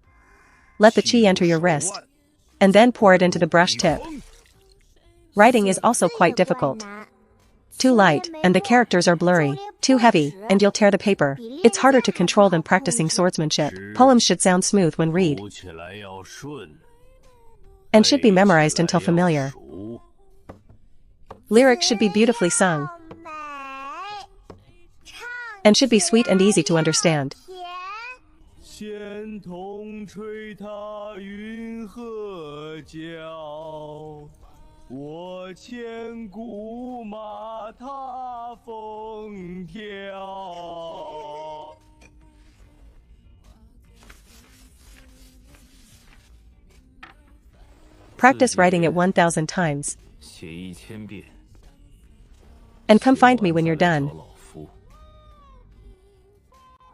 Let the qi enter your wrist, and then pour it into the brush tip. Writing is also quite difficult. Too light, and the characters are blurry. Too heavy, and you'll tear the paper. It's harder to control than practicing swordsmanship. Poems should sound smooth when read, and should be memorized until familiar. Lyrics should be beautifully sung, and should be sweet and easy to understand. 仙童吹踏云鹤角，我牵古马踏风条。Practice writing it 1,000 times. 写1000遍。 And come find me when you're done.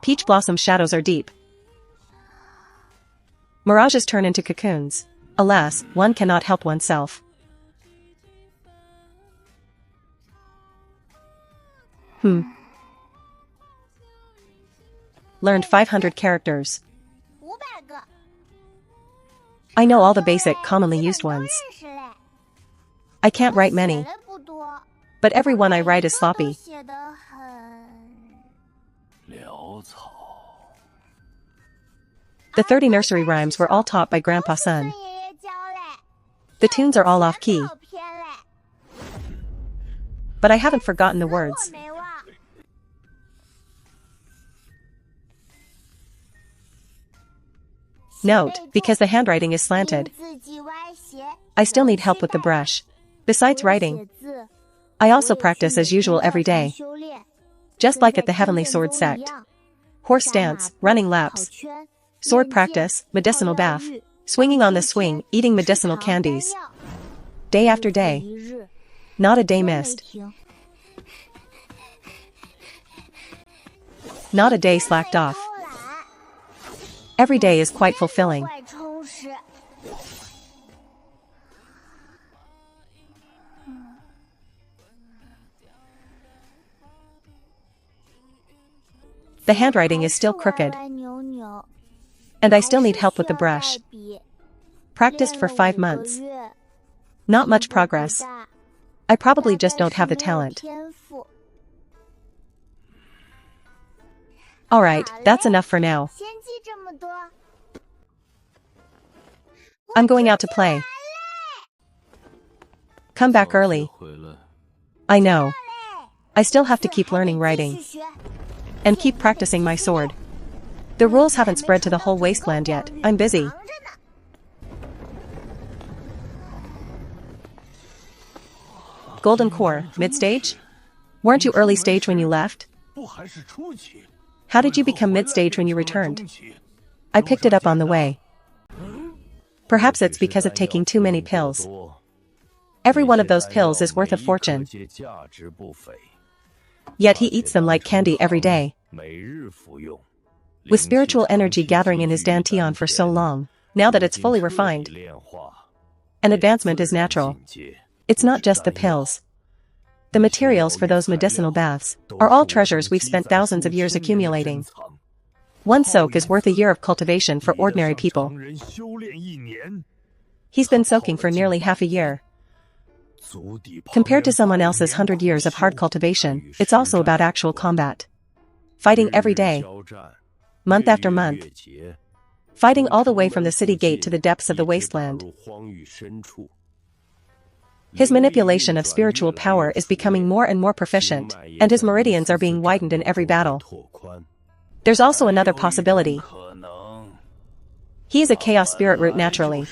Peach blossom shadows are deep. Mirages turn into cocoons. Alas, one cannot help oneself. Learned 500 characters. I know all the basic, commonly used ones. I can't write many, but every one I write is sloppy. The 30 nursery rhymes were all taught by Grandpa Sun. The tunes are all off-key, but I haven't forgotten the words. Note, because the handwriting is slanted, I still need help with the brush. Besides writing, I also practice as usual every day, just like at the Heavenly Sword sect. Horse stance, running laps, sword practice, medicinal bath, swinging on the swing, eating medicinal candies. Day after day. Not a day missed. Not a day slacked off. Every day is quite fulfilling. The handwriting is still crooked, and I still need help with the brush. Practiced for 5 months. Not much progress. I probably just don't have the talent. Alright, that's enough for now. I'm going out to play. Come back early. I know. I still have to keep learning writing. And keep practicing my sword. The rules haven't spread to the whole wasteland yet, I'm busy. Golden core, mid-stage? Weren't you early stage when you left? How did you become mid-stage when you returned? I picked it up on the way. Perhaps it's because of taking too many pills. Every one of those pills is worth a fortune. Yet he eats them like candy every day. With spiritual energy gathering in his dantian for so long, now that it's fully refined, an advancement is natural. It's not just the pills. The materials for those medicinal baths are all treasures we've spent thousands of years accumulating. One soak is worth a year of cultivation for ordinary people. He's been soaking for nearly half a year. Compared to someone else's 100 years of hard cultivation, it's also about actual combat. Fighting every day, month after month. Fighting all the way from the city gate to the depths of the wasteland. His manipulation of spiritual power is becoming more and more proficient, and his meridians are being widened in every battle. There's also another possibility. He is a chaos spirit root naturally.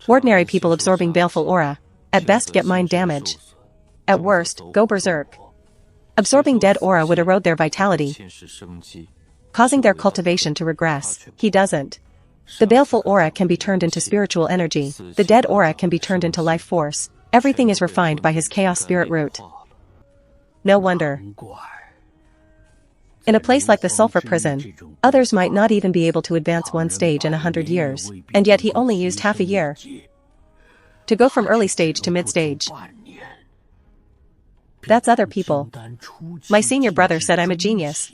Ordinary people absorbing baleful aura, at best get mind damage. At worst, go berserk. Absorbing dead aura would erode their vitality, causing their cultivation to regress. He doesn't. The baleful aura can be turned into spiritual energy, the dead aura can be turned into life force. Everything is refined by his chaos spirit root. No wonder. In a place like the sulfur prison, others might not even be able to advance one stage in 100 years, and yet he only used half a year to go from early stage to mid-stage. That's other people. My senior brother said I'm a genius.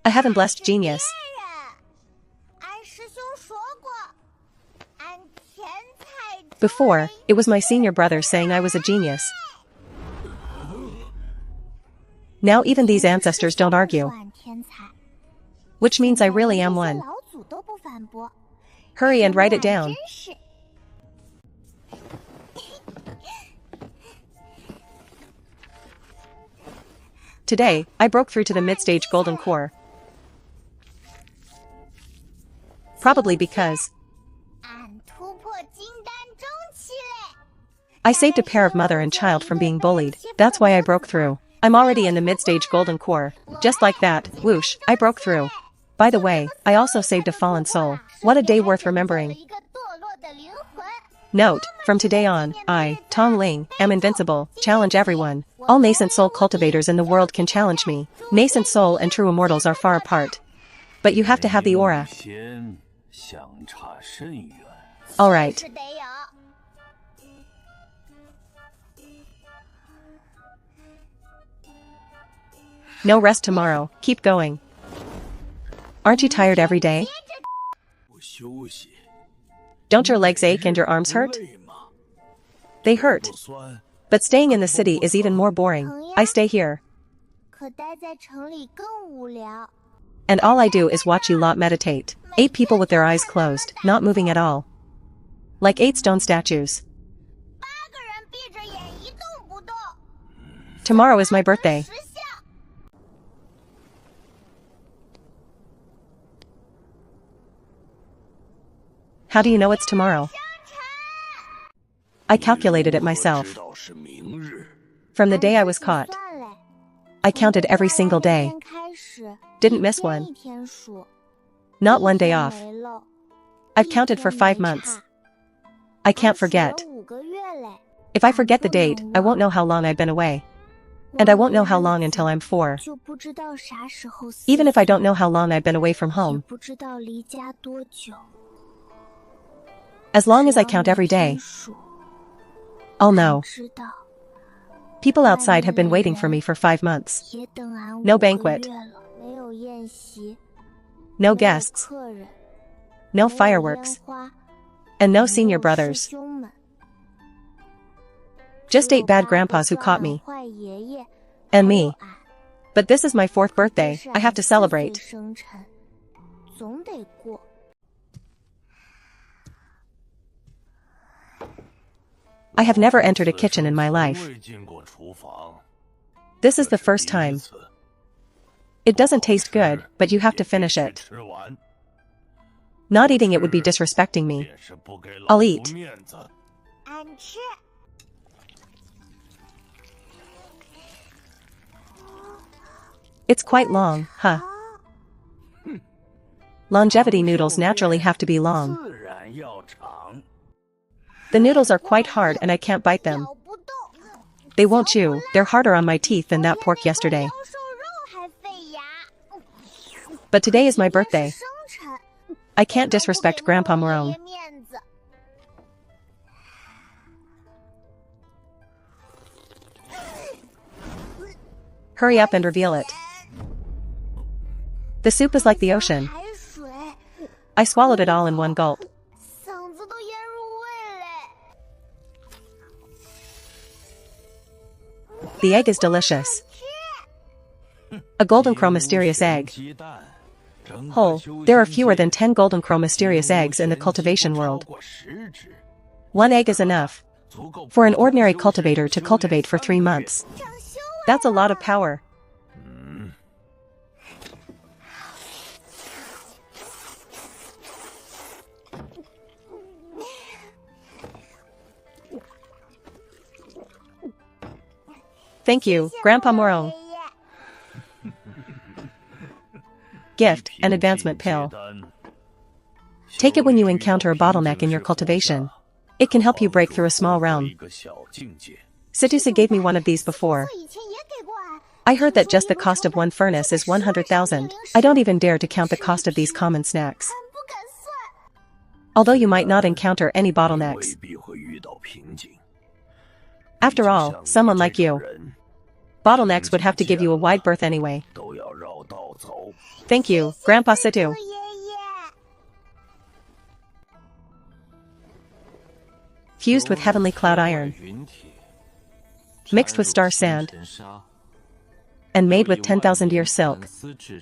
I haven't blessed genius. Before, it was my senior brother saying I was a genius. Now even these ancestors don't argue. Which means I really am one. Hurry and write it down. Today, I broke through to the mid-stage golden core. Probably because I saved a pair of mother and child from being bullied. That's why I broke through. I'm already in the mid-stage golden core. Just like that, whoosh, I broke through. By the way, I also saved a fallen soul. What a day worth remembering. Note, from today on, I, Tong Ling, am invincible, challenge everyone. All nascent soul cultivators in the world can challenge me. Nascent soul and true immortals are far apart. But you have to have the aura. Alright. No rest tomorrow, keep going. Aren't you tired every day? Don't your legs ache and your arms hurt? They hurt. But staying in the city is even more boring. I stay here. And all I do is watch you lot meditate. 8 people with their eyes closed, not moving at all. Like 8 stone statues. Tomorrow is my birthday. How do you know it's tomorrow? I calculated it myself. From the day I was caught. I counted every single day. Didn't miss one. Not one day off. I've counted for 5 months. I can't forget. If I forget the date, I won't know how long I've been away. And I won't know how long until I'm 4. Even if I don't know how long I've been away from home. As long as I count every day, I'll know. People outside have been waiting for me for 5 months. No banquet. No guests. No fireworks. And no senior brothers. Just 8 bad grandpas who caught me. 坏爷爷 And me. 还有俺 But this is my 4th birthday, I have to celebrate. 生辰总得过。 I have never entered a kitchen in my life. This is the first time. It doesn't taste good, but you have to finish it. Not eating it would be disrespecting me. I'll eat. 俺吃。 It's quite long, huh? Longevity noodles naturally have to be long. 自然要长。 The noodles are quite hard and I can't bite them. 咬不动。 They won't chew, they're harder on my teeth than that pork yesterday. 雕瘦肉还费牙。 But today is my birthday. 生辰 I can't disrespect Grandpa Morone. 爷面子。 Hurry up and reveal it. The soup is like the ocean. 海水， I swallowed it all in one gulp. 嗓子都咽入胃嘞。 The egg is delicious. A golden crow mysterious egg. 鸡蛋，整个 Whole, 休闲 there are fewer 界 than 10 golden crow mysterious 目 eggs in the 前 cultivation 几乎 world. 超过10只， 1 egg is enough 足够 for an 普通 ordinary 休闲 cultivator to 修炼 cultivate for 3 3 个月 months. That's a lot of power. Thank you, Grandpa Morone. 爷爷 Gift, an advancement pill. Take it when you encounter a bottleneck in your cultivation. It can help you break through a small realm. Situsa gave me one of these before. 以前也给过俺。 I heard that just the cost of one furnace is 100,000. I don't even dare to count the cost of these common snacks. 俺不敢算。 Although you might not encounter any bottlenecks. 未必会遇到瓶颈。 After all, someone like you. Bottlenecks would have to give you a wide berth anyway. 都要绕道走。 Thank you, Grandpa Situ. 爷爷， Fused with heavenly cloud iron. 云铁 Mixed with star sand. 缠入星辰纱 And made with 10,000 year silk. 丝质